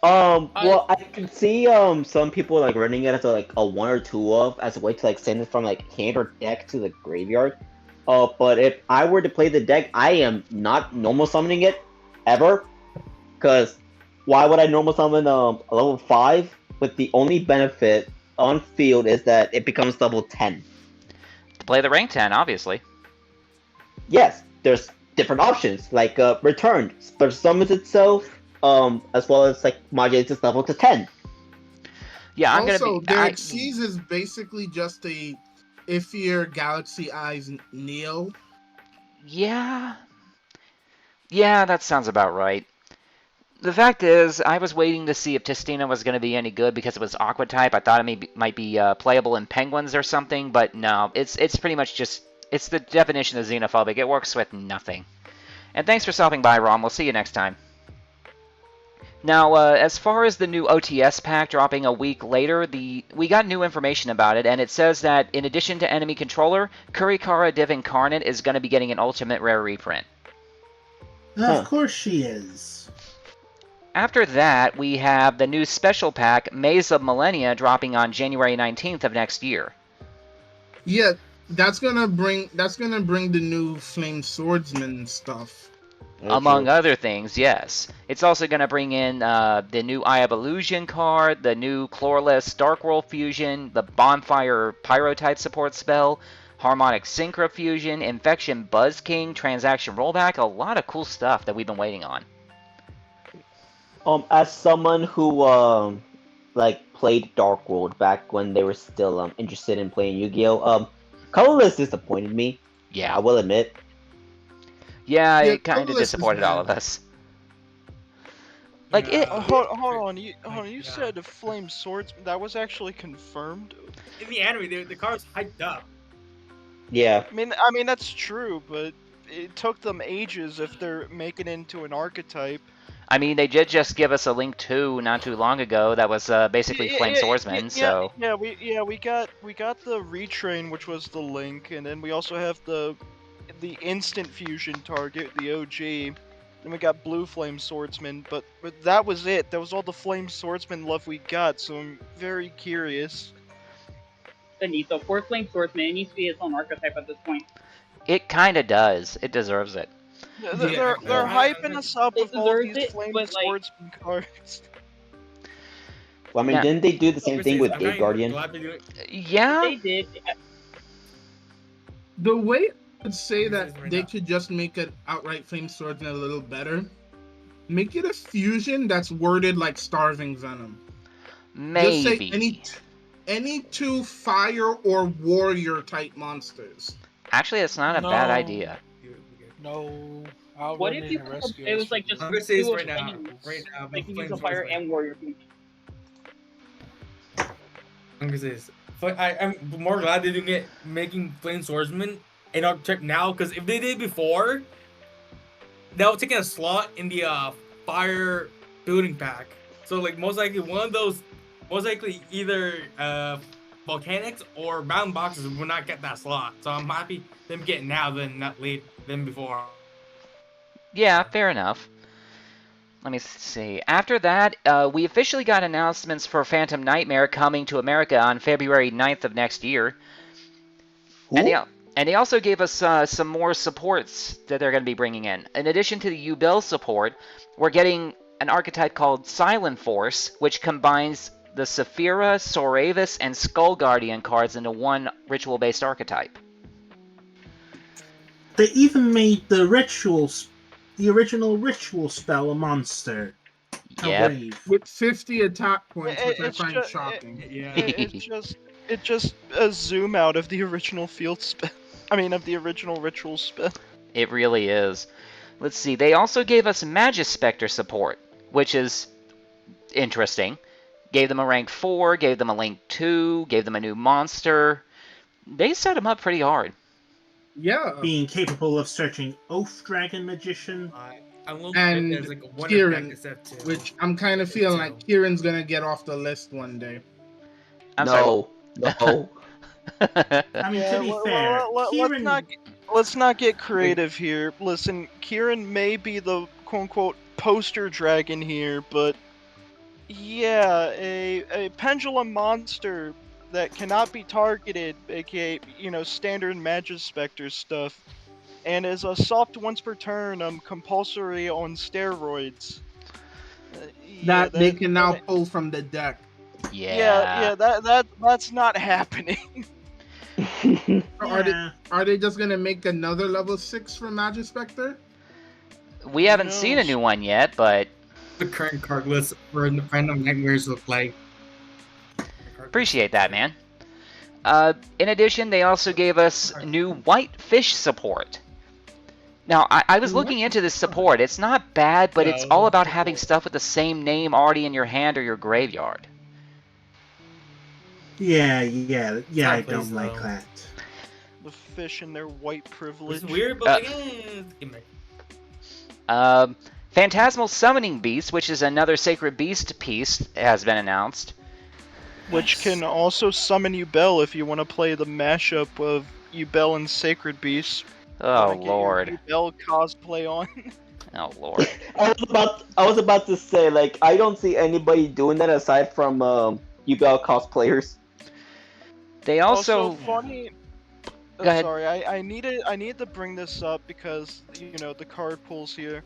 Well, I can see some people like running it as like a 1 or 2 of as a way to like send it from like hand or deck to the graveyard. But if I were to play the deck, I am not normal summoning it ever, because why would I normal summon a level 5 with the only benefit on field is that it becomes level 10? To play the rank 10, obviously. Yes, there's different options like return, but summons itself. As well as like modulates its level to 10. Yeah, I'm also, their Xyz is basically just a iffier Galaxy Eyes Neo. Yeah, that sounds about right. The fact is, I was waiting to see if Tistina was going to be any good because it was Aqua type. I thought it might be playable in Penguins or something, but no, it's pretty much just, it's the definition of xenophobic. It works with nothing. And thanks for stopping by, Rom. We'll see you next time. Now, as far as the new OTS pack dropping a week later, we got new information about it, and it says that in addition to Enemy Controller, Kurikara Div Incarnate is going to be getting an Ultimate Rare reprint. Of course she is. After that, we have the new special pack, Maze of Millennia, dropping on January 19th of next year. Yeah, that's gonna bring the new Flame Swordsman stuff. Among other things, yes. It's also going to bring in the new Eye of Illusion card, the new Chlorless Dark World Fusion, the Bonfire Pyro-type support spell, Harmonic Synchro Fusion, Infection Buzz King, Transaction Rollback, a lot of cool stuff that we've been waiting on. As someone who like played Dark World back when they were still interested in playing Yu-Gi-Oh, Colorless disappointed me. Yeah, I will admit. Yeah, it kind of disappointed all of us. Like it. Hold on. You said the Flame Swordsman. That was actually confirmed. In the anime, the car's hyped up. Yeah. I mean that's true, but it took them ages if they're making it into an archetype. I mean, they did just give us a link to not too long ago that was basically Flame Swordsman. So we got the retrain, which was the link, and then we also have the instant fusion target, the OG. Then we got Blue Flame Swordsman, but that was it. That was all the Flame Swordsman love we got. So I'm very curious. Benito, for Flame Swordsman, it needs to be its own archetype at this point. It kind of does. It deserves it. They're hyping us up with all these Flame Swordsman cards. Well, I mean, didn't they do the same thing with Gate Guardian? Yeah. They did. The way I'd say that they could just make an outright Flame Swordsman a little better. Make it a fusion that's worded like Starving Venom. Maybe. Just say any 2 fire or warrior type monsters. Actually, it's not a bad idea. No. I'll What run if in you and rescue it was us. like just I'm gonna say this 2 right now. enemies, Right now, like you use a Flames fire Wars, and warrior. I'm gonna say this. I'm more glad they didn't get making Flame Swordsman in our trip now, because if they did before, that would take a slot in the fire building pack. So like most likely one of those, most likely either volcanics or mountain boxes will not get that slot. So I'm happy them getting now than not late than before. Yeah, fair enough. Let me see. After that, we officially got announcements for Phantom Nightmare coming to America on February 9th of next year. And they also gave us some more supports that they're going to be bringing in. In addition to the Ubel support, we're getting an archetype called Silent Force, which combines the Saphira, Soravis, and Skull Guardian cards into one ritual-based archetype. They even made the original ritual spell a monster. How Yep. brave. With 50 attack points, which I It's find ju- shocking. It just a zoom out of the original field spell. I mean, of the original ritual spell. It really is. Let's see. They also gave us Magispector support, which is interesting. Gave them a rank 4, gave them a rank 2, gave them a new monster. They set them up pretty hard. Yeah. Being capable of searching Oath Dragon Magician. And there's like one Kieran, effect except which I'm kind of feeling like Kieran's gonna get off the list one day. No. I mean, to be fair, Kieran... Let's not get creative here. Listen, Kieran may be the quote-unquote poster dragon here, but yeah, a pendulum monster that cannot be targeted, aka, standard Magispector stuff, and is a soft once per turn, compulsory on steroids. They can now pull from the deck. Yeah, that's not happening. Are they just gonna make another level 6 for Magispector? We haven't seen a new one yet, but the current card list for Random Nightmares look like. Appreciate that, man. In addition, they also gave us new white fish support. Now, I was looking into this support. It's not bad, but it's all about having stuff with the same name already in your hand or your graveyard. Yeah, I don't like that. The fish and their white privilege. It's weird, but Phantasmal Summoning Beast, which is another Sacred Beast piece, has been announced. Which can also summon Ubel if you want to play the mashup of Ubel and Sacred Beast. Oh, Lord. Ubel cosplay on. Oh, Lord. I was about to say, like, I don't see anybody doing that aside from Ubel cosplayers. They also funny. Go ahead. Sorry, I needed to bring this up because the card pulls here.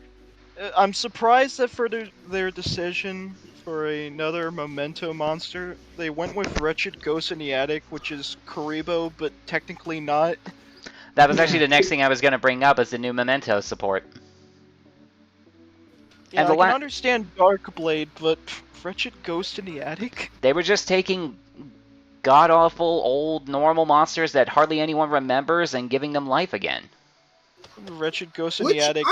I'm surprised that for their decision for another Memento monster, they went with Wretched Ghost in the Attic, which is Karibo, but technically not. That was actually the next thing I was going to bring up, is the new Memento support. Yeah, I can understand Darkblade, but Wretched Ghost in the Attic? They were just taking god-awful, old, normal monsters that hardly anyone remembers and giving them life again. Wretched Ghost in the Attic,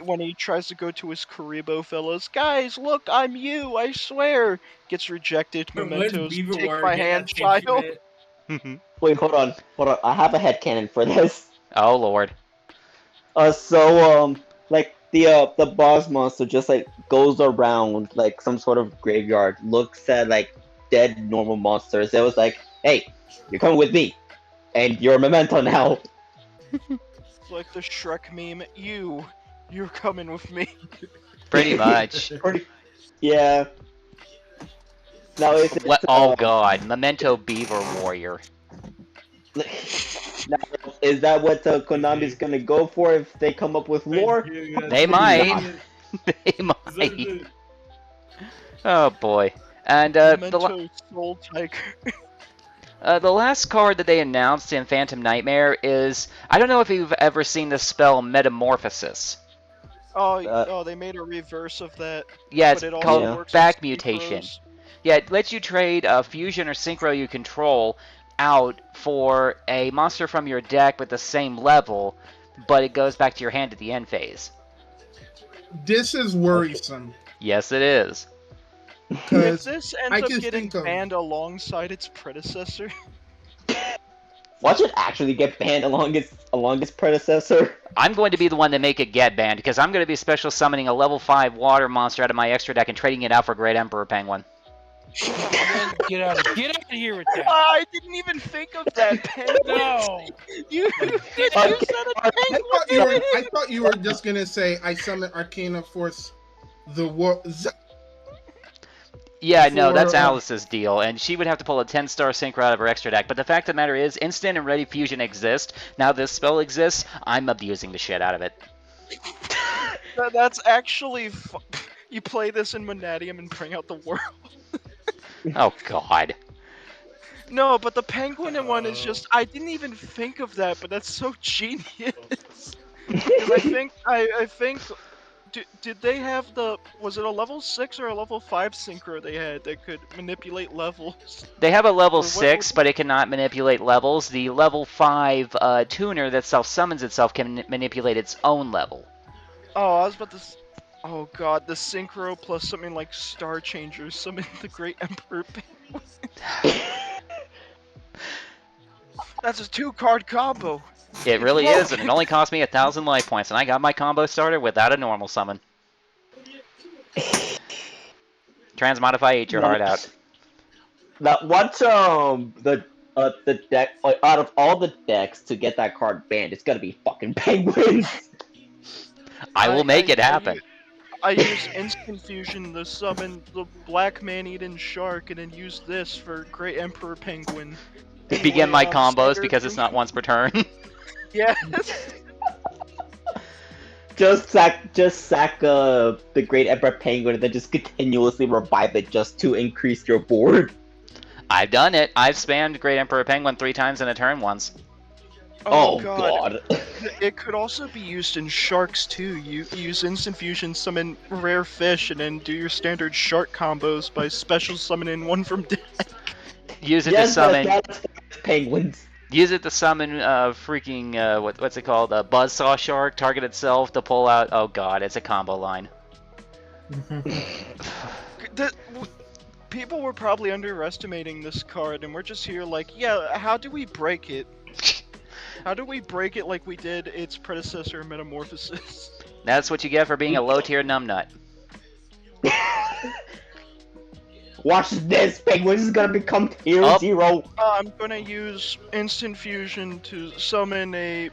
when he tries to go to his Karibo fellows, guys, look, I'm you, I swear, gets rejected. Mementos, take my hand, child. Wait, hold on. I have a headcanon for this. Oh, Lord. Like, the boss monster just, like, goes around, like, some sort of graveyard, looks at, like, dead normal monsters. It was like, hey, you're coming with me, and you're a Memento now. It's like the Shrek meme, you're coming with me. Pretty much. Yeah. Now, oh, God. Memento Beaver Warrior. Now, is that what Konami's gonna go for if they come up with lore? They might. They might. Oh boy. And Memento Soul Tiger. The last card that they announced in Phantom Nightmare is, I don't know if you've ever seen the spell Metamorphosis. Oh, they made a reverse of that. Yeah, it's but it called also works Back with Mutation. Synchros. Yeah, it lets you trade a fusion or synchro you control out for a monster from your deck with the same level, but it goes back to your hand at the end phase. This is worrisome. Yes, it is. If this I ends up can getting think of- banned alongside its predecessor, Watch it actually get banned along its predecessor. I'm going to be the one to make it get banned, because I'm going to be special summoning a level 5 water monster out of my extra deck and trading it out for Great Emperor Penguin. Man, get out of here with that. I didn't even think of that, Penguin. No. You said a penguin. I thought you were just gonna say I summon Arcana Force, the war. Yeah, no, that's For, Alice's deal, and she would have to pull a 10-star synchro out of her extra deck. But the fact of the matter is, instant and ready fusion exist. Now this spell exists, I'm abusing the shit out of it. That's actually you play this in Monadium and bring out the world. Oh, God. No, but the penguin one is just, I didn't even think of that, but that's so genius. 'Cause I think, did they have was it a level 6 or a level 5 synchro they had that could manipulate levels? They have a level 6, but it cannot manipulate levels. The level 5 tuner that self-summons itself can manipulate its own level. Oh, I was about to. Oh god, the synchro plus something like Star Changer summon the Great Emperor Penguin. That's a 2-card combo. It really is, and it only cost me 1,000 life points, and I got my combo started without a normal summon. Transmodify, eat your heart out. Now, watch the deck, like, out of all the decks to get that card banned, it's gonna be fucking penguins. I will make it happen. I use Instant Fusion to summon the Black Man-Eating Shark, and then use this for Great Emperor Penguin. Begin my combos standard because it's not once per turn. Yes. Just sack the Great Emperor Penguin and then just continuously revive it just to increase your board. I've done it. I've spammed Great Emperor Penguin 3 times in a turn once. Oh god. It could also be used in sharks too. You use Instant Fusion, summon rare fish, and then do your standard shark combos by special summoning one from deck. Use it to summon penguins. Use it to summon freaking what's it called? A buzzsaw shark. Target itself to pull out. Oh god, it's a combo line. People were probably underestimating this card, and we're just here like, yeah, how do we break it? How do we break it like we did its predecessor, Metamorphosis? That's what you get for being a low-tier numbnut. Watch this, Penguins is gonna become tier 0. I'm gonna use Instant Fusion to summon a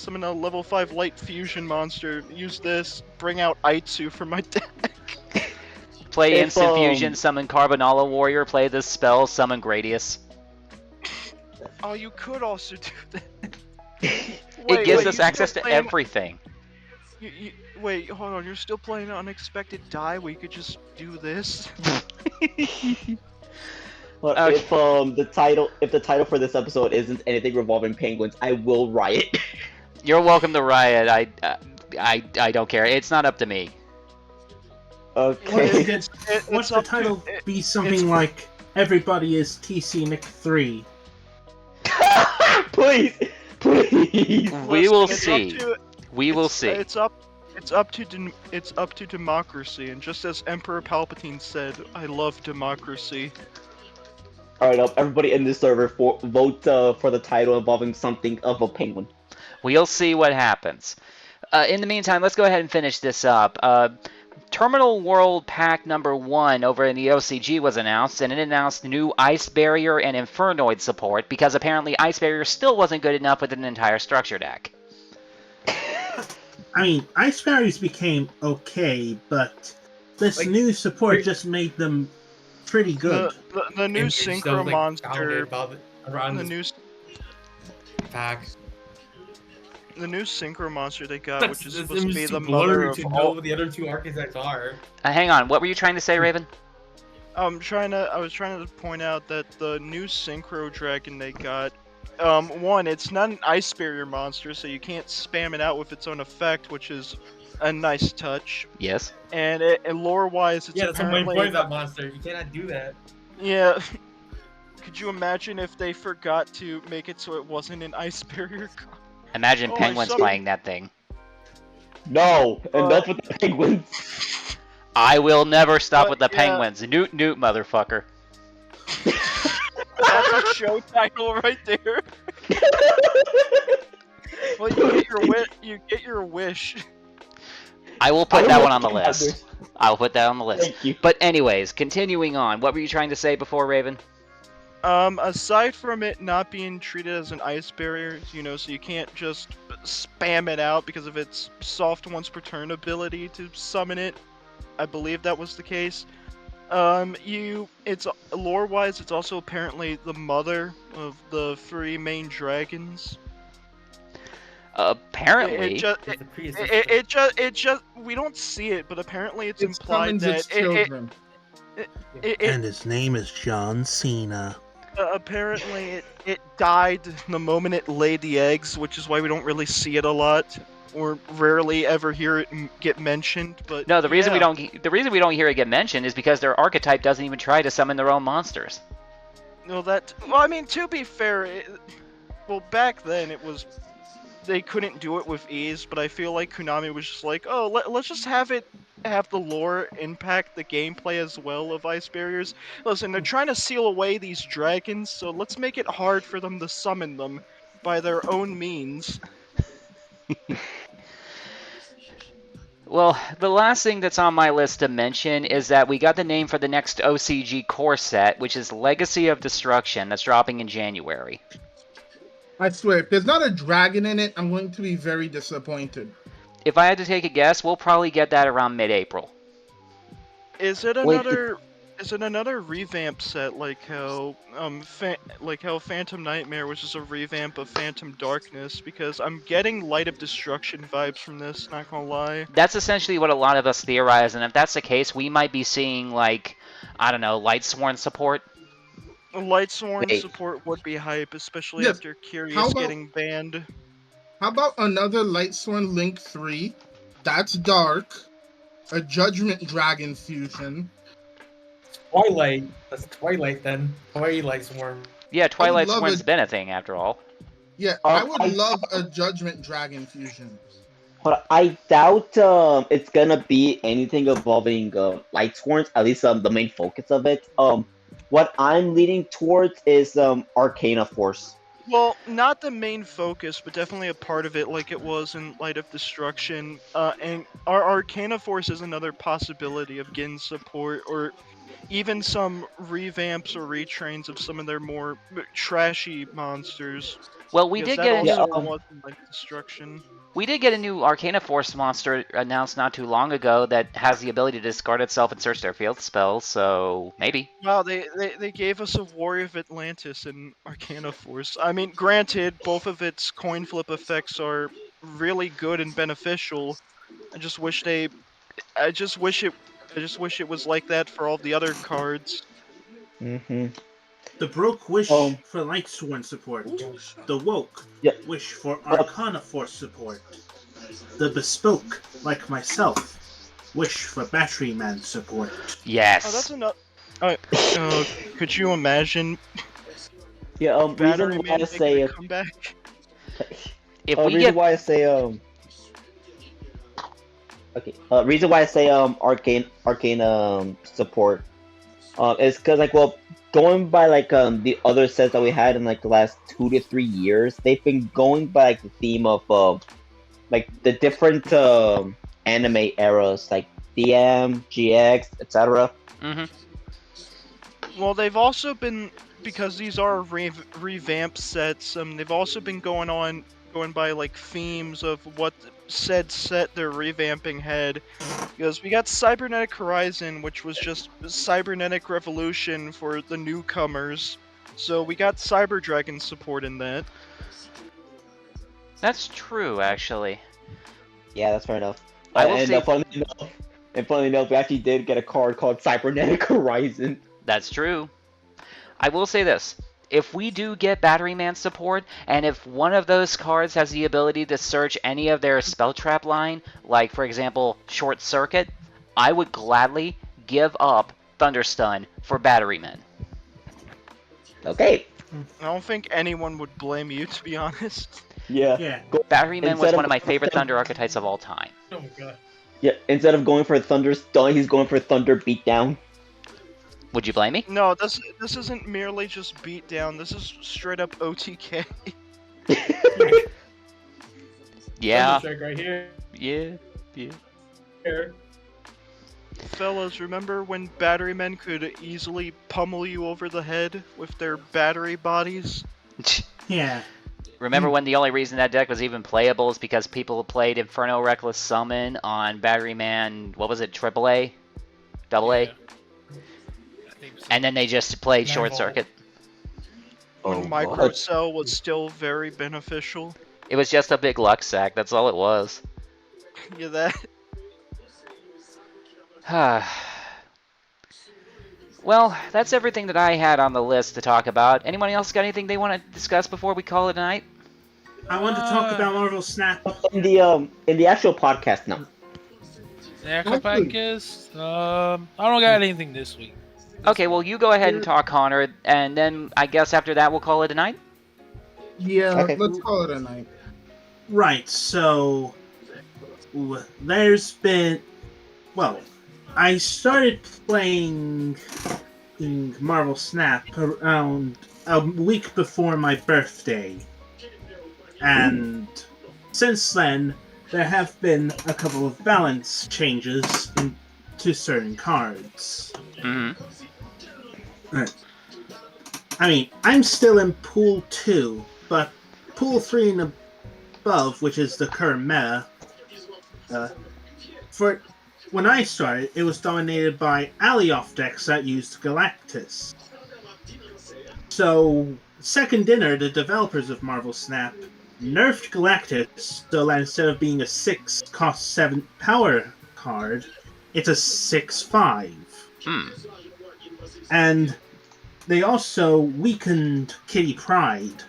level 5 light fusion monster. Use this, bring out Aitsu from my deck. Play Instant Fusion, summon Carbonala Warrior, play this spell, summon Gradius. Oh, you could also do that. It gives us access to everything. Wait, hold on. You're still playing Unexpected Die? We could just do this. Well, if the title for this episode isn't anything revolving penguins, I will riot. You're welcome to riot. I don't care. It's not up to me. Okay. What's the title be something like "Everybody is TC Nick 3"? Please. We will see. We will see. It's up to democracy, and just as Emperor Palpatine said, I love democracy. Alright, everybody in this server vote for the title involving something of a penguin. We'll see what happens. In the meantime, let's go ahead and finish this up. Terminal World Pack number 1 over in the OCG was announced, and it announced new Ice Barrier and Infernoid support, because apparently Ice Barrier still wasn't good enough with an entire structure deck. I mean, Ice Barriers became okay, but this new support just made them pretty good. The new Synchro monster... The new pack. The new Synchro monster they got, which is supposed to be the blur mother of to all... know what the other two architects are. Hang on, what were you trying to say, Raven? I was trying to point out that the new Synchro Dragon they got, one, it's not an Ice Barrier monster, so you can't spam it out with its own effect, which is a nice touch. Yes. And lore-wise, it's That's the main apparently point of that monster. You cannot do that. yeah. Could you imagine if they forgot to make it so it wasn't an ice barrier? Imagine Oh, penguins playing that thing. No, enough with the penguins. I will never stop But, with the yeah. penguins. Newt, motherfucker. That's a show title right there. Well, you get your wish. I will put I that will one on the put that list. I'll put that on the list. Thank you. But anyways, continuing on. What were you trying to say before, Raven? Aside from it not being treated as an ice barrier, so you can't just spam it out because of its soft once per turn ability to summon it. I believe that was the case. It's lore-wise, it's also apparently the mother of the 3 main dragons. Apparently. It just we don't see it, but apparently it's implied summons that its children. And his name is John Cena. Apparently it died the moment it laid the eggs, which is why we don't really see it a lot, or rarely ever hear it get mentioned. But No, the reason yeah. we don't hear it get mentioned is because their archetype doesn't even try to summon their own monsters. Well, I mean, to be fair, back then they couldn't do it with ease, but I feel like Konami was just like, oh, let's just have the lore impact the gameplay as well of ice barriers. Listen, they're trying to seal away these dragons, so let's make it hard for them to summon them by their own means. Well, the last thing that's on my list to mention is that we got the name for the next OCG core set, which is Legacy of Destruction, that's dropping in January. I swear, if there's not a dragon in it, I'm going to be very disappointed. If I had to take a guess, we'll probably get that around mid-April. Is it another revamp set like how Phantom Nightmare was just a revamp of Phantom Darkness? Because I'm getting Light of Destruction vibes from this, not gonna lie. That's essentially what a lot of us theorize, and if that's the case, we might be seeing, like, I don't know, Lightsworn support. Lightsworn support would be hype, especially Yes. after Curious getting banned. How about another Lightsworn Link 3? That's dark. A Judgment Dragon fusion. Twilight. That's Twilight then. Twilight Swarm. Yeah, Twilight love Swarm's it. been a thing after all. Yeah, I would love a Judgment Dragon fusion. But I doubt it's gonna be anything involving Lightsworns, at least the main focus of it. What I'm leaning towards is Arcana Force. Well, not the main focus, but definitely a part of it, like it was in Light of Destruction. And our Arcana Force is another possibility of getting support, or even some revamps or retrains of some of their more trashy monsters. Well, we Because did that get also was in Light of Destruction. We did get a new Arcana Force monster announced not too long ago that has the ability to discard itself and search their field spells, so maybe. Wow, they gave us a Warrior of Atlantis and Arcana Force. I mean, granted, both of its coin flip effects are really good and beneficial. I just wish it was like that for all the other cards. Mm-hmm. The Broke Wish for Lightsworn support. The Woke Wish for Arcana Force support. The Bespoke, like myself, Wish for Battery Man support. Yes. Oh, that's enough. Could you imagine? Yeah. Battery Reason why Man I say making a comeback? Reason why I say arcane support is because going by the other sets that we had in the last 2 to 3 years, they've been going by the theme of the different anime eras, like DM, GX, etc. Well, they've also been, because these are revamp sets. They've also been going by themes of what said set they're revamping had. Because we got Cybernetic Horizon, which was just Cybernetic Revolution for the newcomers. So we got Cyber Dragon support in that. That's true, actually. Yeah, that's fair enough. I will say... Funnily enough, we actually did get a card called Cybernetic Horizon. That's true. I will say this. if we do get Battery Man support, and if one of those cards has the ability to search any of their spell trap line, like for example Short Circuit, I would gladly give up Thunderstun for Battery Man. Okay. I don't think anyone would blame you, to be honest. Yeah. Battery Man was Instead one of my of- favorite Thunder archetypes of all time. Oh my god. Yeah. Instead of going for Thunder Stun, he's going for Thunder Beatdown. Would you blame me? No, this isn't merely just beatdown. This is straight up OTK. Yeah. Strike right here. Yeah. Here. Fellas, remember when battery men could easily pummel you over the head with their battery bodies? Yeah. Remember when the only reason that deck was even playable is because people played Inferno Reckless Summon on Battery Man, what was it, AAA? AA? And then they just played Short Circuit. When Microcell was still very beneficial. It was just a big luck sack, that's all it was. Yeah, that. Well, that's everything that I had on the list to talk about. Anyone else got anything they want to discuss before we call it a night? I want to talk about Marvel Snap. In the actual podcast now. The actual podcast? I don't got anything this week. Okay, well, you go ahead and talk, Connor, and then I guess after that we'll call it a night? Yeah, Okay. let's call it a night. Right, so there's been, well, I started playing in Marvel Snap around a week before my birthday, and since then there have been a couple of balance changes to certain cards. Mm-hmm. Right. I mean, I'm still in Pool 2, but Pool 3 and above, which is the current meta, for when I started, it was dominated by Alioth decks that used Galactus. So, Second Dinner, the developers of Marvel Snap, nerfed Galactus so that instead of being a 6 cost 7 power card, it's a 6/5. And they also weakened Kitty Pryde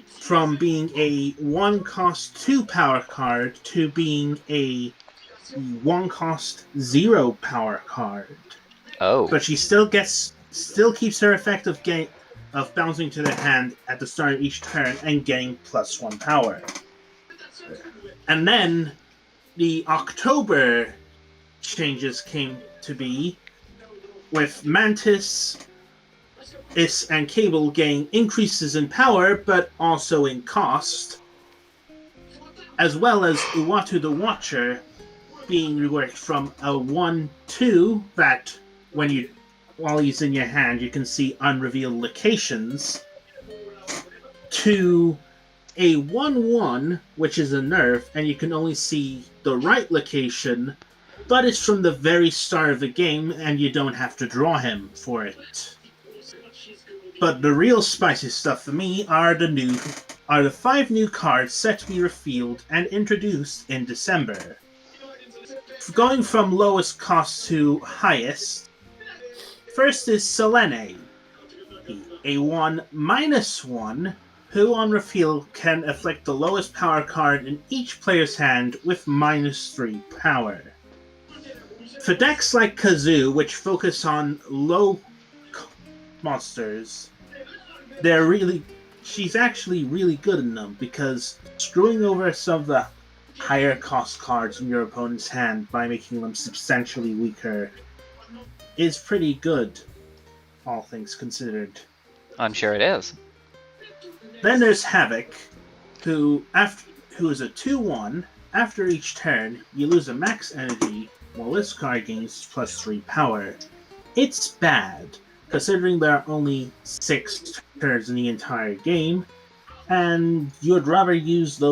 from being a 1 cost 2 power card to being a 1 cost 0 power card. Oh. But she still keeps her effect of bouncing to the hand at the start of each turn and getting +1 power. And then the October changes came to be with Mantis, and Cable getting increases in power, but also in cost, as well as Uatu the Watcher being reworked from a 1/2 that while he's in your hand you can see unrevealed locations, to a 1/1, which is a nerf, and you can only see the right location, but it's from the very start of the game and you don't have to draw him for it. But the real spicy stuff for me are the 5 new cards set to be revealed and introduced in December. Going from lowest cost to highest, first is Selene, a 1/1, who on reveal can afflict the lowest power card in each player's hand with -3 power. For decks like Kazoo, which focus on low monsters, she's actually really good in them, because screwing over some of the higher cost cards in your opponent's hand by making them substantially weaker is pretty good, all things considered. I'm sure it is. Then there's Havoc, who is a 2/1. After each turn, you lose a max energy, while this card gains +3 power. It's bad, considering there are only 6 turns in the entire game, and you'd rather use the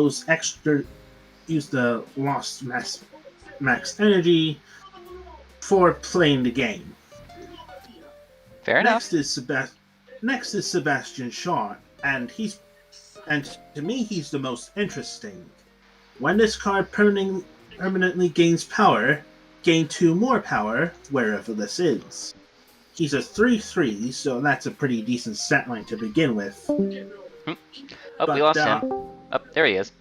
lost max energy for playing the game. Fair enough. Next is Sebastian Shaw, and to me he's the most interesting. When this card permanently gains power, gain 2 more power wherever this is. He's a 3/3, so that's a pretty decent stat line to begin with. Oh, But, we lost him. Oh, there he is.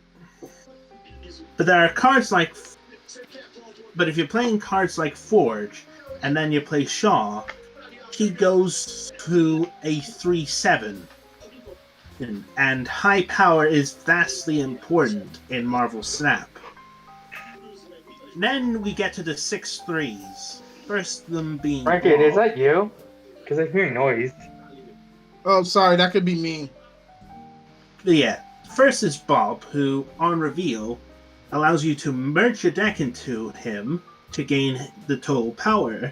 But there are cards like... But if you're playing cards like Forge, and then you play Shaw, he goes to a 3/7. And high power is vastly important in Marvel Snap. Then we get to the 6/3s. First of them being... Frankie, is that you? Because I'm hearing noise. Oh, sorry, that could be me. Yeah. First is Bob, who, on reveal, allows you to merge your deck into him to gain the total power,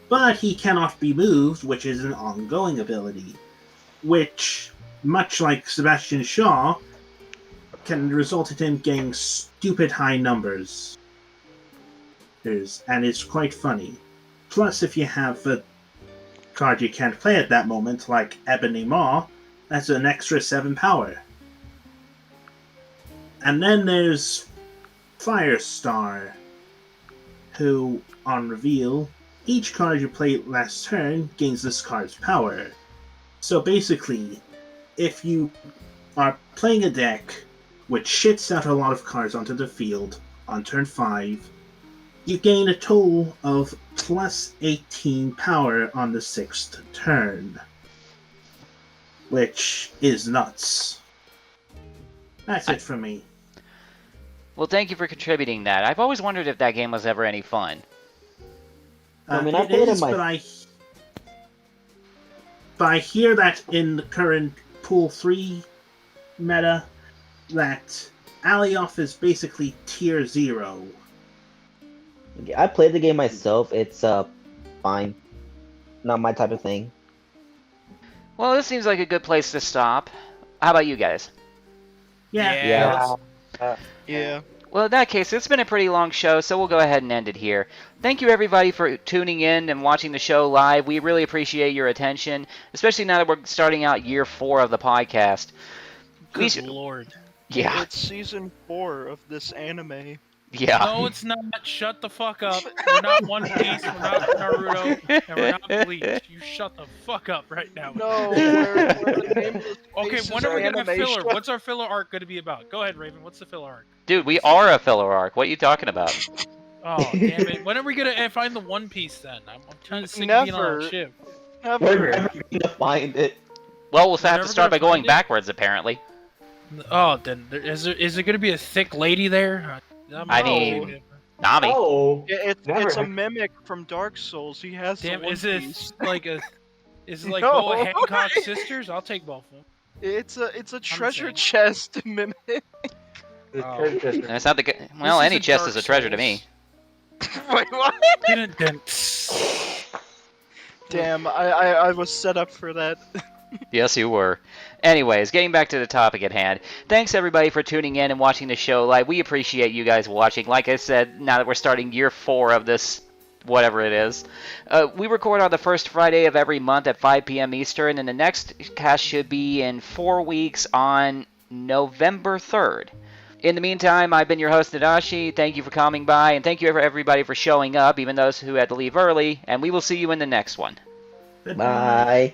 but he cannot be moved, which is an ongoing ability, which, much like Sebastian Shaw, can result in him getting stupid high numbers. And it's quite funny. Plus, if you have a card you can't play at that moment, like Ebony Maw, that's an extra 7 power. And then there's Firestar, who, on reveal, each card you play last turn gains this card's power. So basically, if you are playing a deck which shits out a lot of cards onto the field on turn 5, you gain a total of plus 18 power on the 6th turn. Which is nuts. That's it for me. Well, thank you for contributing that. I've always wondered if that game was ever any fun. I mean, I It played is, in my... but I hear that in the current Pool 3 meta, that Alioth is basically tier 0. I played the game myself. It's fine. Not my type of thing. Well, this seems like a good place to stop. How about you guys? Yeah. Yeah. Well, in that case, it's been a pretty long show, so we'll go ahead and end it here. Thank you, everybody, for tuning in and watching the show live. We really appreciate your attention, especially now that we're starting out year 4 of the podcast. Good lord. Yeah. It's season 4 of this anime. Yeah. No, it's not. Shut the fuck up. We're not One Piece, we're not Naruto, and we're not Bleach. You shut the fuck up right now. No, we're the Nameless. Okay, Faces when are we gonna have animation. filler? What's our filler arc gonna be about? Go ahead, Raven. What's the filler arc? Dude, we are a filler arc. What are you talking about? Oh, damn it. When are we gonna find the One Piece then? I'm trying to sick of being on Never. that ship. We're never gonna find it. Well, we'll have never to start by gonna going find it? backwards, apparently. Oh, then is there gonna be a thick lady there? I mean, Nami. Oh, It's a mimic from Dark Souls. He has Damn, the One is it Piece. like a? Is it like No. Boa Hancock sisters? I'll take both of them. It's a treasure saying. chest mimic. Oh. That's not the good. Well, This any is a chest Dark is a treasure to me. Wait, what? Damn, I was set up for that. Yes, you were. Anyways, getting back to the topic at hand. Thanks, everybody, for tuning in and watching the show live. We appreciate you guys watching. Like I said, now that we're starting year 4 of this, whatever it is, we record on the first Friday of every month at 5 p.m. Eastern, and the next cast should be in 4 weeks on November 3rd. In the meantime, I've been your host, Nadashi. Thank you for coming by, and thank you everybody for showing up, even those who had to leave early, and we will see you in the next one. Bye.